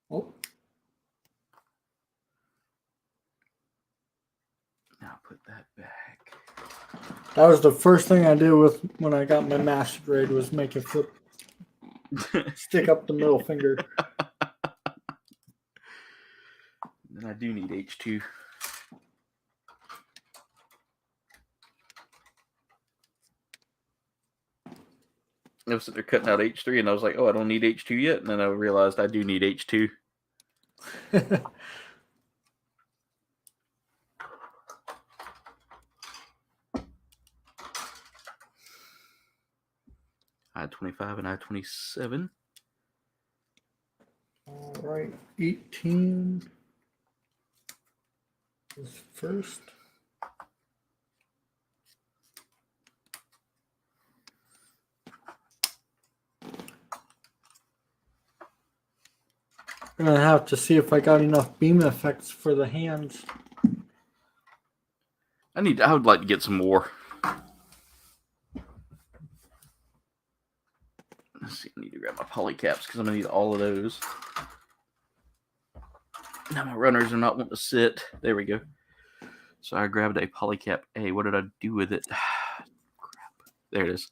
Oh, Now put that back. that was the first thing I did when I got my master grade was make it flip, stick up the middle finger. Then I do need H2. I was sitting there cutting out H3, and I was like, oh, I don't need H2 yet. And then I realized I do need H2. I-25 and I-27. All right, 18 is first. I'm gonna have to see if I got enough beam effects for the hands. I would like to get some more. Let's see, I need to grab my polycaps because I'm gonna need all of those. Now my runners are not wanting to sit. There we go. So I grabbed a polycap A. What did I do with it? Crap. There it is.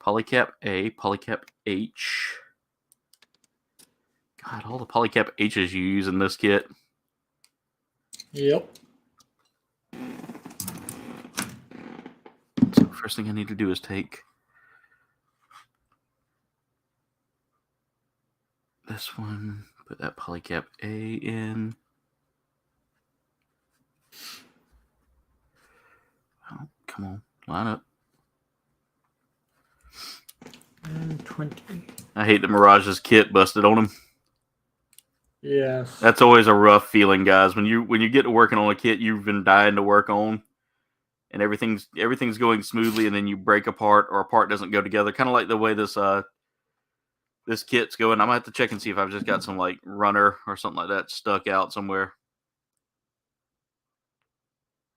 Polycap A, polycap H. God, all the polycap H's you use in this kit. Yep. So the first thing I need to do is take this one, put that polycap A in. Oh, come on, line up. And 20. I hate that Mirage's kit busted on him. Yes. That's always a rough feeling, guys. When you get to working on a kit you've been dying to work on, and everything's going smoothly, and then you break a part or a part doesn't go together. Kind of like the way this kit's going. I'm gonna have to check and see if I've just got some like runner or something like that stuck out somewhere.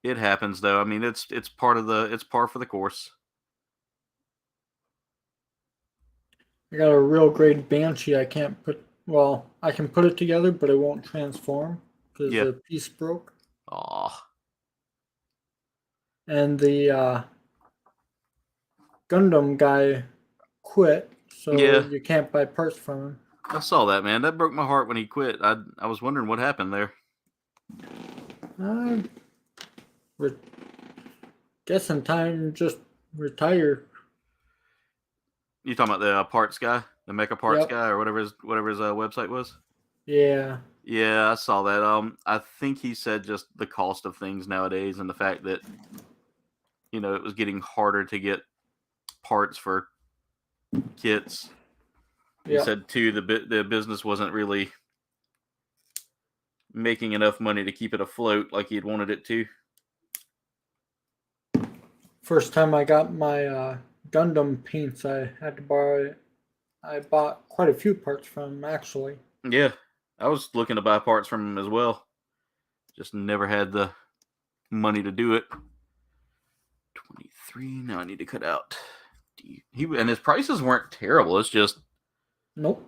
It happens though. I mean, it's par for the course. I got a real grade Banshee. I can put it together, but it won't transform because the piece broke. Aw. And the Gundam guy quit, so you can't buy parts from him. I saw that, man. That broke my heart when he quit. I was wondering what happened there. Guessing time just retire. You talking about the parts guy, the mecha parts guy, or whatever his website was? Yeah. Yeah, I saw that. I think he said just the cost of things nowadays and the fact that it was getting harder to get parts for kits. He said too the business wasn't really making enough money to keep it afloat like he'd wanted it to. First time I got my Gundam paints, I had to borrow. I bought quite a few parts from him, actually. Yeah, I was looking to buy parts from him as well. Just never had the money to do it. 23. Now I need to cut out. And his prices weren't terrible. It's just nope.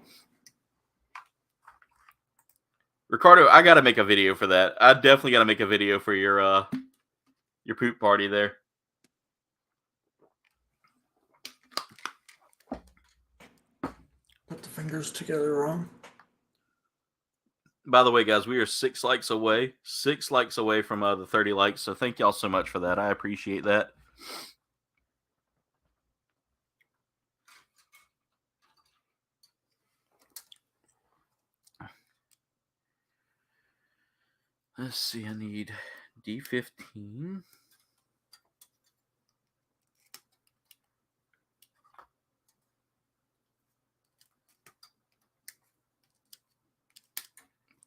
Ricardo, I got to make a video for that. I definitely got to make a video for your poop party there. Put the fingers together wrong. By the way, guys, we are 6 likes away. 6 likes away from the 30 likes. So thank y'all so much for that. I appreciate that. Let's see. I need D15.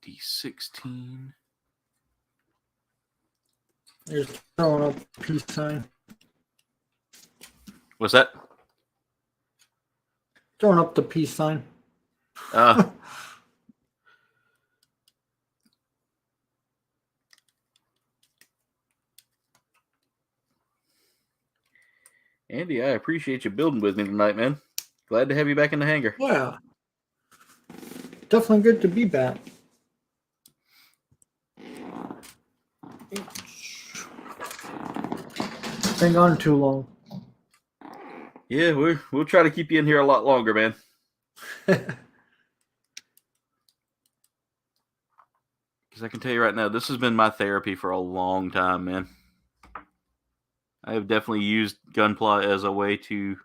D16. You're throwing up a peace sign. What's that? Throwing up the peace sign. Andy, I appreciate you building with me tonight, man. Glad to have you back in the hangar. Yeah. Definitely good to be back. Been gone too long. Yeah, we'll try to keep you in here a lot longer, man. Because I can tell you right now, this has been my therapy for a long time, man. I have definitely used Gunpla as a way to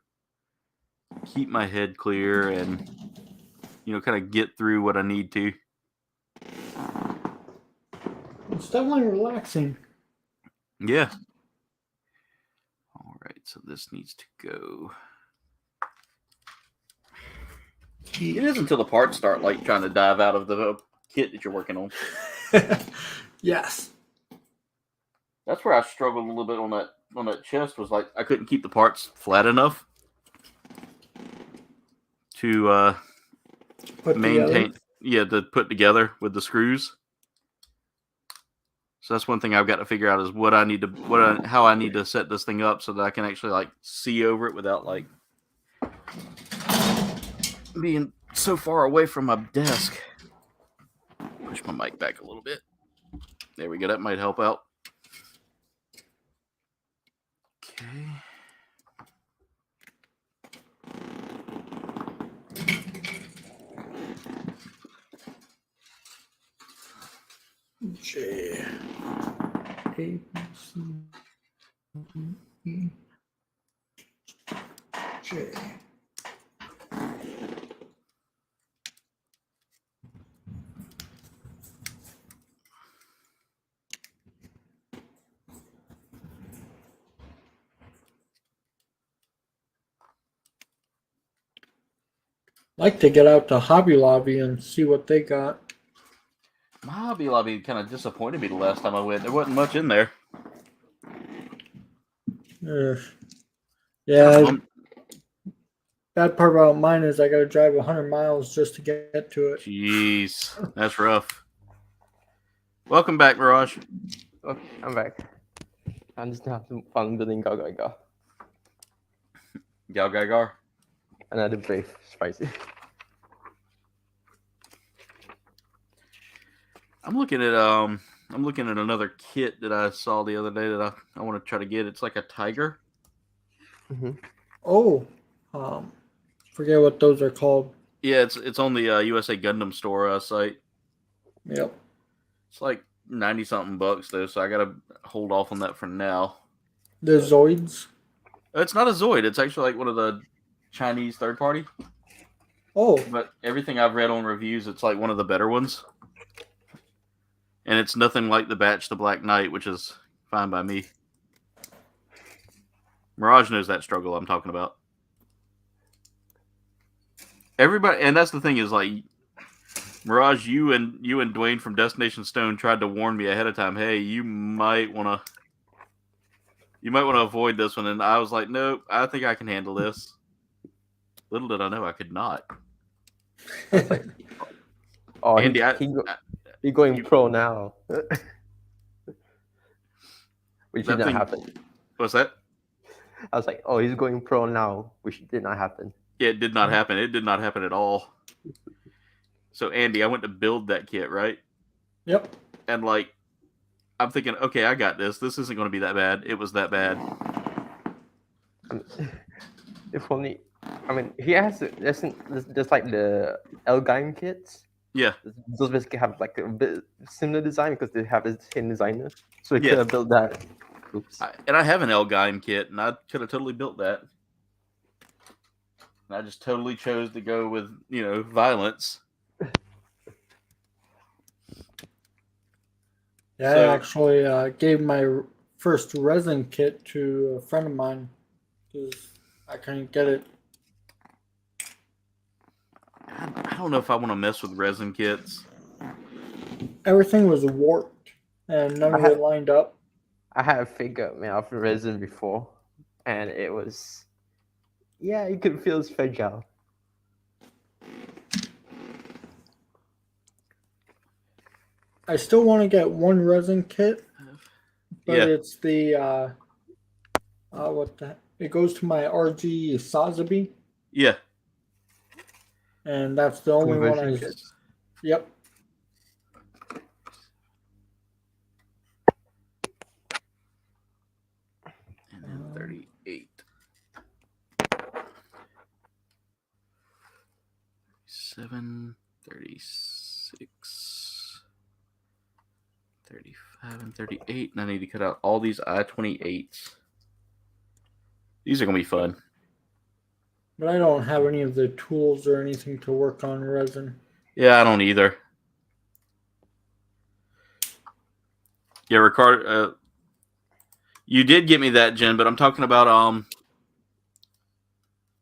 keep my head clear and, kind of get through what I need to. It's definitely relaxing. Yeah. All right, so this needs to go. It is until the parts start like trying to dive out of the kit that you're working on. Yes. That's where I struggled a little bit on that chest, was like I couldn't keep the parts flat enough to maintain to put together with the screws. So that's one thing I've got to figure out is how I need to set this thing up so that I can actually like see over it without like being so far away from my desk. Push my mic back a little bit. There we go. That might help out. Okay. J. A, B, C, D, E, J. Like to get out to Hobby Lobby and see what they got. My Hobby Lobby kind of disappointed me the last time I went. There wasn't much in there. Yeah. I'm- Bad part about mine is I got to drive 100 miles just to get to it. Jeez, that's rough. Welcome back, Mirage. Okay, I'm back. I'm just gonna have some fun building Gar. Gal Gagar. Another brave spicy. I'm looking at another kit that I saw the other day that I want to try to get. It's like a tiger. Oh, forget what those are called. Yeah, it's on the USA Gundam store site. Yep. It's like 90 something bucks though, so I gotta hold off on that for now. The Zoids. It's not a Zoid. It's actually like one of the Chinese third party. Oh, But everything I've read on reviews, it's like one of the better ones. And it's nothing like the Batch the Black Knight, which is fine by me. Mirage knows that struggle I'm talking about. Everybody, and that's the thing is like, Mirage, you and Dwayne from Destination Stone tried to warn me ahead of time. Hey, you might want to avoid this one, and I was like, nope, I think I can handle this. Little did I know I could not. Oh, Andy, he's going pro now. Which did not happen. What's that? I was like, oh, he's going pro now, which did not happen. Yeah, it did not happen. It did not happen at all. So, Andy, I went to build that kit, right? yep. And, like, I'm thinking, okay, I got this. This isn't going to be that bad. It was that bad. If only, I mean, he has just like the Elgime kits. Yeah. Those basically have like a bit similar design because they have the same designer. So he Yeah. could have built that. Oops. And I have an Elgime kit, and I could have totally built that. And I just totally chose to go with, violence. Yeah, So- I actually gave my first resin kit to a friend of mine because I couldn't get it. I don't know if I want to mess with resin kits. Everything was warped and none of it lined up. I had a figure made of resin before, and it was, yeah, you could feel it's fragile. I still want to get one resin kit, but Yeah. it's the it goes to my RG Sazabi, Yeah. and that's the only one I. Conversion kit. Yep. And then 38. 37, 36, 35, and 38. And I need to cut out all these I-28s. These are going to be fun. But I don't have any of the tools or anything to work on resin. Yeah, I don't either. Yeah, Ricardo, you did get me that, Jen, but I'm talking about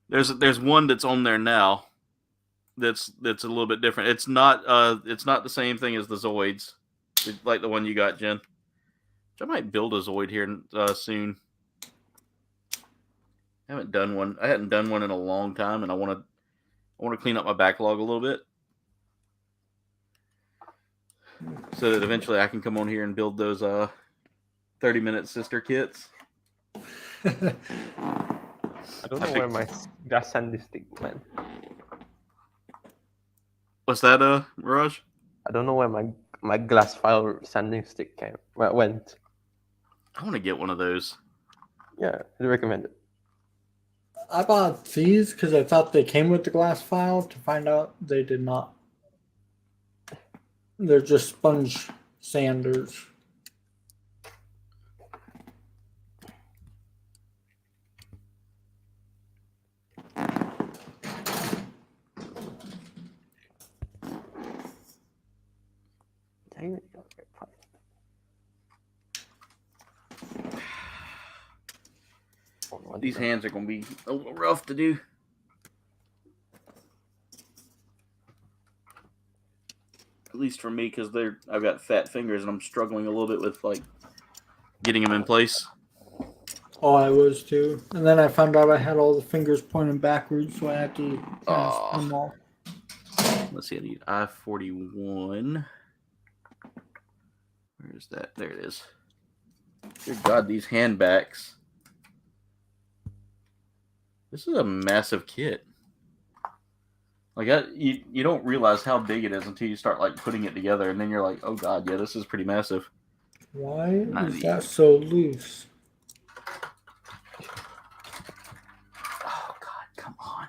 there's one that's on there now that's a little bit different. It's not the same thing as the Zoids, like the one you got, Jen. Which I might build a Zoid here soon. I hadn't done one in a long time, and I want to clean up my backlog a little bit, so that eventually I can come on here and build those 30-minute sister kits. I don't know where my glass sanding stick went. What's that, Mirage? I don't know where my glass file sanding stick went. I want to get one of those. Yeah, I recommend it. I bought these because I thought they came with the glass file. To find out, they did not. They're just sponge sanders. Dang it. These hands are going to be a little rough to do. At least for me, because I've got fat fingers and I'm struggling a little bit with like getting them in place. Oh, I was too. And then I found out I had all the fingers pointing backwards, so I had to kind of spin them all. Let's see, I need I-41. Where is that? There it is. Good God, these handbacks. This is a massive kit. Like, you don't realize how big it is until you start, like, putting it together, and then you're like, oh God, yeah, this is pretty massive. Why is that so loose? Oh God, come on.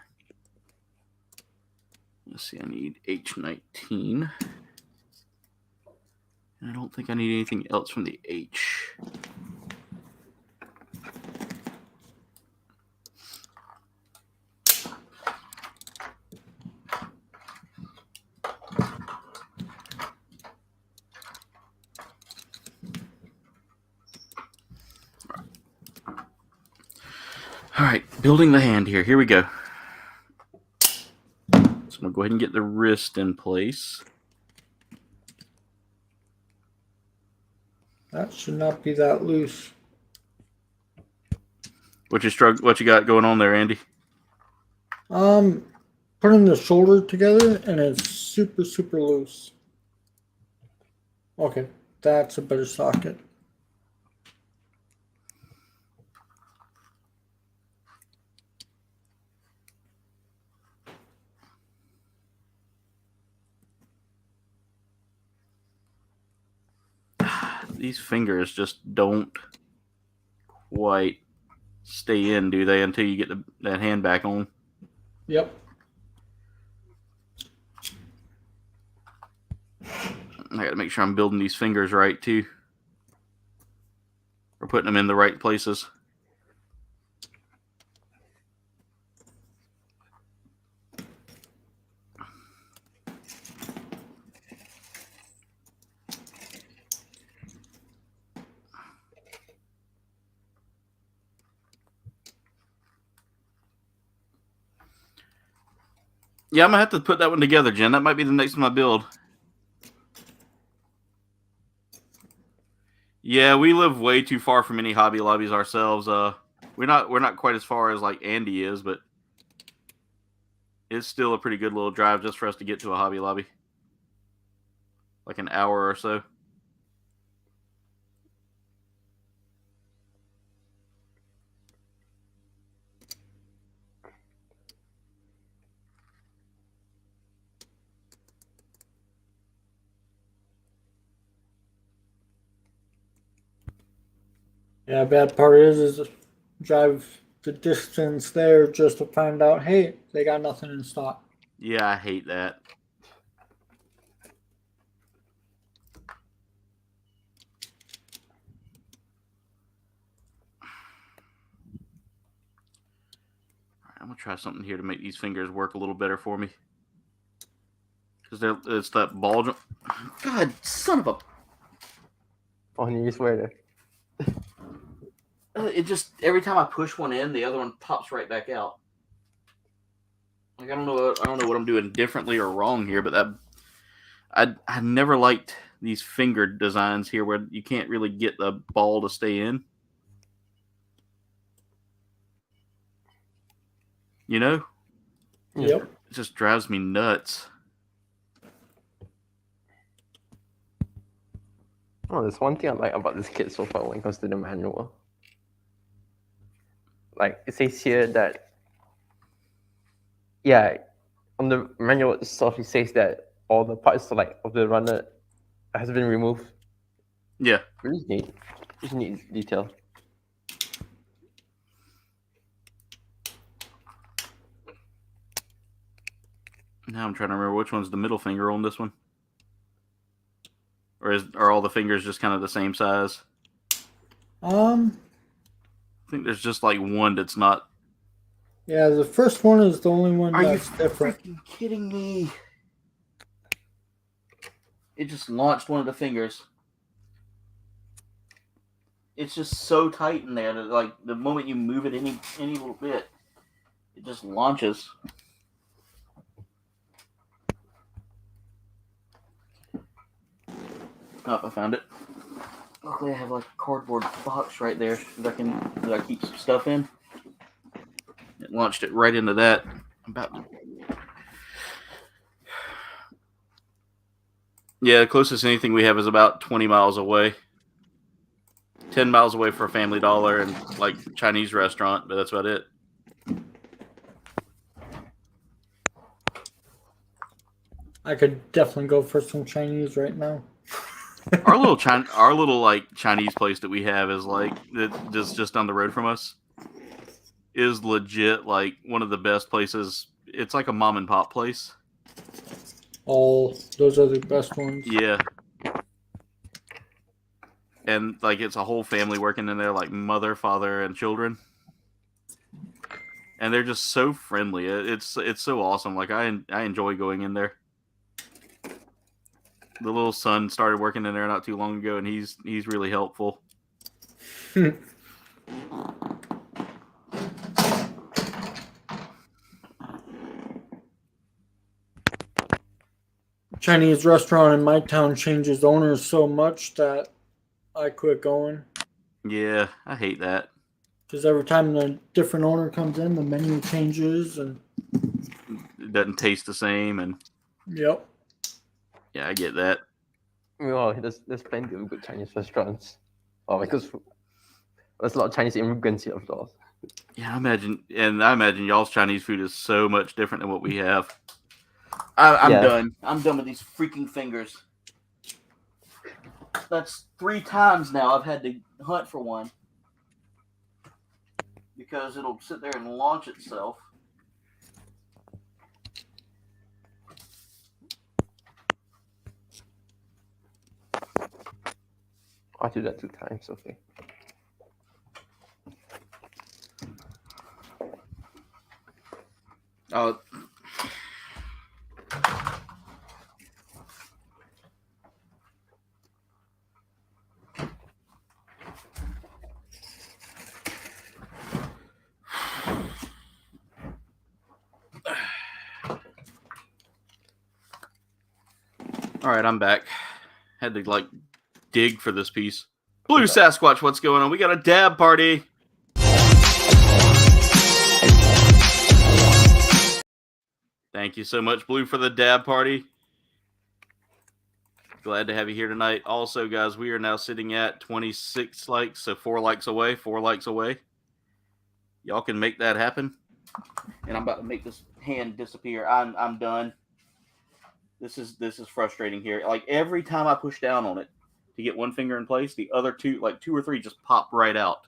Let's see, I need H19. And I don't think I need anything else from the H. All right, building the hand here. Here we go. So I'm going to go ahead and get the wrist in place. That should not be that loose. What you got going on there, Andy? Putting the shoulder together and it's super, super loose. Okay, that's a better socket. These fingers just don't quite stay in, do they, until you get that hand back on? Yep. I got to make sure I'm building these fingers right, too. Or putting them in the right places. Yeah, I'm going to have to put that one together, Jen. That might be the next one I build. Yeah, we live way too far from any Hobby Lobbies ourselves. We're not quite as far as like Andy is, but it's still a pretty good little drive just for us to get to a Hobby Lobby. Like an hour or so. Yeah, bad part is drive the distance there just to find out, hey, they got nothing in stock. Yeah, I hate that. I'm going to try something here to make these fingers work a little better for me. Because it's that ball joint. God, son of a... Oh, and you swear there. It just, every time I push one in, the other one pops right back out. Like, I don't know what I'm doing differently or wrong here, but I never liked these finger designs here where you can't really get the ball to stay in. You know? Yep. It just drives me nuts. Oh, there's one thing I like about this kit so far when it comes to the manual. Like, it says here that, yeah, on the manual itself, it says that all the parts of the runner has been removed. Yeah. Really neat. Just neat detail. Now I'm trying to remember which one's the middle finger on this one. Or are all the fingers just kind of the same size? I think there's just like one that's not. Yeah, the first one is the only one Are that's you different. freaking kidding me? It just launched one of the fingers. It's just so tight in there that like the moment you move it any little bit, it just launches. Oh, I found it. Luckily, I have like a cardboard box right there that I keep some stuff in. It launched it right into that. Yeah, the closest anything we have is about 20 miles away. 10 miles away for a Family Dollar and like Chinese restaurant, but that's about it. I could definitely go for some Chinese right now. Our little like Chinese place that we have is like just down the road from us. Is legit like one of the best places. It's like a mom and pop place. Oh, those are the best ones. Yeah. And like it's a whole family working in there, like mother, father, and children. And they're just so friendly. It's so awesome. Like I enjoy going in there. The little son started working in there not too long ago, and he's really helpful. Chinese restaurant in my town changes owners so much that I quit going. Yeah, I hate that. Because every time the different owner comes in, the menu changes and It doesn't taste the same, and yep. yeah, I get that. Well, there's plenty of good Chinese restaurants. Oh, because there's a lot of Chinese immigrants here, of course. Yeah, I imagine y'all's Chinese food is so much different than what we have. I'm done. I'm done with these freaking fingers. That's 3 times now I've had to hunt for one. Because it'll sit there and launch itself. I do that 2 times, okay. Oh. All right, I'm back. Had to like dig for this piece. Blue Sasquatch, what's going on? We got a dab party. Thank you so much, Blue, for the dab party. Glad to have you here tonight. Also, guys, we are now sitting at 26 likes, so 4 likes away. 4 likes away. Y'all can make that happen. And I'm about to make this hand disappear. I'm done. This is frustrating here. Like every time I push down on it to get one finger in place, the other two, like 2 or 3, just pop right out.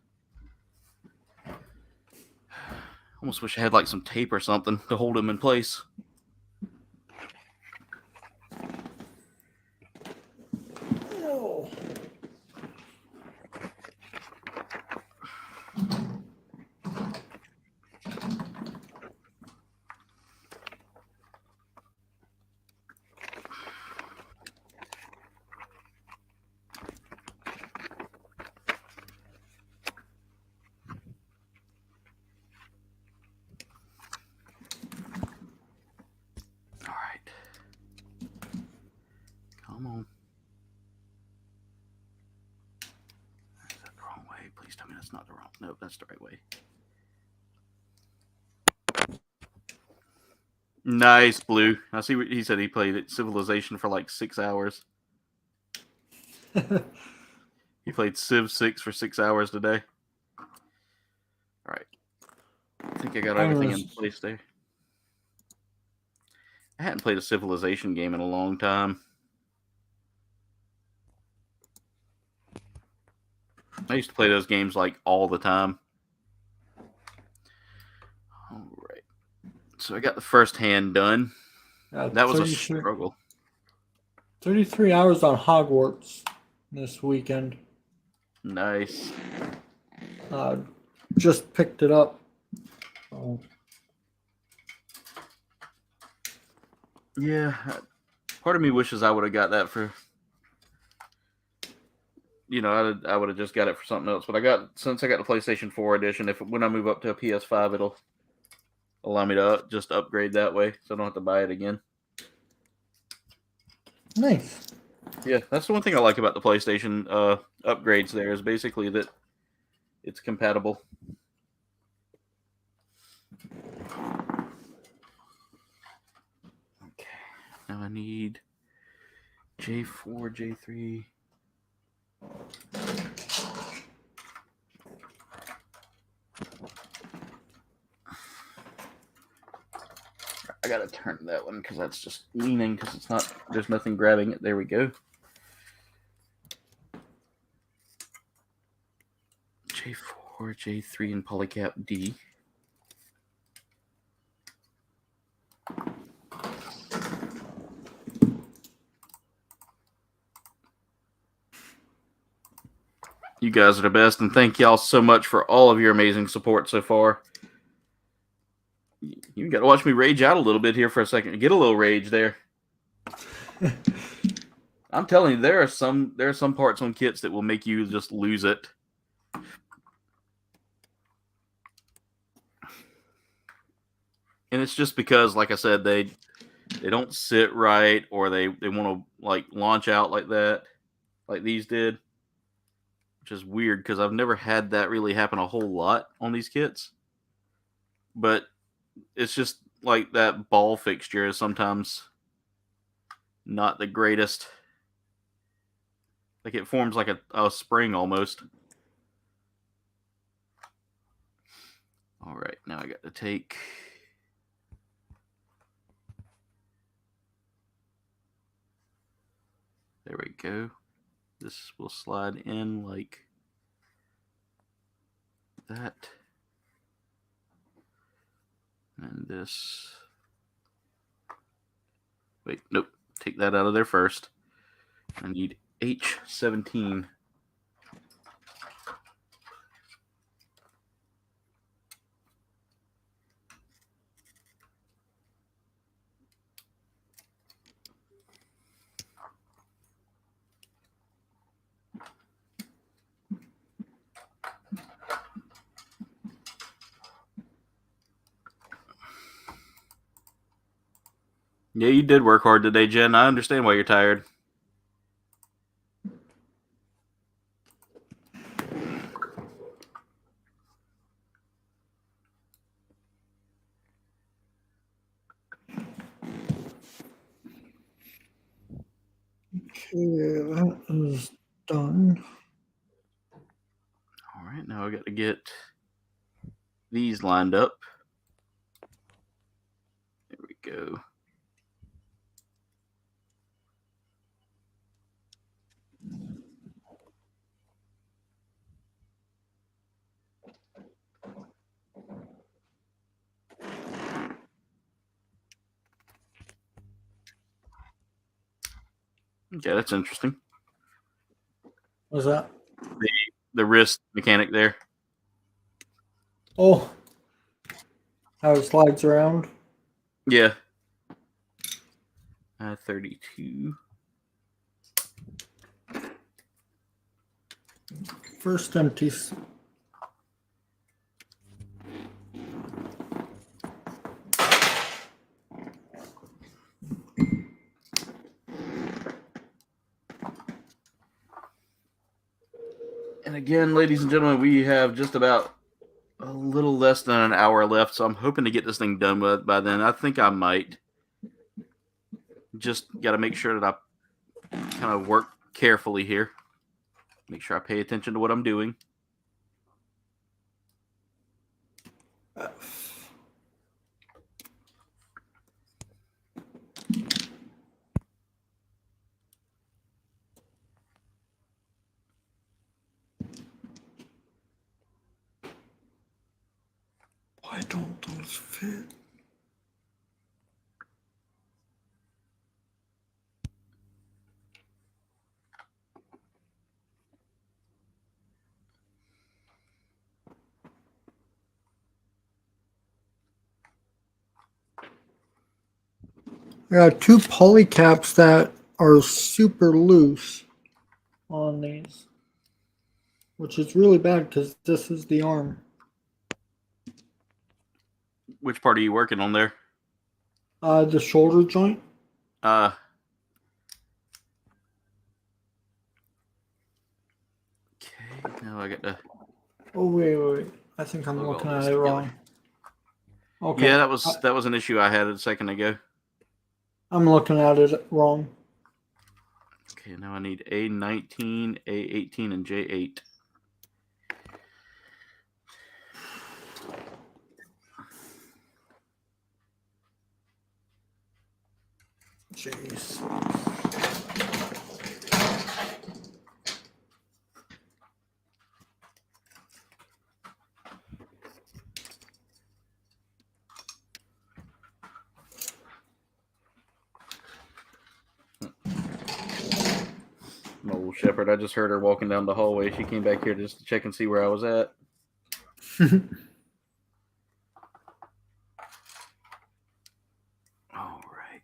Almost wish I had like some tape or something to hold them in place. Oh. Come on. Is that the wrong way? Please tell me that's not the wrong. No, that's the right way. Nice, Blue. I see what he said. He played it Civilization for like 6 hours. He played Civ 6 for 6 hours today. All right. I think I got everything in place there. I hadn't played a Civilization game in a long time. I used to play those games like all the time. All right. So I got the first hand done. That was a struggle. 33 hours on Hogwarts this weekend. Nice. Just picked it up. Oh. Yeah. Part of me wishes I would have got that for... You know, I would have just got it for something else. But since I got the PlayStation 4 edition, when I move up to a PS5, it'll allow me to just upgrade that way, so I don't have to buy it again. Nice. Yeah, that's the one thing I like about the PlayStation upgrades. There is basically that it's compatible. Okay, now I need J4, J3. I gotta turn that one because that's just leaning because it's not. There's nothing grabbing it. There we go. J4, J3, and polycap D. You guys are the best, and thank y'all so much for all of your amazing support so far. You got to watch me rage out a little bit here for a second. Get a little rage there. I'm telling you, there are some parts on kits that will make you just lose it. And it's just because, like I said, they don't sit right, or they want to like launch out like that, like these did, which is weird because I've never had that really happen a whole lot on these kits. But it's just like that ball fixture is sometimes not the greatest. Like it forms like a spring almost. All right, now I got to take. There we go. This will slide in like that. And this. Wait, nope. Take that out of there first. I need H17. Yeah, you did work hard today, Jen. I understand why you're tired. Okay, that is done. All right, now I got to get these lined up. There we go. Okay, that's interesting. What's that? The wrist mechanic there. Oh, how it slides around. Yeah. 32. First empties. And again, ladies and gentlemen, we have just about a little less than an hour left, so I'm hoping to get this thing done by then. I think I might. Just got to make sure that I kind of work carefully here. Make sure I pay attention to what I'm doing. Why don't those fit? I got two poly caps that are super loose on these, which is really bad because this is the arm. Which part are you working on there? The shoulder joint. Now I got to. Oh wait. I think I'm Plug looking all at this it together. wrong. Okay. Yeah, that was an issue I had a second ago. I'm looking at it wrong. Okay, now I need A19, A18, and J8. Jeez. My old shepherd, I just heard her walking down the hallway. She came back here just to check and see where I was at. All right.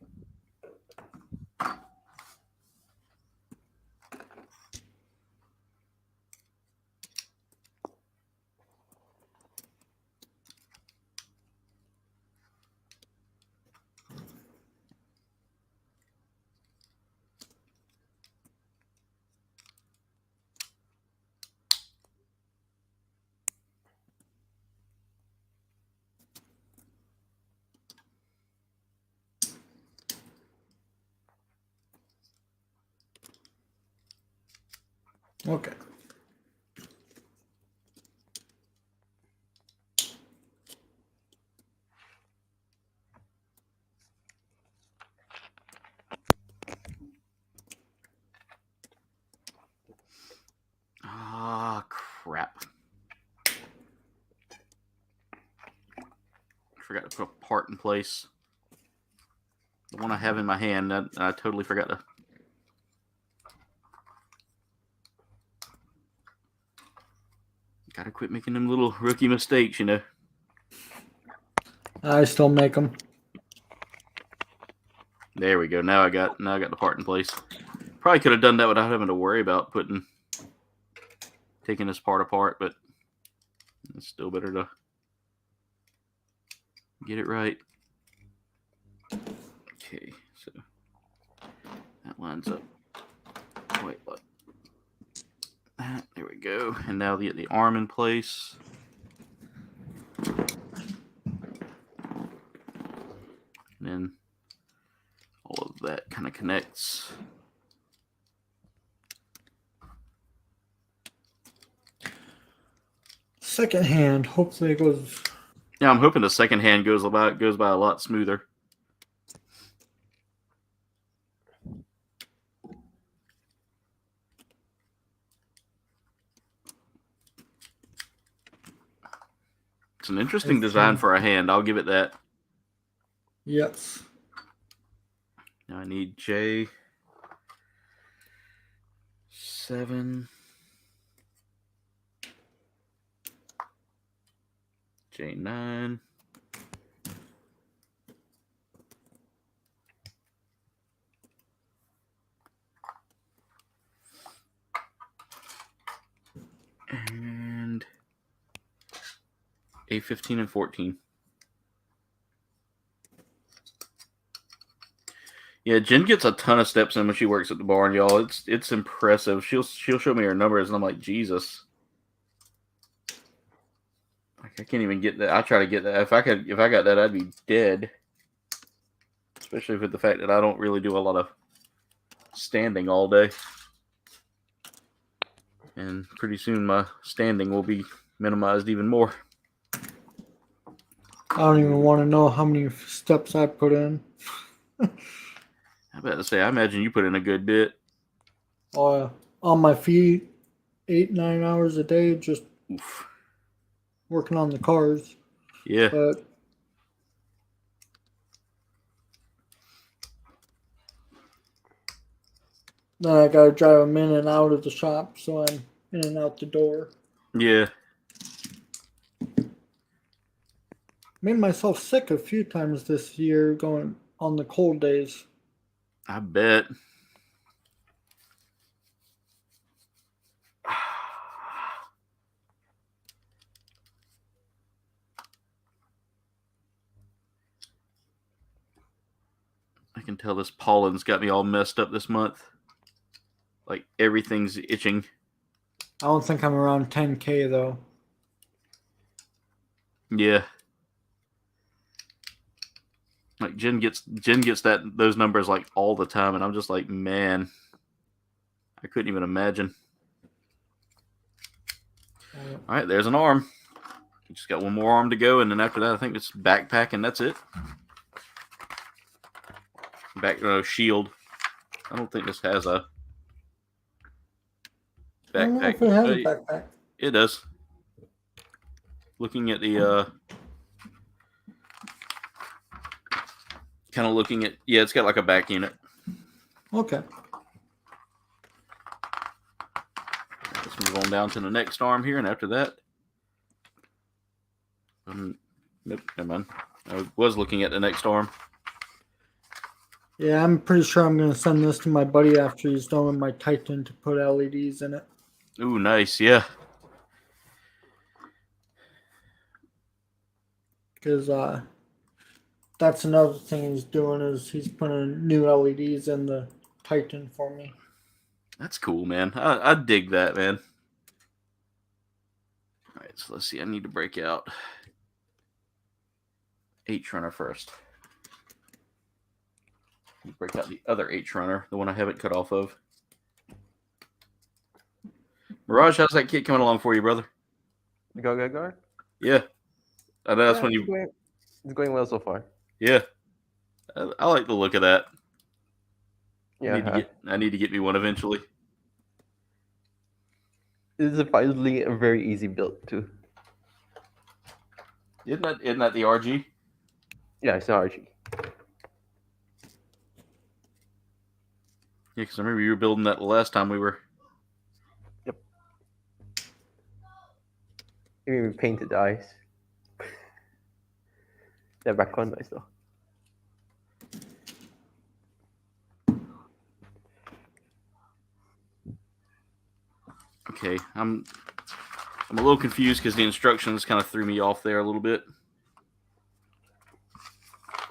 Okay. Ah, crap. Forgot to put a part in place. The one I have in my hand, I totally forgot to. Gotta quit making them little rookie mistakes, you know. I still make them. There we go. Now I got the part in place. Probably could have done that without having to worry about taking this part apart, but it's still better to get it right. Okay, so that lines up quite like that. There we go. And now get the arm in place. And then all of that kind of connects. Second hand. Hopefully it goes. Yeah, I'm hoping the second hand goes by a lot smoother. It's an interesting design for a hand. I'll give it that. Yes. Now I need J7, J9, and A15 and 14. Yeah, Jen gets a ton of steps in when she works at the barn, y'all. It's impressive. She'll show me her numbers, and I'm like, Jesus. Like, I can't even get that. I try to get that. If I got that, I'd be dead. Especially with the fact that I don't really do a lot of standing all day. And pretty soon my standing will be minimized even more. I don't even want to know how many steps I put in. I better say, I imagine you put in a good bit. On my feet, 8-9 hours a day, just Oof. working on the cars. Yeah. But then I gotta drive them in and out of the shop, so I'm in and out the door. Yeah. Made myself sick a few times this year going on the cold days. I bet. I can tell this pollen's got me all messed up this month. Like, everything's itching. I don't think I'm around 10K though. Yeah. Like Jen gets those numbers like all the time, and I'm just like, man, I couldn't even imagine. All right, there's an arm. We just got one more arm to go, and then after that, I think it's backpack, and that's it. Shield. I don't think this has a I don't know backpack. if it has a backpack. It does. Looking at the kind of looking at, yeah, it's got like a back unit. Okay. Let's move on down to the next arm here, and after that, nope, never mind. I was looking at the next arm. Yeah, I'm pretty sure I'm going to send this to my buddy after he's done with my Titan to put LEDs in it. Ooh, nice, yeah. Because that's another thing he's doing is he's putting new LEDs in the Titan for me. That's cool, man. I dig that, man. All right, so let's see. I need to break out H-Runner first. Break out the other H-Runner, the one I haven't cut off of. Mirage, how's that kit coming along for you, brother? Go. Yeah. I know that's when you... It's going well so far. Yeah. I like the look of that. Yeah. I need to get me one eventually. This is surprisingly a very easy build too. Isn't that the RG? Yeah, it's an RG. Yeah, because I remember you were building that the last time we were. Yep. Even painted the eyes. They're back on nice though. Okay, I'm a little confused because the instructions kind of threw me off there a little bit.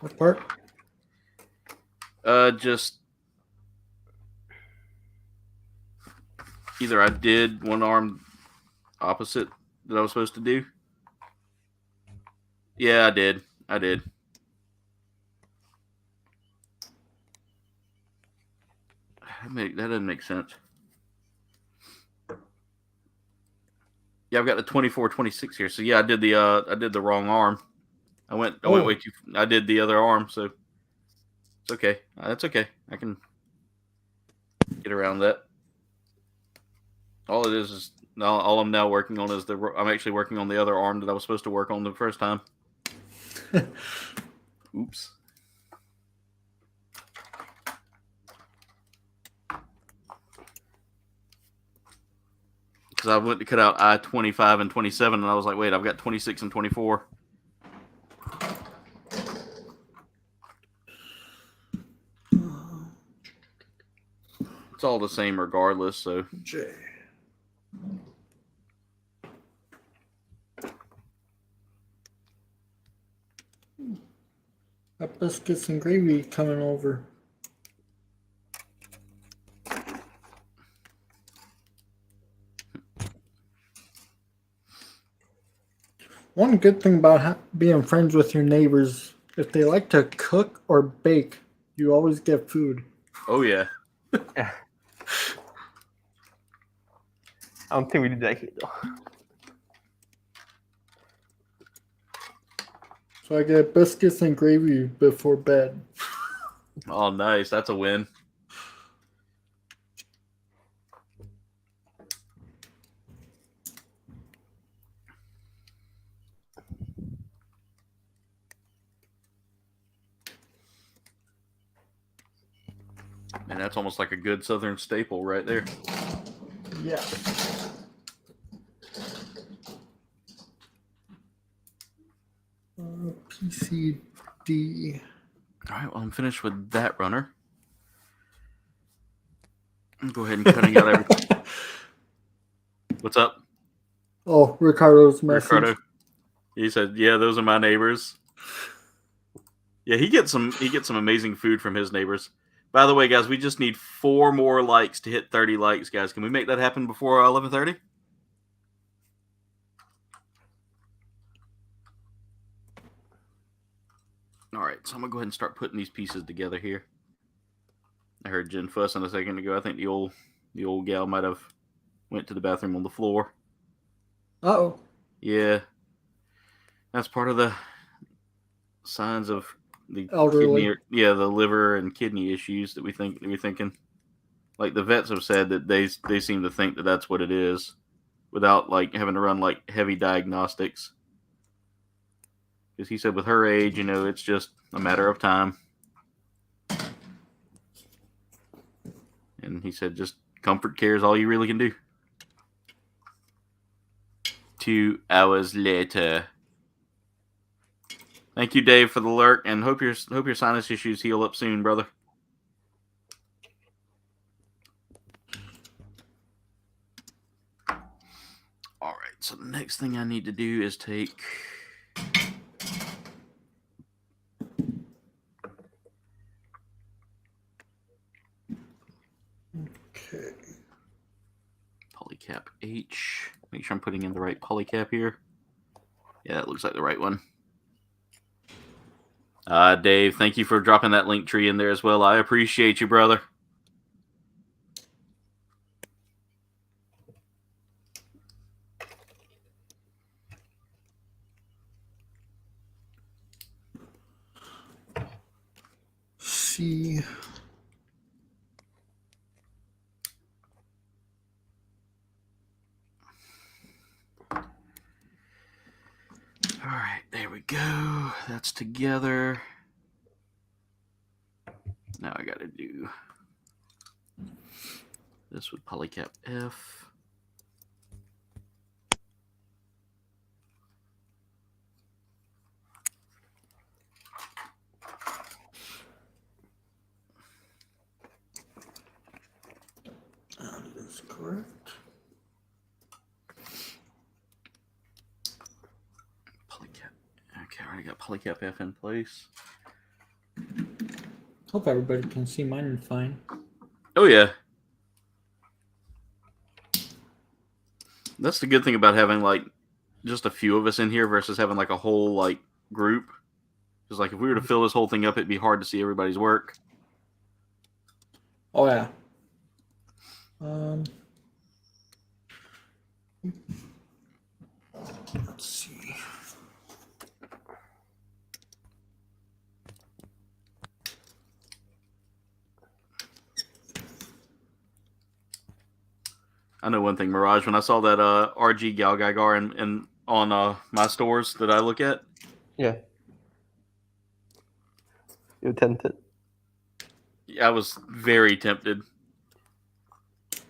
What part? Just either I did one arm opposite that I was supposed to do. Yeah, I did. That doesn't make sense. Yeah, I've got the 24-26 here. So yeah, I did the wrong arm. I went way too. I did the other arm, so it's okay. That's okay. I can get around that. All it is all I'm now working on is I'm actually working on the other arm that I was supposed to work on the first time. Oops. Because I went to cut out I-25 and 27, and I was like, wait, I've got 26 and 24. It's all the same regardless, so. J. Got biscuits and gravy coming over. One good thing about being friends with your neighbors, if they like to cook or bake, you always get food. Oh, yeah. I don't think we did that here though. So I get biscuits and gravy before bed. Oh, nice. That's a win. And that's almost like a good Southern staple right there. Yeah. PCD. All right, well, I'm finished with that runner. I'll go ahead and cutting out everything. What's up? Oh, Ricardo's message. Ricardo. He said, "Yeah, those are my neighbors." Yeah, he gets some amazing food from his neighbors. By the way, guys, we just need 4 more likes to hit 30 likes, guys. Can we make that happen before 11:30? All right, so I'm gonna go ahead and start putting these pieces together here. I heard Jen fussing a second ago. I think the old gal might have went to the bathroom on the floor. Uh-oh. Yeah, that's part of the signs of the Elderly. kidney, the liver and kidney issues that we're thinking. Like the vets have said that they seem to think that that's what it is, without like having to run like heavy diagnostics. Because he said with her age, it's just a matter of time. And he said just comfort care is all you really can do. 2 hours later. Thank you, Dave, for the lurk, and hope your sinus issues heal up soon, brother. All right, so the next thing I need to do is take Okay. polycap H. Make sure I'm putting in the right polycap here. Yeah, that looks like the right one. Dave, thank you for dropping that link tree in there as well. I appreciate you, brother. See. All right, there we go. That's together. Now I got to do this with polycap F. That is correct. Okay, I already got polycap F in place. Hope everybody can see mine fine. Oh yeah. That's the good thing about having like just a few of us in here versus having like a whole like group. Because like if we were to fill this whole thing up, it'd be hard to see everybody's work. Oh yeah. Let's see. I know one thing, Mirage. When I saw that RG Galgaigar in on my stores that I look at, Yeah. You're tempted. I was very tempted.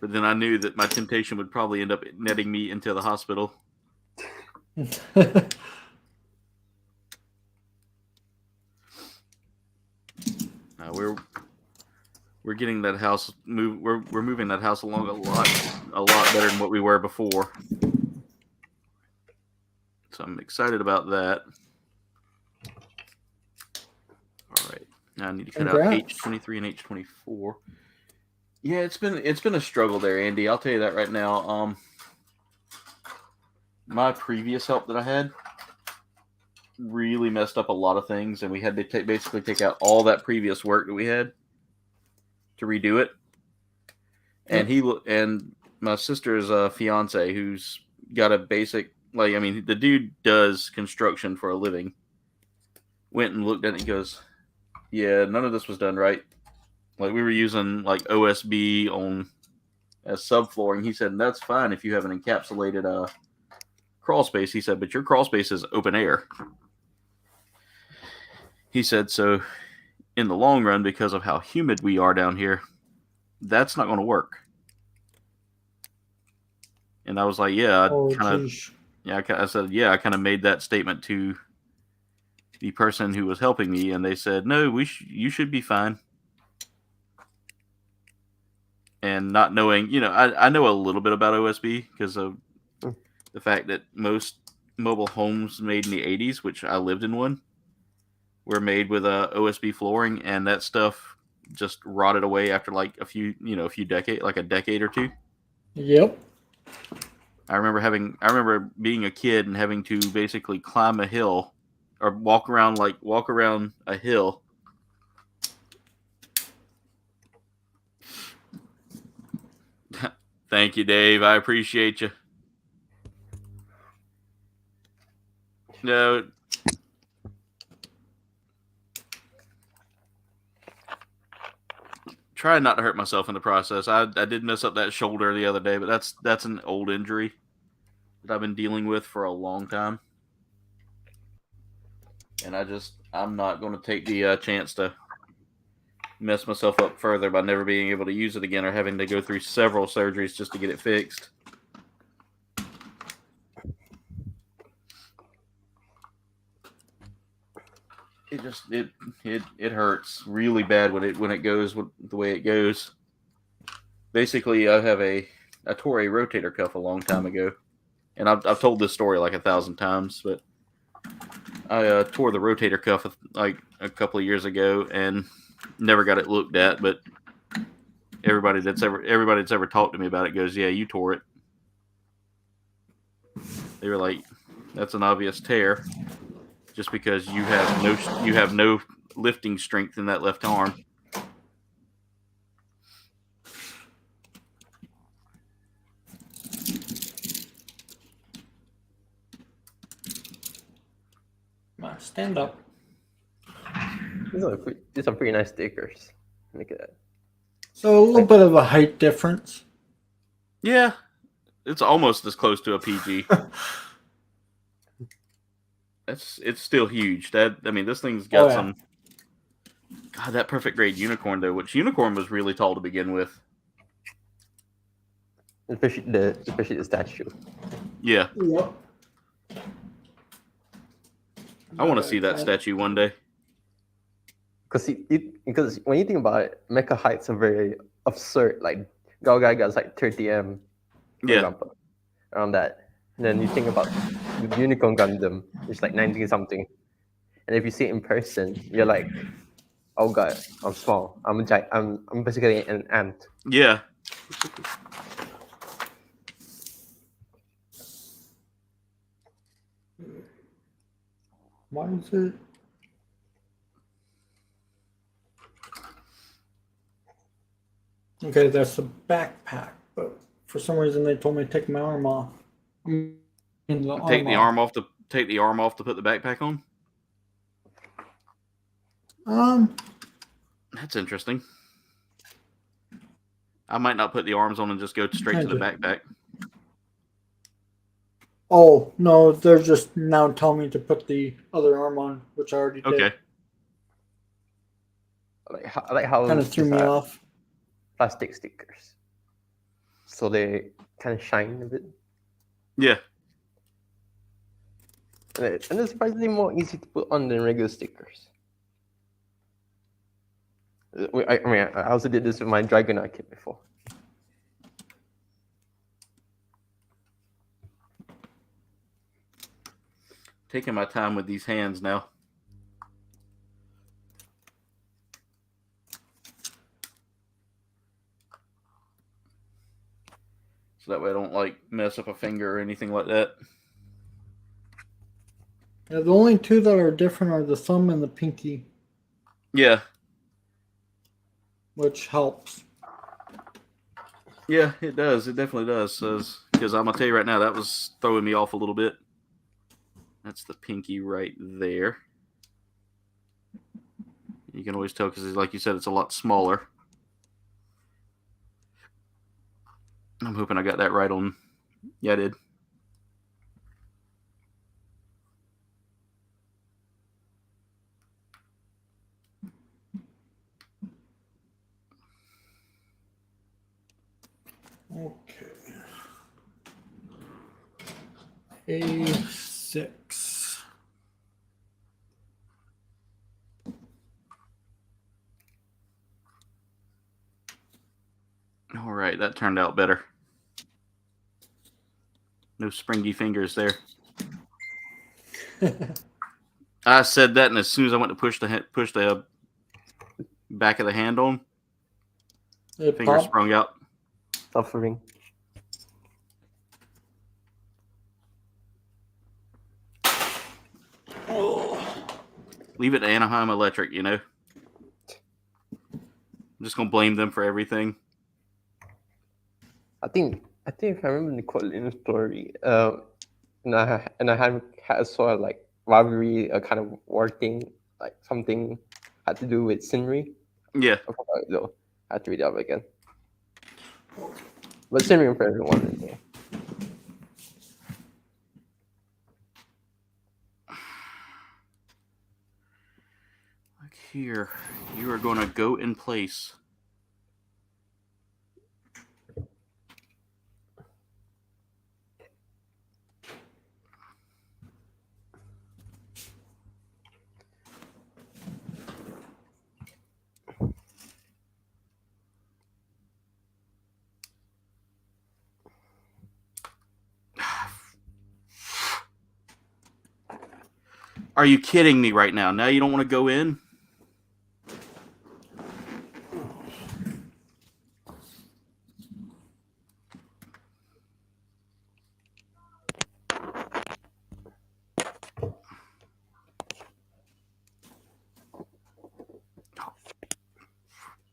But then I knew that my temptation would probably end up netting me into the hospital. We're getting that house move. We're moving that house along a lot better than what we were before. So I'm excited about that. All right, now I need to cut out H23 and H24. Yeah, it's been a struggle there, Andy. I'll tell you that right now. My previous help that I had really messed up a lot of things, and we had to basically take out all that previous work that we had to redo it. And my sister's fiance, who's got a basic, the dude does construction for a living, went and looked at it and goes, yeah, none of this was done right. Like we were using like OSB as subflooring. He said, and that's fine if you have an encapsulated crawl space. He said, but your crawl space is open air. He said, so in the long run, because of how humid we are down here, that's not going to work. And I was like, yeah, I kind of made that statement to the person who was helping me, and they said, no, you should be fine. And not knowing, I know a little bit about OSB because of the fact that most mobile homes made in the 80s, which I lived in one, were made with OSB flooring, and that stuff just rotted away after like a few decades, like a decade or two. Yep. I remember being a kid and having to basically climb a hill or walk around a hill. Thank you, Dave. I appreciate you. No. Try not to hurt myself in the process. I did mess up that shoulder the other day, but that's an old injury that I've been dealing with for a long time. And I'm not going to take the chance to mess myself up further by never being able to use it again or having to go through several surgeries just to get it fixed. It hurts really bad when it goes the way it goes. Basically, I tore a rotator cuff a long time ago, and I've told this story like 1,000 times, but I tore the rotator cuff like a couple of years ago and never got it looked at. But everybody that's ever talked to me about it goes, "Yeah, you tore it." They were like, "That's an obvious tear, just because you have no lifting strength in that left arm." Stand up. These are pretty nice stickers. Look at that. So a little bit of a height difference. Yeah, it's almost as close to a PG. It's still huge. This thing's got some. God, that perfect grade unicorn though. Which unicorn was really tall to begin with. Especially the statue. Yeah. Yep. I want to see that statue one day. Because when you think about it, mecha heights are very absurd. Like Galgaiga's like 30M, for example, around that. And then you think about the Unicorn Gundam, it's like 19 something. And if you see it in person, you're like, oh god, I'm small. I'm a giant. I'm basically an ant. Yeah. Why is it? Okay, that's a backpack, but for some reason they told me to take my arm off. Take the arm off to put the backpack on. That's interesting. I might not put the arms on and just go straight to the backpack. Oh no, they're just now telling me to put the other arm on, which I already did. Okay. I like how Kind of threw me off. Plastic stickers, so they kind of shine a bit. Yeah. And it's surprisingly more easy to put on than regular stickers. I also did this with my Dragonite kit before. Taking my time with these hands now. So that way I don't mess up a finger or anything like that. Yeah, the only two that are different are the thumb and the pinky. Yeah. Which helps. Yeah, it does. It definitely does. Because I'm going to tell you right now, that was throwing me off a little bit. That's the pinky right there. You can always tell because, like you said, it's a lot smaller. I'm hoping I got that right on. Yeah, I did. Okay. A6. All right, that turned out better. No springy fingers there. I said that, and as soon as I went to push the back of the hand on, finger sprung out. Suffering. Oh. Leave it to Anaheim Electric, you know? I'm just going to blame them for everything. I think if I remember the Kouldbayne story, and I had sort of like rivalry, kind of war thing, like something had to do with Sinri. Yeah. I forgot it though. I had to read it up again. But Sinri for everyone. Yeah. Like here, you are going to go in place. Are you kidding me right now? Now you don't want to go in?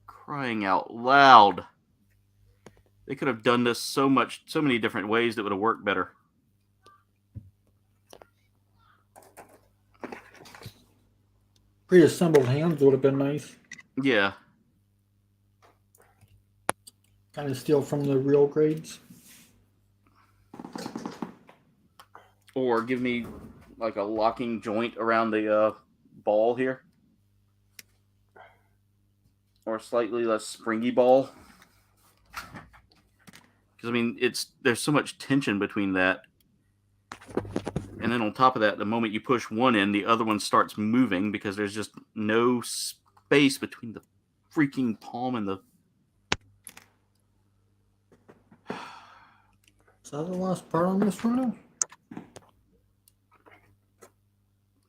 Crying out loud. They could have done this so many different ways that would have worked better. Pre-assembled hands would have been nice. Yeah. Kind of steal from the real grades. Or give me like a locking joint around the ball here. Or a slightly less springy ball. Because, I mean, there's so much tension between that. And then on top of that, the moment you push one in, the other one starts moving because there's just no space between the freaking palm and the... Is that the last part on this one?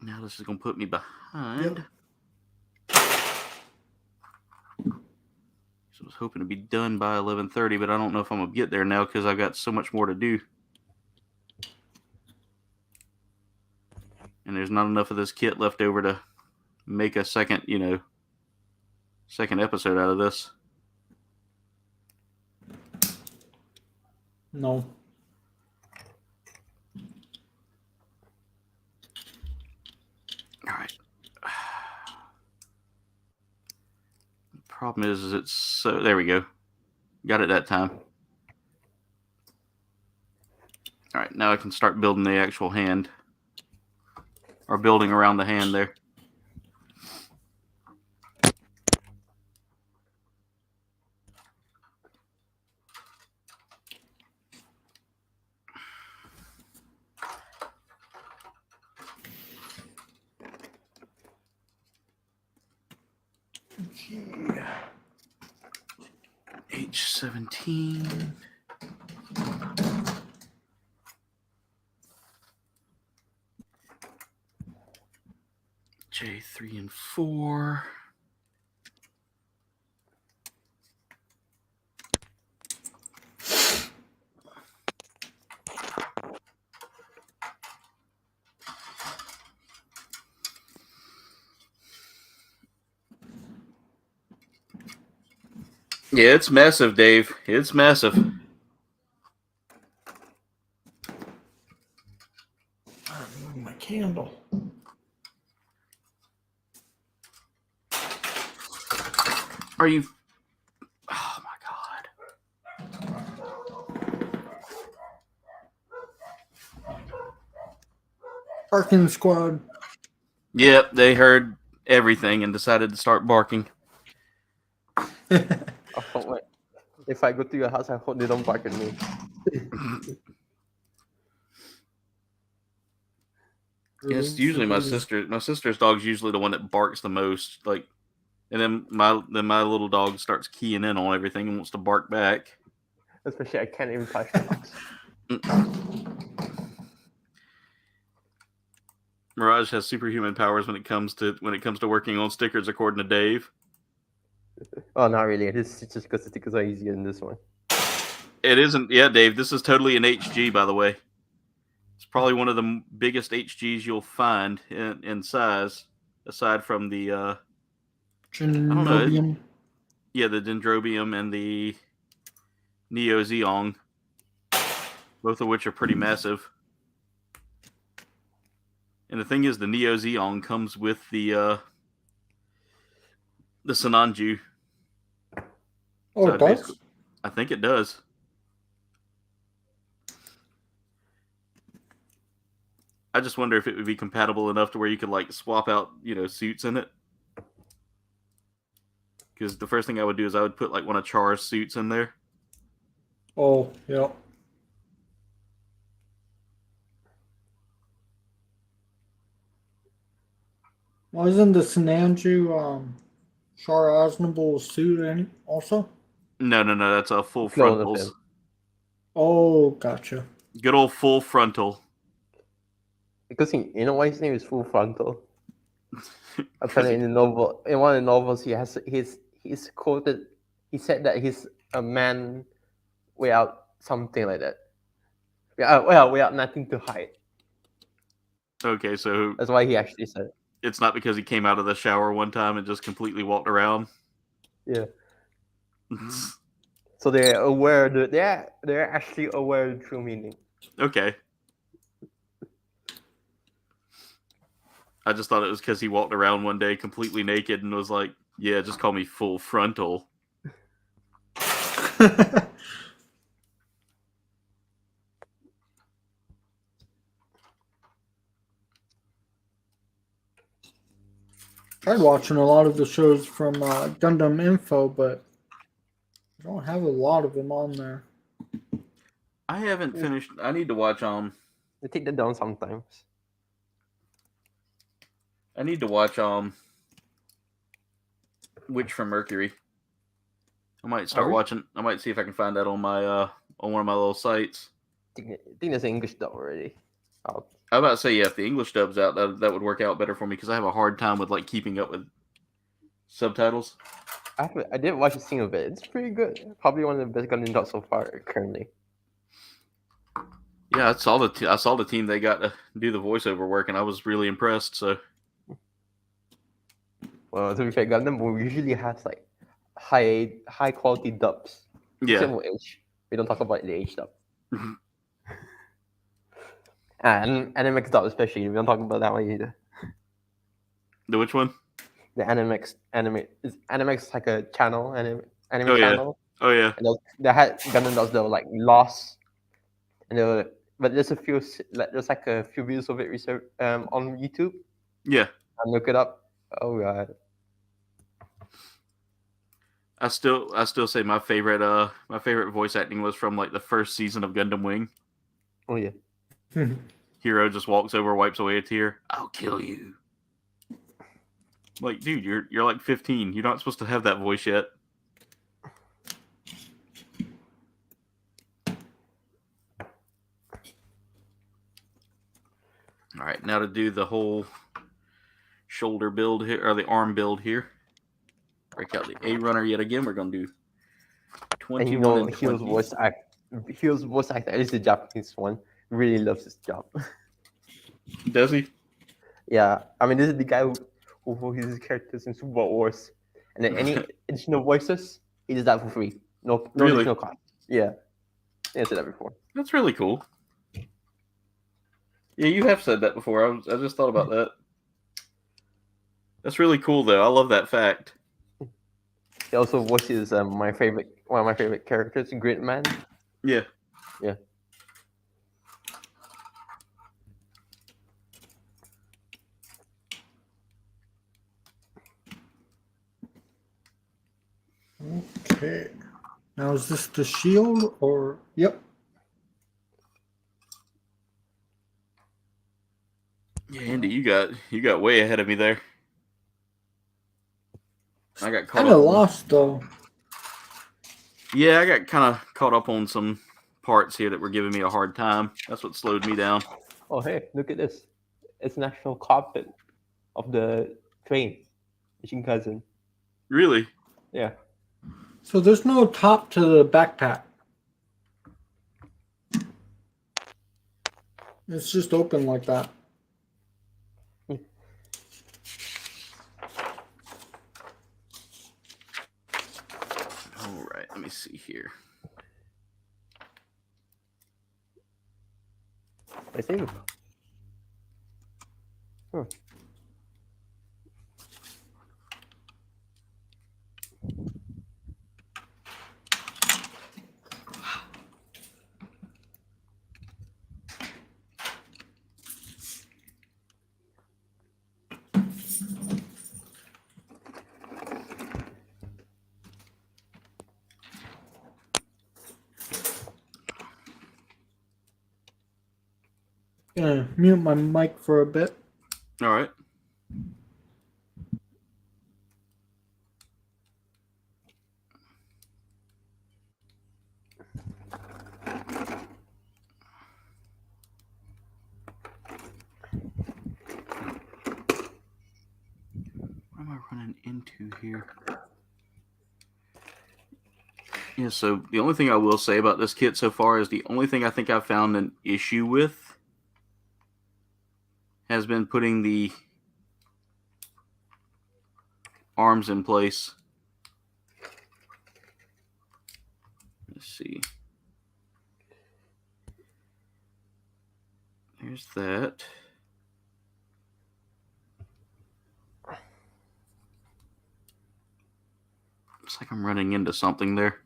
Now this is going to put me behind. Yep. So I was hoping to be done by 11:30, but I don't know if I'm going to get there now because I've got so much more to do. And there's not enough of this kit left over to make a second episode out of this. No. All right. The problem is it's so... There we go. Got it that time. All right, now I can start building the actual hand. Or building around the hand there. H17. J3 and 4. Yeah, it's massive, Dave. It's massive. My candle. Are you... Oh, my God. Parking squad. Yep, they heard everything and decided to start barking. If I go to your house, I hope they don't bark at me. It's usually my sister. My sister's dog's usually the one that barks the most. Like, and then my little dog starts keying in on everything and wants to bark back. Especially, I can't even touch dogs. Mirage has superhuman powers when it comes to working on stickers, according to Dave. Oh, not really. It's just because the stickers are easier than this one. It isn't. Yeah, Dave. This is totally an HG, by the way. It's probably one of the biggest HGs you'll find in size. aside from the know. Genobium. yeah, the Dendrobium and the Neo Zeong, both of which are pretty massive. And the thing is, the Neo Zeong comes with the Sinanju. Oh, So it does? I think it does. I just wonder if it would be compatible enough to where you could like swap out, suits in it. Because the first thing I would do is I would put like one of Char's suits in there. Oh, yeah. Wasn't the Sinanju Char Aznable's suit also? No, that's a full Clone of frontals. him. Oh, gotcha. Good old full frontal. Because you know why his name is Full Frontal? Apparently in the novel, in one of the novels, he's quoted. He said that he's a man without something like that. Without nothing to hide. Okay, so That's why he actually said it. It's not because he came out of the shower one time and just completely walked around. Yeah. So they're aware that they're actually aware of the true meaning. Okay. I just thought it was because he walked around one day completely naked and was like, "Yeah, just call me Full Frontal." Tried watching a lot of the shows from Gundam Info, but I don't have a lot of them on there. I haven't finished. I need to watch They take them down sometimes. I need to watch Witch from Mercury. I might start watching. I might see if I can find that on my on one of my little sites. I think there's an English dub already. I was about to say, yeah, if the English dub's out, that would work out better for me because I have a hard time with like keeping up with subtitles. I did watch a scene of it. It's pretty good. Probably one of the best Gundam dubs so far currently. Yeah, I saw the team they got to do the voiceover work, and I was really impressed. So, well, to be fair, Gundam usually has like high quality dubs. yeah. Except for H. We don't talk about the H dub. And Animex dub especially. We don't talk about that one either. The which one? The Animex is like a channel, anime Oh, channel. Yeah. Oh yeah. And they had Gundam dubs that were like lost, and but there's like a few videos of it research on YouTube. Yeah. And look it up. Oh god. I still say my favorite voice acting was from like the first season of Gundam Wing. Oh yeah. Hero just walks over, wipes away a tear. I'll kill you. Like, dude, you're like 15. You're not supposed to have that voice yet. All right, now to do the whole shoulder build here, or the arm build here. Break out the A runner yet again. We're gonna do 21 and 20. Hill's voice actor, at least the Japanese one, really loves his job. Does he? Yeah, I mean, this is the guy who voices his characters in Super Wars, and then any additional voices, he does that for free. No Really? additional cost. Yeah, I said that before. That's really cool. Yeah, you have said that before. I just thought about that. That's really cool, though. I love that fact. He also voices one of my favorite characters, Gridman. Yeah. Yeah. Okay. Now is this the shield or yep. Yeah, Andy, you got way ahead of me there. I got caught Kinda up. lost though. Yeah, I got kind of caught up on some parts here that were giving me a hard time. That's what slowed me down. Oh hey, look at this. It's an actual cockpit of the train. The Shinkansen. Really? Yeah. So there's no top to the backpack. It's just open like that. Let me see here. I see. Huh. Gonna mute my mic for a bit. All right. What am I running into here? Yeah, so the only thing I will say about this kit so far is the only thing I think I've found an issue with has been putting the arms in place. Let's see. There's that. Looks like I'm running into something there.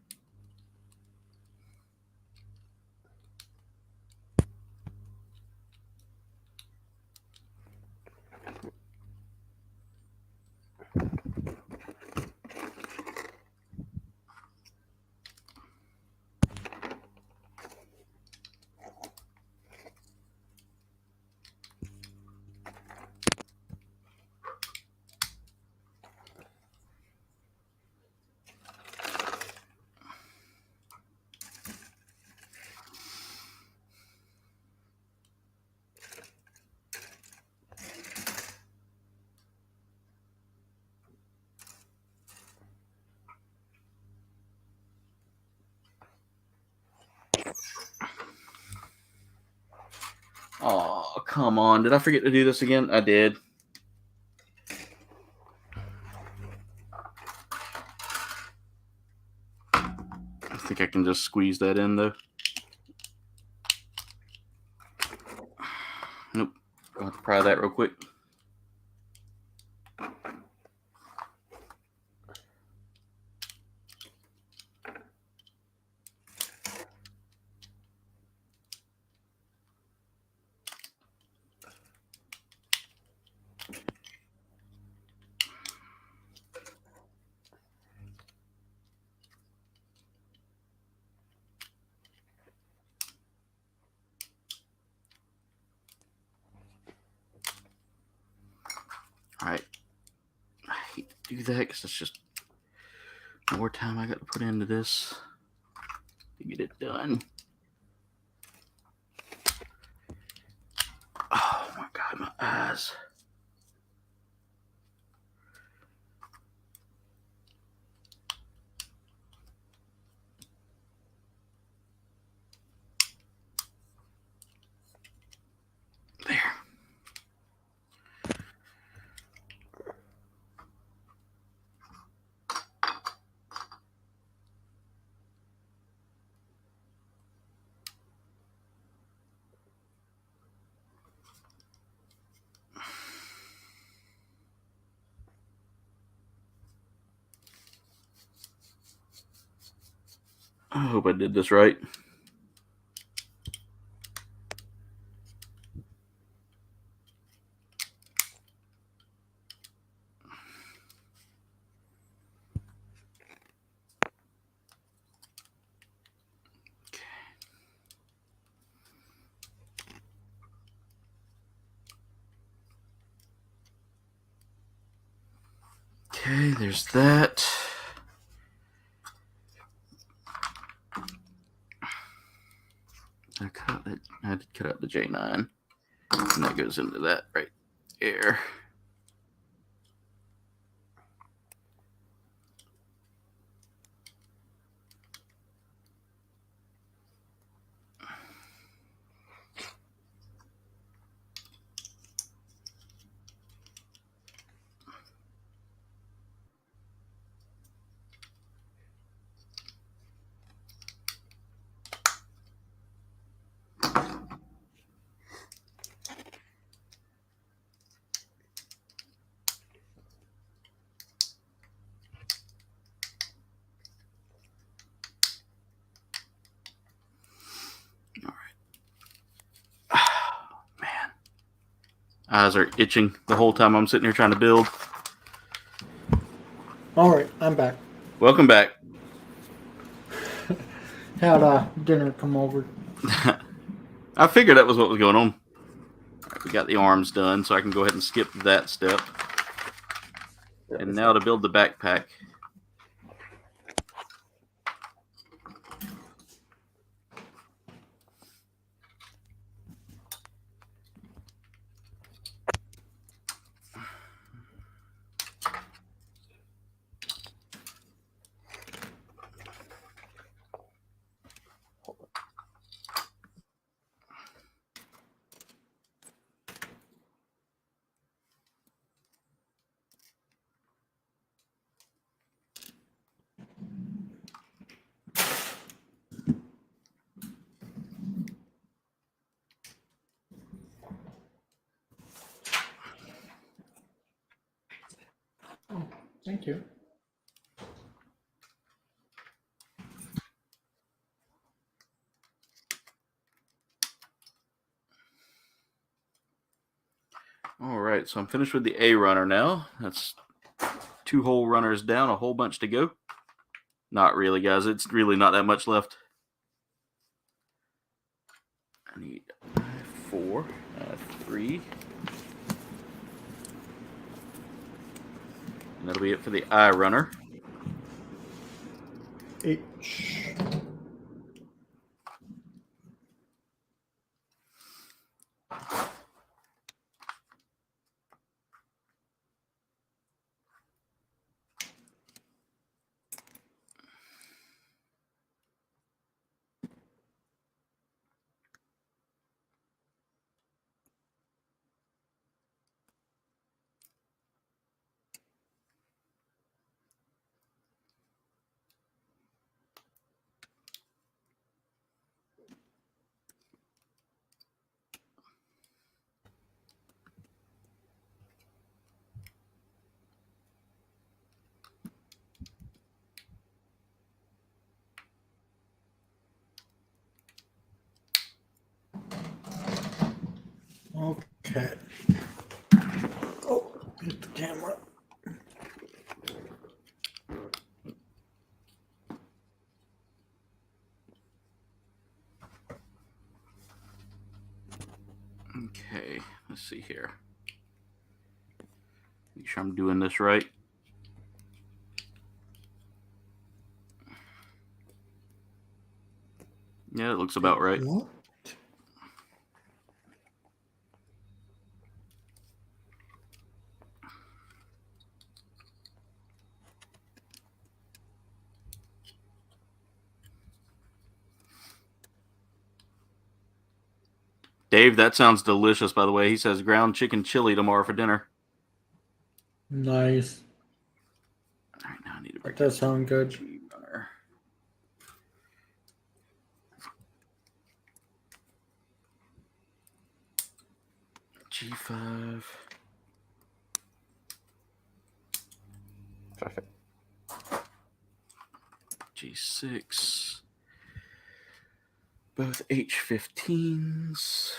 Oh, come on. Did I forget to do this again? I did. I think I can just squeeze that in, though. Nope. I'll have to pry that real quick. Alright. I hate to do that because it's just more time I got to put into this to get it done. Oh my god, my eyes. There. I hope I did this right. Okay, there's that. I did cut out the J9. And that goes into that right there. Eyes are itching the whole time I'm sitting here trying to build. All right, I'm back. Welcome back. Had dinner come over. I figured that was what was going on. Right, we got the arms done, so I can go ahead and skip that step. And now to build the backpack. Thank you. All right, so I'm finished with the A runner now. That's 2 whole runners down, a whole bunch to go. Not really, guys. It's really not that much left. I need 4, 3. And that'll be it for the I runner. H. Okay. Oh, hit the camera. Okay, let's see here. Make sure I'm doing this right. Yeah, it looks about right. What? Dave, that sounds delicious, by the way. He says ground chicken chili tomorrow for dinner. Nice. All right, now I need to That does sound good. G runner. G5. Perfect. G6. Both H15s.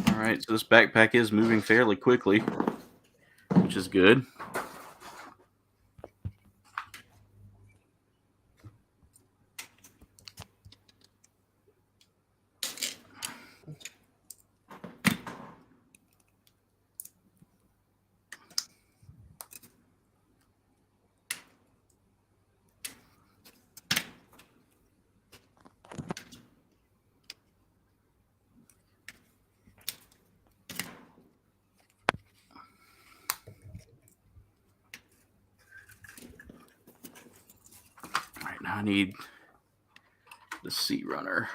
All right, so this backpack is moving fairly quickly, which is good. I need the Sea Runner.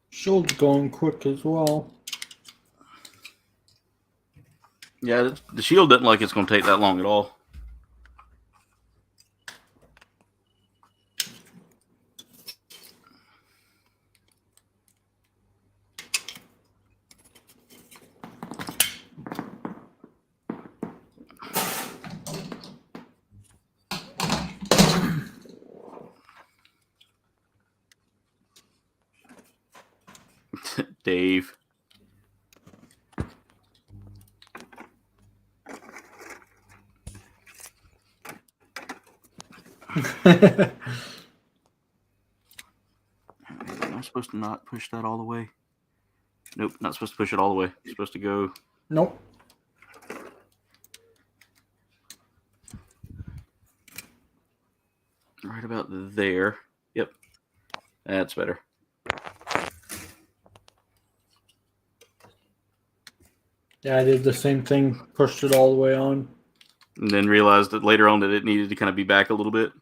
Shield's going quick as well. Yeah, the shield doesn't like it's going to take that long at all. Dave. Am I supposed to not push that all the way? Nope, not supposed to push it all the way. You're supposed to go. Nope. Right about there. Yep. That's better. Yeah, I did the same thing. Pushed it all the way on. And then realized that later on that it needed to kind of be back a little bit.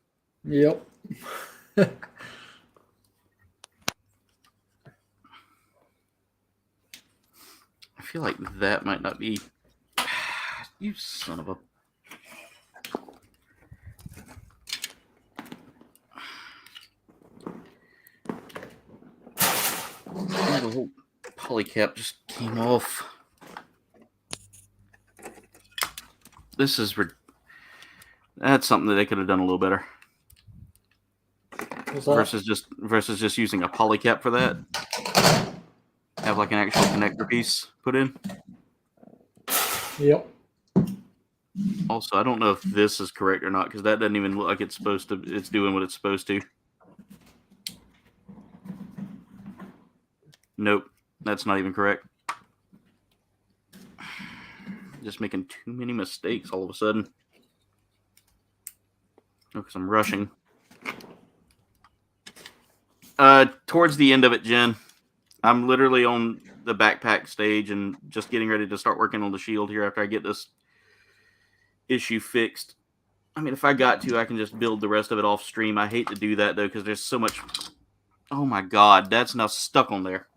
Yep. I feel like that might not be... You son of a... The whole polycap just came off. This is... That's something that they could have done a little better. Versus just using a polycap for that. Have like an actual connector piece put in. Yep. Also, I don't know if this is correct or not because that doesn't even look like it's supposed to. It's doing what it's supposed to. Nope, that's not even correct. Just making too many mistakes all of a sudden. Because I'm rushing. Towards the end of it, Jen, I'm literally on the backpack stage and just getting ready to start working on the shield here after I get this issue fixed. I mean, if I got to, I can just build the rest of it off stream. I hate to do that, though, because there's so much... Oh, my God. That's now stuck on there.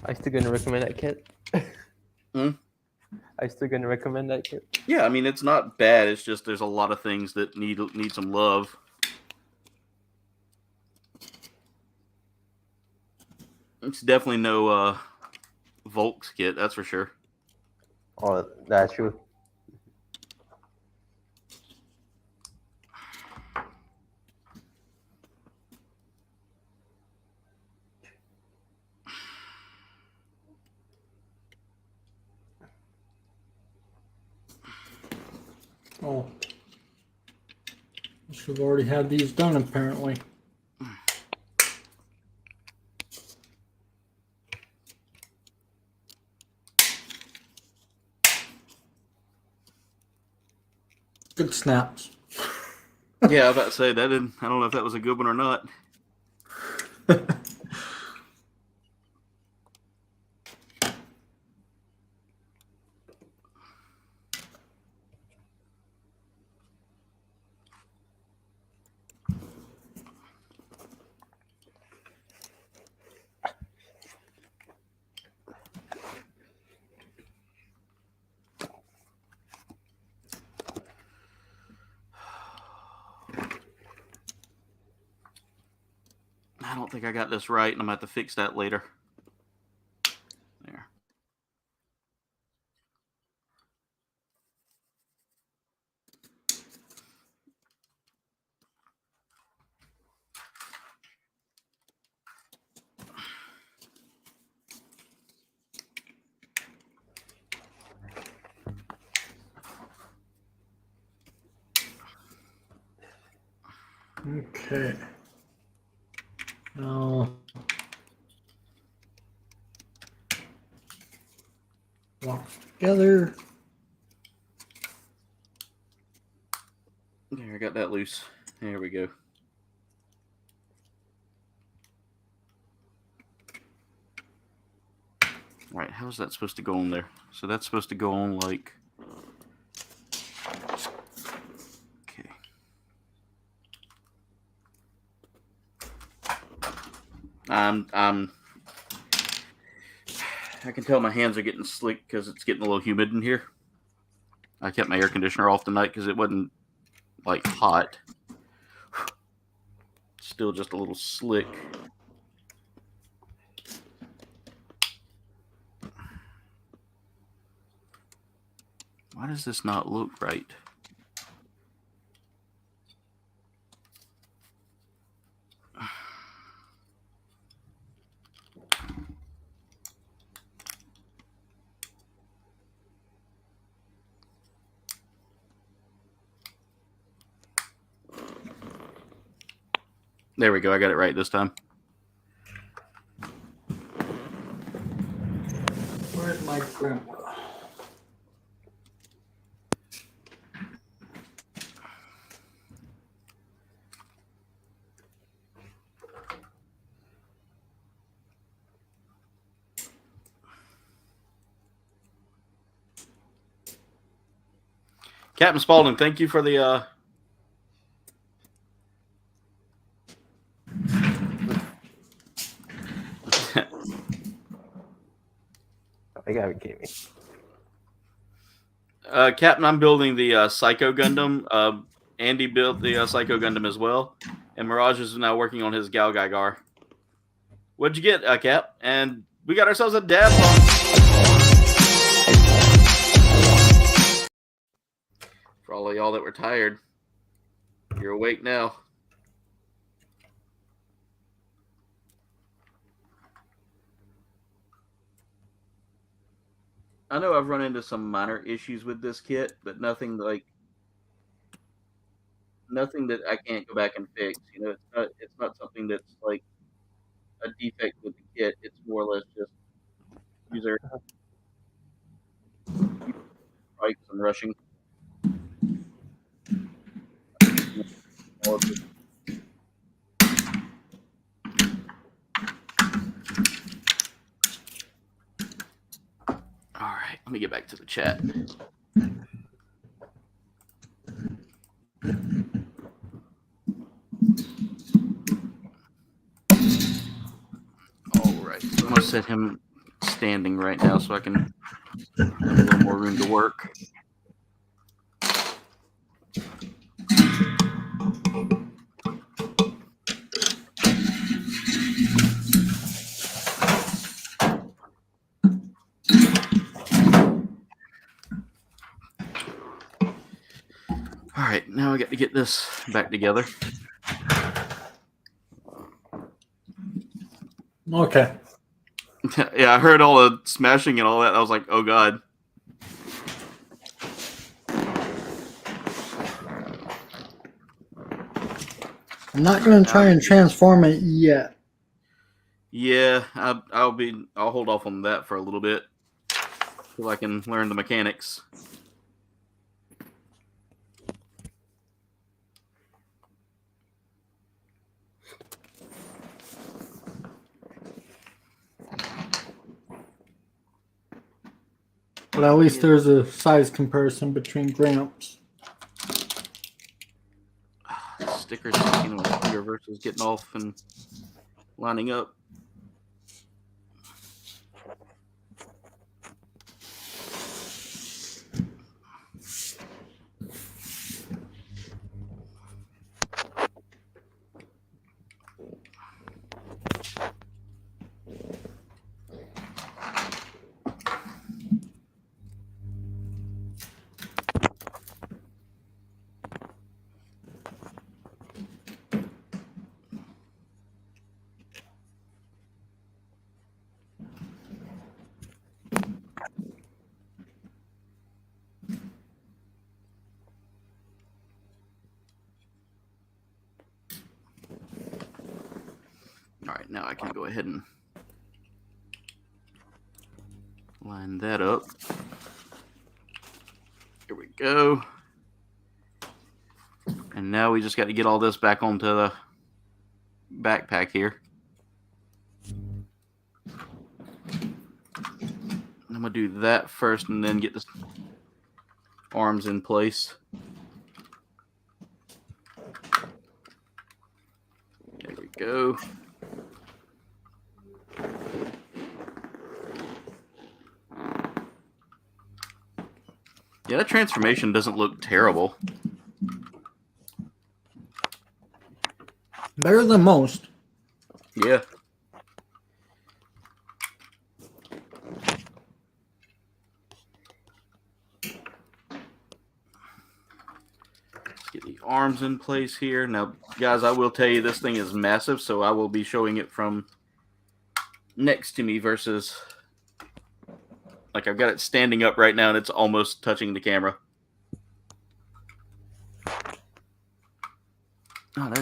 I still gonna recommend that kit. Hmm? I still gonna recommend that kit. Yeah, I mean, it's not bad. It's just there's a lot of things that need some love. It's definitely no Volks kit, that's for sure. Oh, that's true. Oh. Should have already had these done, apparently. Good snaps. Yeah, I was about to say that didn't. I don't know if that was a good one or not. I don't think I got this right, and I'm going to have to fix that later. There. Okay. Now, lock together. loose. There we go. All right, how's that supposed to go on there? So that's supposed to go on like... Okay. I can tell my hands are getting slick because it's getting a little humid in here. I kept my air conditioner off tonight because it wasn't like hot. Still just a little slick. Why does this not look right? There we go. I got it right this time. Where's my grandpa? Captain Spaulding, thank you for the I gotta give me. Captain, I'm building the Psycho Gundam. Andy built the Psycho Gundam as well. And Mirage is now working on his Gal Gaigar. What'd you get, Cap? And we got ourselves a dab bomb. For all of y'all that were tired, you're awake now. I know I've run into some minor issues with this kit, but nothing that I can't go back and fix. You know, it's not something that's like a defect with the kit. It's more or less just user strikes and rushing. All right, let me get back to the chat. All right, so I'm gonna set him standing right now so I can have a little more room to work. All right, now I got to get this back together. Okay. Yeah, I heard all the smashing and all that. I was like, oh god. I'm not going to try and transform it yet. Yeah, I'll hold off on that for a little bit till I can learn the mechanics. But at least there's a size comparison between Gramps. Stickers, you know, sticker versus getting off and lining up. All right, now I can go ahead and line that up. Here we go. And now we just got to get all this back onto the backpack here. I'm going to do that first and then get the arms in place. There we go. Yeah, that transformation doesn't look terrible. Better than most. Yeah. Let's get the arms in place here. Now, guys, I will tell you this thing is massive, so I will be showing it from next to me versus... Like, I've got it standing up right now, and it's almost touching the camera. Oh,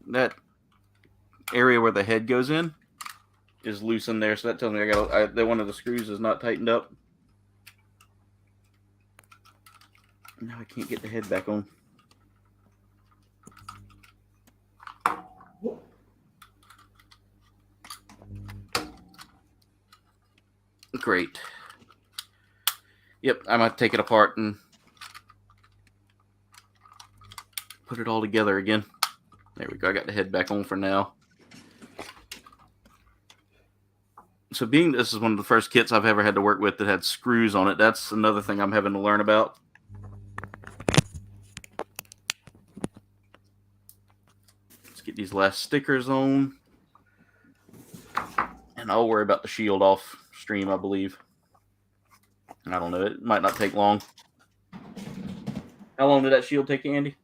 that area where the head goes in is loose in there, so that tells me that one of the screws is not tightened up. Now I can't get the head back on. Great. Yep, I might take it apart and put it all together again. There we go. I got the head back on for now. So being this is one of the first kits I've ever had to work with that had screws on it, that's another thing I'm having to learn about. Let's get these last stickers on. And I'll worry about the shield off stream, I believe. I don't know. It might not take long. How long did that shield take you, Andy?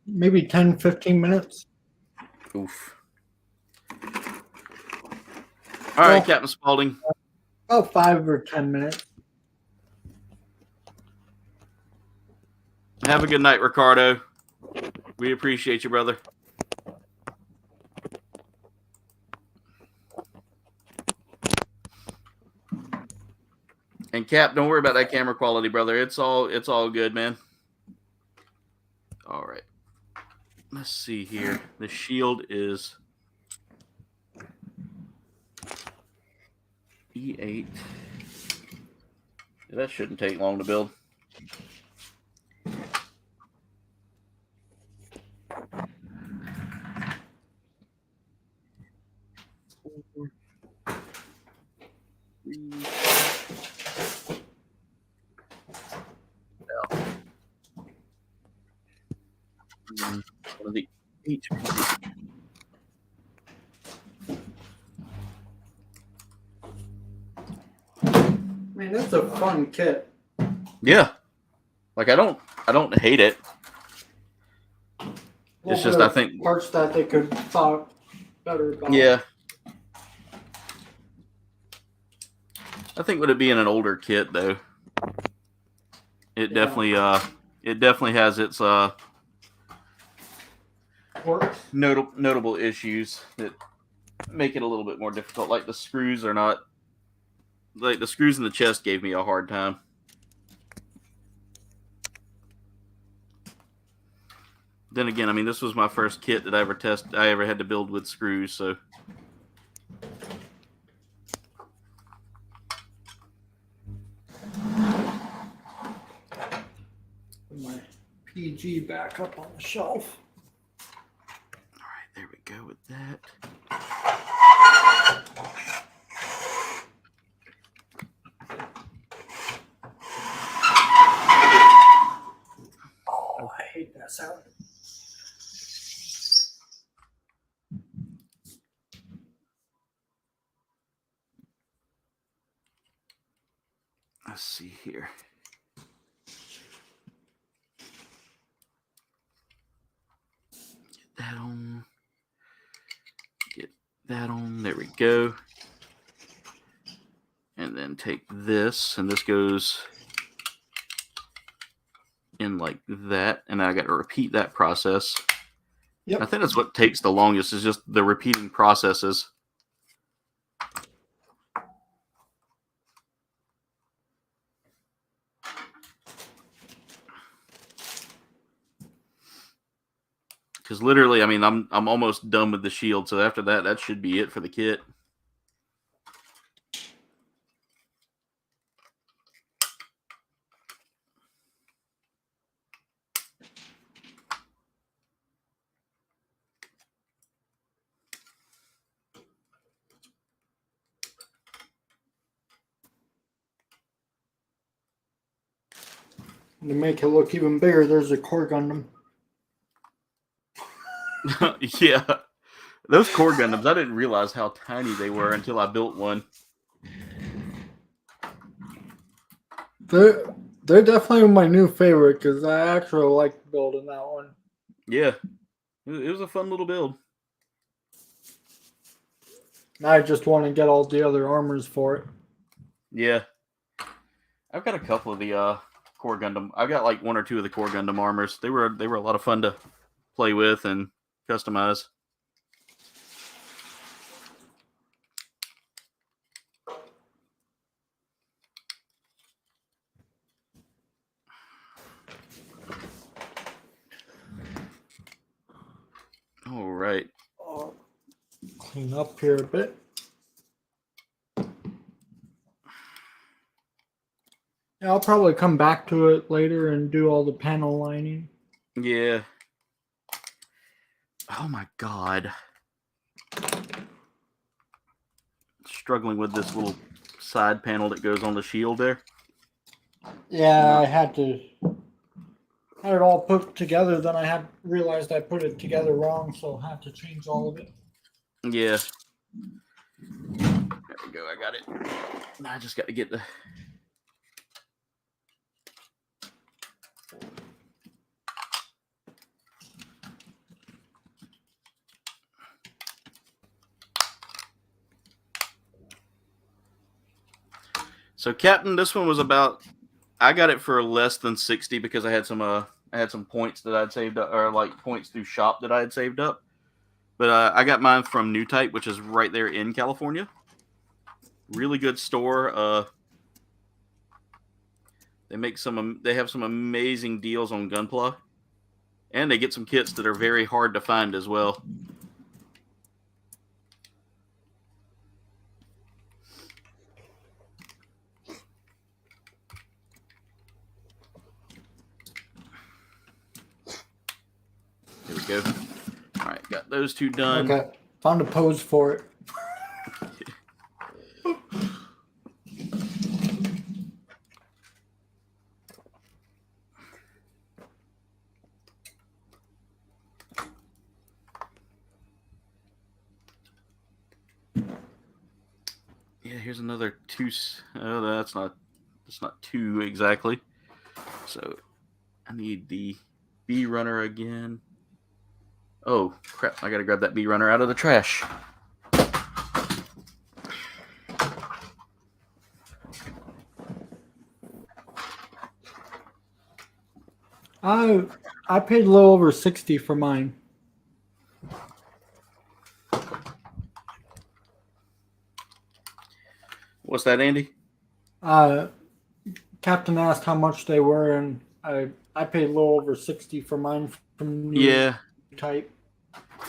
Maybe 10, 15 minutes. Oof. All right, Captain Spaulding. About 5 or 10 minutes. Have a good night, Ricardo. We appreciate you, brother. And Cap, don't worry about that camera quality, brother. It's all good, man. All right. Let's see here. The shield is E8. That shouldn't take long to build. One of the HP. Man, that's a fun kit. Yeah. Like I don't hate it. It's just I think parts that they could thought better about. Yeah. I think with it being an older kit though, it definitely has its notable issues that make it a little bit more difficult. Like the screws are not like the screws in the chest gave me a hard time. Then again, I mean, this was my first kit that I ever had to build with screws, so. Put my PG back up on the shelf. All right, there we go with that. Oh, I hate that sound. Let's see here. Get that on. Get that on. There we go. And then take this, and this goes in like that. And I got to repeat that process. Yep. I think that's what takes the longest is just the repeating processes. Because literally, I mean, I'm almost done with the shield. So after that, that should be it for the kit. To make it look even bigger, there's a core Gundam. Yeah. Those core Gundams, I didn't realize how tiny they were until I built one. They're definitely my new favorite because I actually like building that one. Yeah. It was a fun little build. I just want to get all the other armors for it. Yeah. I've got a couple of the core Gundam. I've got like one or two of the core Gundam armors. They were a lot of fun to play with and customize. All right. I'll clean up here a bit. Yeah, I'll probably come back to it later and do all the panel lining. Yeah. Oh my god. Struggling with this little side panel that goes on the shield there. Yeah, I had it all put together. Then I realized I put it together wrong, so I had to change all of it. Yeah. There we go. I got it. Now I just got to get the... So Captain, this one was about... I got it for less than 60 because I had some points that I'd saved up, or like points through shop that I had saved up. But I got mine from New Type, which is right there in California. Really good store. They have some amazing deals on Gunpla, and they get some kits that are very hard to find as well. There we go. All right, got those two done. Okay, found a pose for it. Yeah, here's another two. Oh, that's not two exactly. So I need the B runner again. Oh crap! I gotta grab that B runner out of the trash. I paid a little over 60 for mine. What's that, Andy? Captain asked how much they were, and I paid a little over 60 for mine from New Type.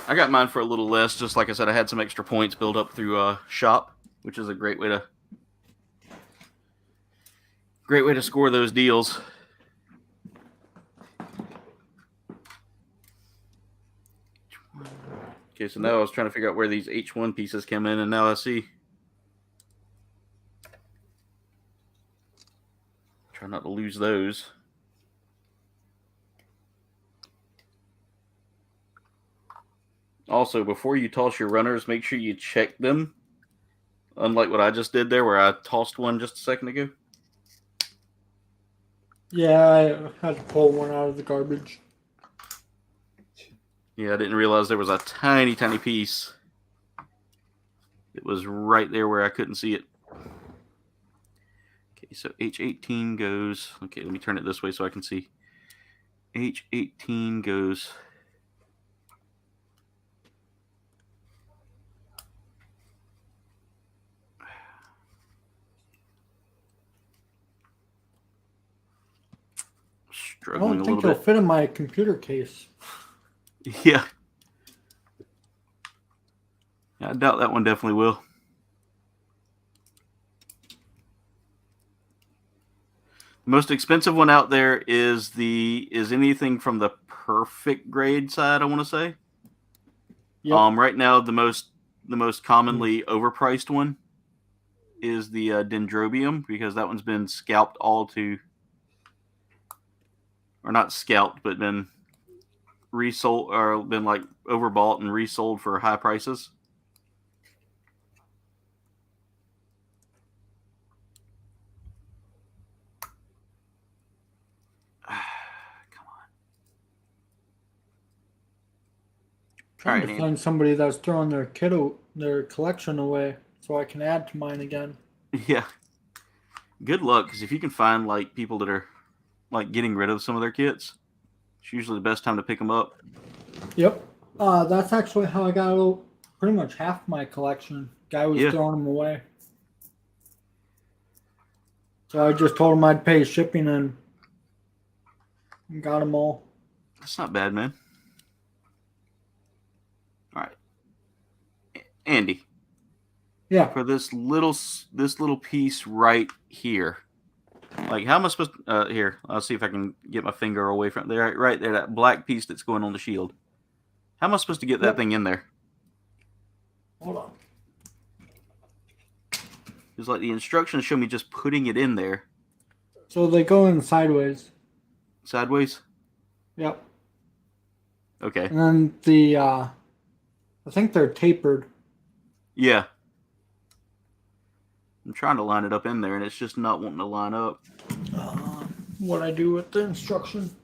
I got mine for a little less. Just like I said, I had some extra points built up through shop, which is a great way to score those deals. Okay, so now I was trying to figure out where these H1 pieces came in, and now I see. Try not to lose those. Also, before you toss your runners, make sure you check them. Unlike what I just did there, where I tossed one just a second ago. Yeah, I had to pull one out of the garbage. Yeah, I didn't realize there was a tiny, tiny piece. It was right there where I couldn't see it. Okay, so H18 goes... Okay, let me turn it this way so I can see. H18 goes... I don't think they'll fit in my computer case. Yeah. I doubt that one definitely will. The most expensive one out there is anything from the perfect grade side, I want to say. Yep. Right now the most commonly overpriced one is the Dendrobium, because that one's been scalped or not scalped, but been resold or been like overbought and resold for high prices. Trying All to right, find somebody that's throwing their collection away so I can add to mine again. Yeah. Good luck, because if you can find like people that are like getting rid of some of their kits, it's usually the best time to pick them up. Yep. That's actually how I got pretty much half my collection. Guy was throwing them away. So I just told him I'd pay shipping and got them all. That's not bad, man. All right, Andy. Yeah. For this little piece right here, like how am I supposed to, here, I'll see if I can get my finger away from there. Right there, that black piece that's going on the shield. How am I supposed to get that thing in there? Hold on. It's like the instructions show me just putting it in there. So they go in sideways. Sideways? Yep. Okay. And then I think they're tapered. Yeah. I'm trying to line it up in there, and it's just not wanting to line up. What I do with the instruction?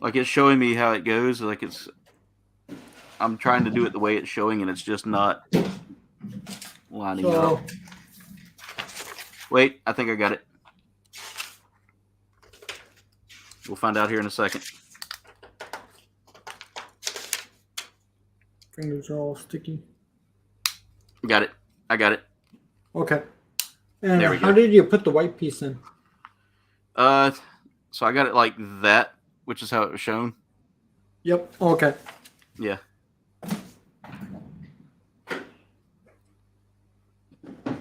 Like it's showing me how it goes. Like I'm trying to do it the way it's showing, and it's just not lining up. Wait, I think I got it. We'll find out here in a second. Fingers are all sticky. Got it. I got it. Okay. And There we how go. did you put the white piece in? So I got it like that, which is how it was shown. Yep. Okay. Yeah. All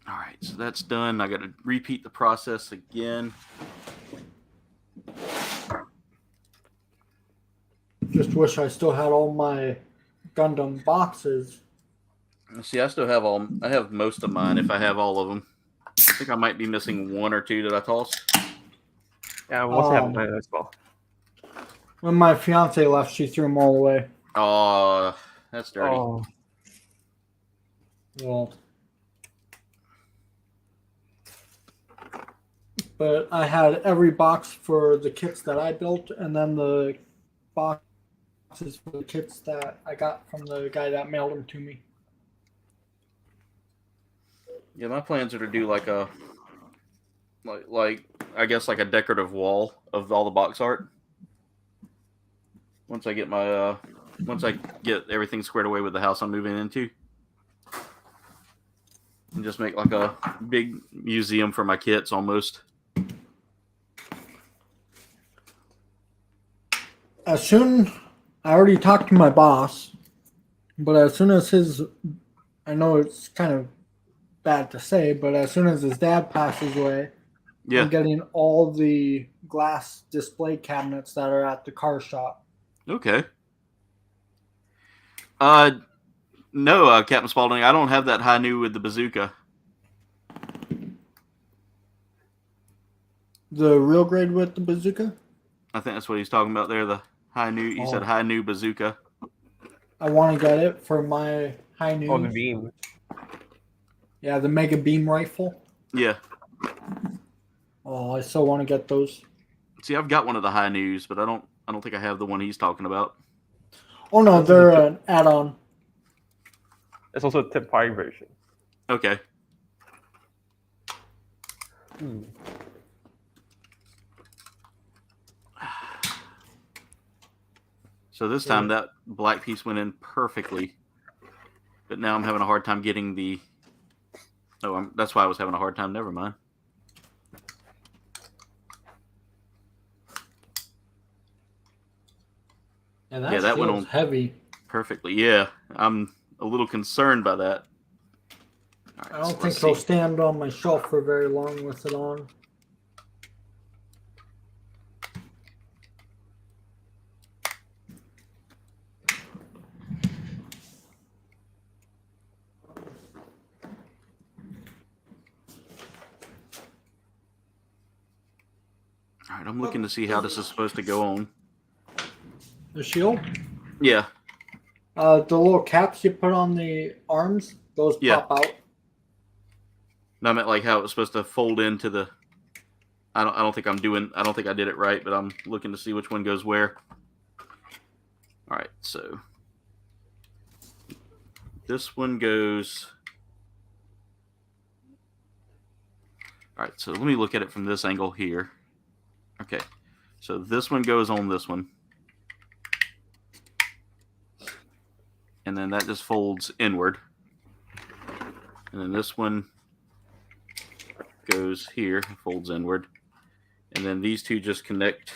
right, so that's done. I got to repeat the process again. Just wish I still had all my Gundam boxes. See, I have most of mine if I have all of them. I think I might be missing one or two that I tossed. Yeah, I must have mine as well. When my fiance left, she threw them all away. Oh, that's dirty. Oh, Well, but I had every box for the kits that I built, and then the boxes for the kits that I got from the guy that mailed them to me. Yeah, my plans are to do like a I guess like a decorative wall of all the box art. Once I get everything squared away with the house I'm moving into. And just make like a big museum for my kits almost. I already talked to my boss, but as soon as I know it's kind of bad to say, but as soon as his dad passes away, Yeah. I'm getting all the glass display cabinets that are at the car shop. Okay. No, Captain Spaulding, I don't have that high new with the bazooka. The real grade with the bazooka? I think that's what he's talking about there. The high new. He said high new bazooka. I want to get it for my high news. on the beam. Yeah, the Mega Beam rifle. Yeah. Oh, I still want to get those. See, I've got one of the high news, but I don't think I have the one he's talking about. Oh no, they're an add-on. It's also a tip high version. Okay. So this time that black piece went in perfectly, but now I'm having a hard time getting the. Oh, that's why I was having a hard time. Never mind. And that, Yeah, that went shield's on heavy. perfectly. Yeah, I'm a little concerned by that. All right, I don't so think let's it'll see. stand on my shelf for very long with it on. All right, I'm looking to see how this is supposed to go on. The shield? Yeah, The little caps you put on the arms, those Yeah. pop out. no, I meant like how it was supposed to fold into the. I don't think I did it right, but I'm looking to see which one goes where. All right, so this one goes. All right, so let me look at it from this angle here. Okay, so this one goes on this one. And then that just folds inward. And then this one goes here, folds inward. And then these two just connect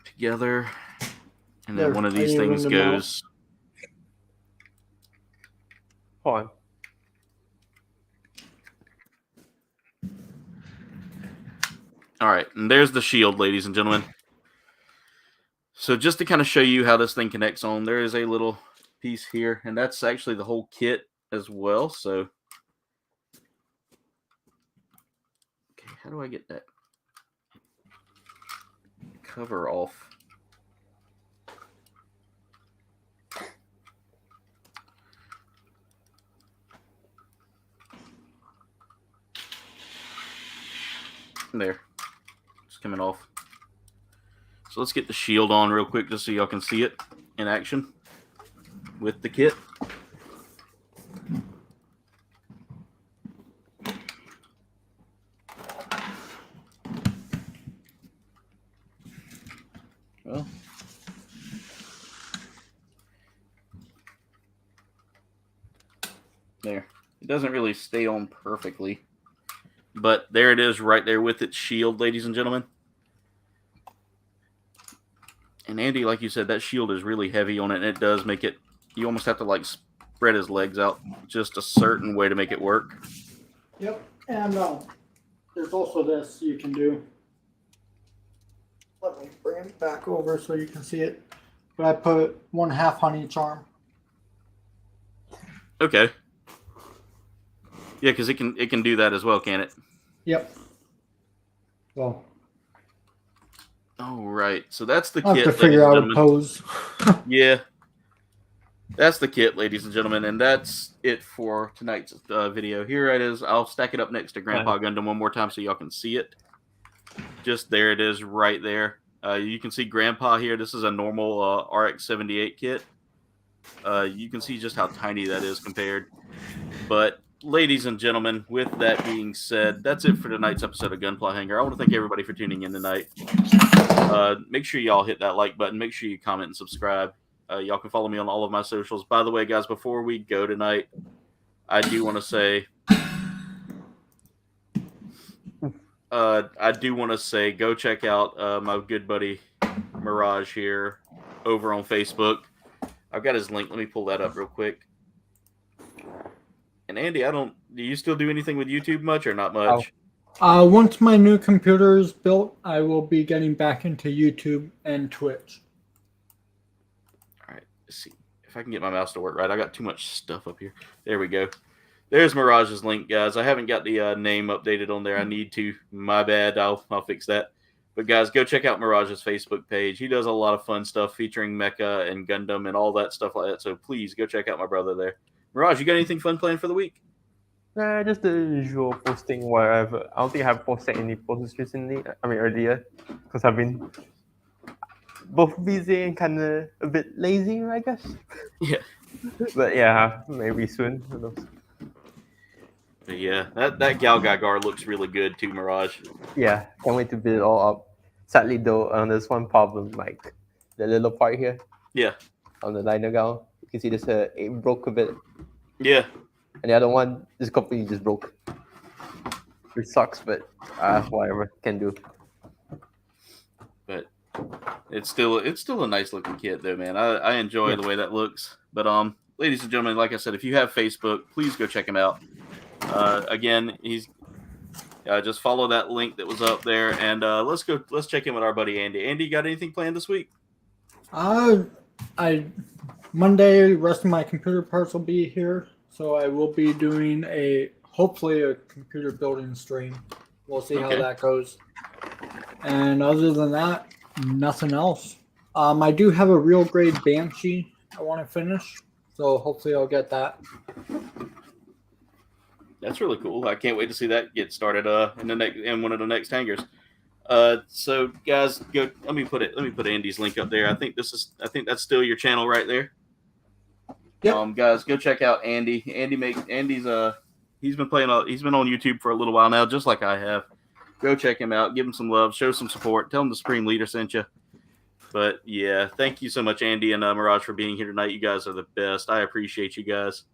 together. And then There, one of I these things evened them out. goes. Hold on. All right, and there's the shield, ladies and gentlemen. So just to kind of show you how this thing connects on, there is a little piece here, and that's actually the whole kit as well. So, okay, how do I get that cover off? There, it's coming off. So let's get the shield on real quick just so y'all can see it in action with the kit. Well, there. It doesn't really stay on perfectly, but there it is right there with its shield, ladies and gentlemen. And Andy, like you said, that shield is really heavy on it, and it does make it, you almost have to like spread his legs out just a certain way to make it work. Yep, and there's also this you can do. Let me bring it back over so you can see it. But I put 1/2 on each arm. Okay. Yeah, because it can do that as well, can it? Yep. Well, Oh, right. So that's the I'll kit, have to figure ladies out and a gentlemen. pose. Yeah. That's the kit, ladies and gentlemen, and that's it for tonight's video. Here it is. I'll stack it up next to Grandpa Gundam one more time so y'all can see it. Just there it is right there. You can see Grandpa here. This is a normal RX-78 kit. You can see just how tiny that is compared. But, ladies and gentlemen, with that being said, that's it for tonight's episode of Gunpla Hangar. I want to thank everybody for tuning in tonight. Make sure y'all hit that like button. Make sure you comment and subscribe. Y'all can follow me on all of my socials. By the way, guys, before we go tonight, I do want to say, go check out my good buddy Mirage here over on Facebook. I've got his link. Let me pull that up real quick. And Andy, do you still do anything with YouTube much or not much? Once my new computer is built, I will be getting back into YouTube and Twitch. All right, let's see if I can get my mouse to work right. I got too much stuff up here. There we go. There's Mirage's link, guys. I haven't got the name updated on there. I need to. My bad. I'll fix that. But guys, go check out Mirage's Facebook page. He does a lot of fun stuff featuring Mecha and Gundam and all that stuff like that. So please go check out my brother there. Mirage, you got anything fun planned for the week? Nah, just the usual posting wherever. I don't think I have posted any posts recently. Earlier, because I've been both busy and kind of a bit lazy, I guess. Yeah. But yeah, maybe soon. Who knows? But yeah, that Galgagar looks really good too, Mirage. Yeah, can't wait to build it all up. Sadly though, there's one problem, like the little part here. Yeah. On the liner gown, you can see it broke a bit. Yeah. And the other one, this completely just broke. Which sucks, but whatever, can do. It's still a nice looking kit though, man. I enjoy the way that looks. But ladies and gentlemen, like I said, if you have Facebook, please go check him out. Again, he's just follow that link that was up there, and let's check in with our buddy Andy. Andy, you got anything planned this week? Monday, the rest of my computer parts will be here, so I will be doing hopefully a computer building stream. We'll see how that goes. And other than that, nothing else. I do have a real grade Banshee I want to finish, so hopefully I'll get that. That's really cool. I can't wait to see that get started in one of the next hangars. So guys, go. Let me put Andy's link up there. I think that's still your channel right there. Yep. Guys, go check out Andy. Andy's he's been on YouTube for a little while now, just like I have. Go check him out. Give him some love. Show some support. Tell him the Supreme Leader sent you. But yeah, thank you so much, Andy and Mirage, for being here tonight. You guys are the best. I appreciate you guys.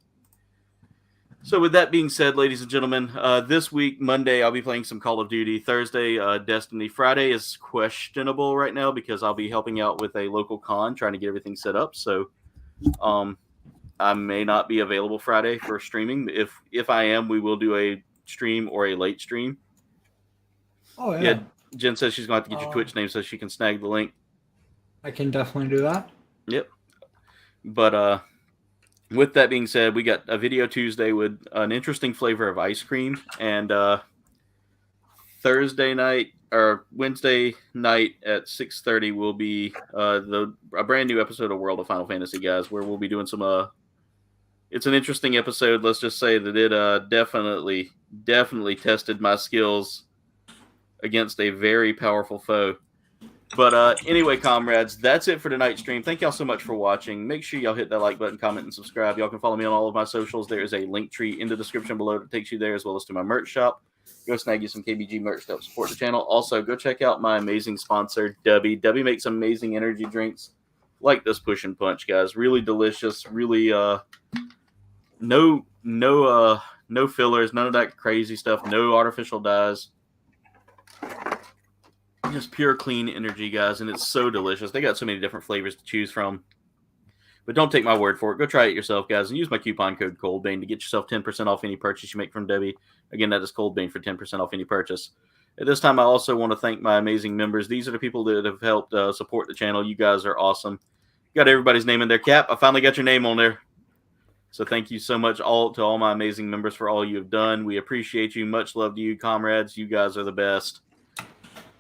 So with that being said, ladies and gentlemen, this week, Monday, I'll be playing some Call of Duty. Thursday, Destiny. Friday is questionable right now because I'll be helping out with a local con, trying to get everything set up. So I may not be available Friday for streaming. If I am, we will do a stream or a late stream. Oh, yeah. Jen says she's going to have to get your Twitch name so she can snag the link. I can definitely do that. Yep. But with that being said, we got a video Tuesday with an interesting flavor of ice cream, and Thursday night or Wednesday night at 6:30 will be a brand new episode of World of Final Fantasy, guys, where we'll be doing some it's an interesting episode. Let's just say that it definitely tested my skills against a very powerful foe. But anyway, comrades, that's it for tonight's stream. Thank y'all so much for watching. Make sure y'all hit that like button, comment, and subscribe. Y'all can follow me on all of my socials. There is a link tree in the description below that takes you there, as well as to my merch shop. Go snag you some KBG merch to help support the channel. Also, go check out my amazing sponsor, Dubby. Dubby makes amazing energy drinks like this Push and Punch, guys. Really delicious. Really, no fillers, none of that crazy stuff. No artificial dyes. Just pure clean energy, guys, and it's so delicious. They got so many different flavors to choose from. But don't take my word for it. Go try it yourself, guys, and use my coupon code Kouldbayne to get yourself 10% off any purchase you make from Debbie. Again, that is Kouldbayne for 10% off any purchase. At this time, I also want to thank my amazing members. These are the people that have helped support the channel. You guys are awesome. Got everybody's name in there. Cap, I finally got your name on there. So thank you so much to all my amazing members for all you have done. We appreciate you. Much love to you, comrades. You guys are the best.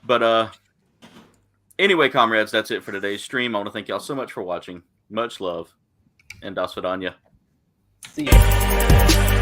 But anyway, comrades, that's it for today's stream. I want to thank y'all so much for watching. Much love, and das vidanya. See ya.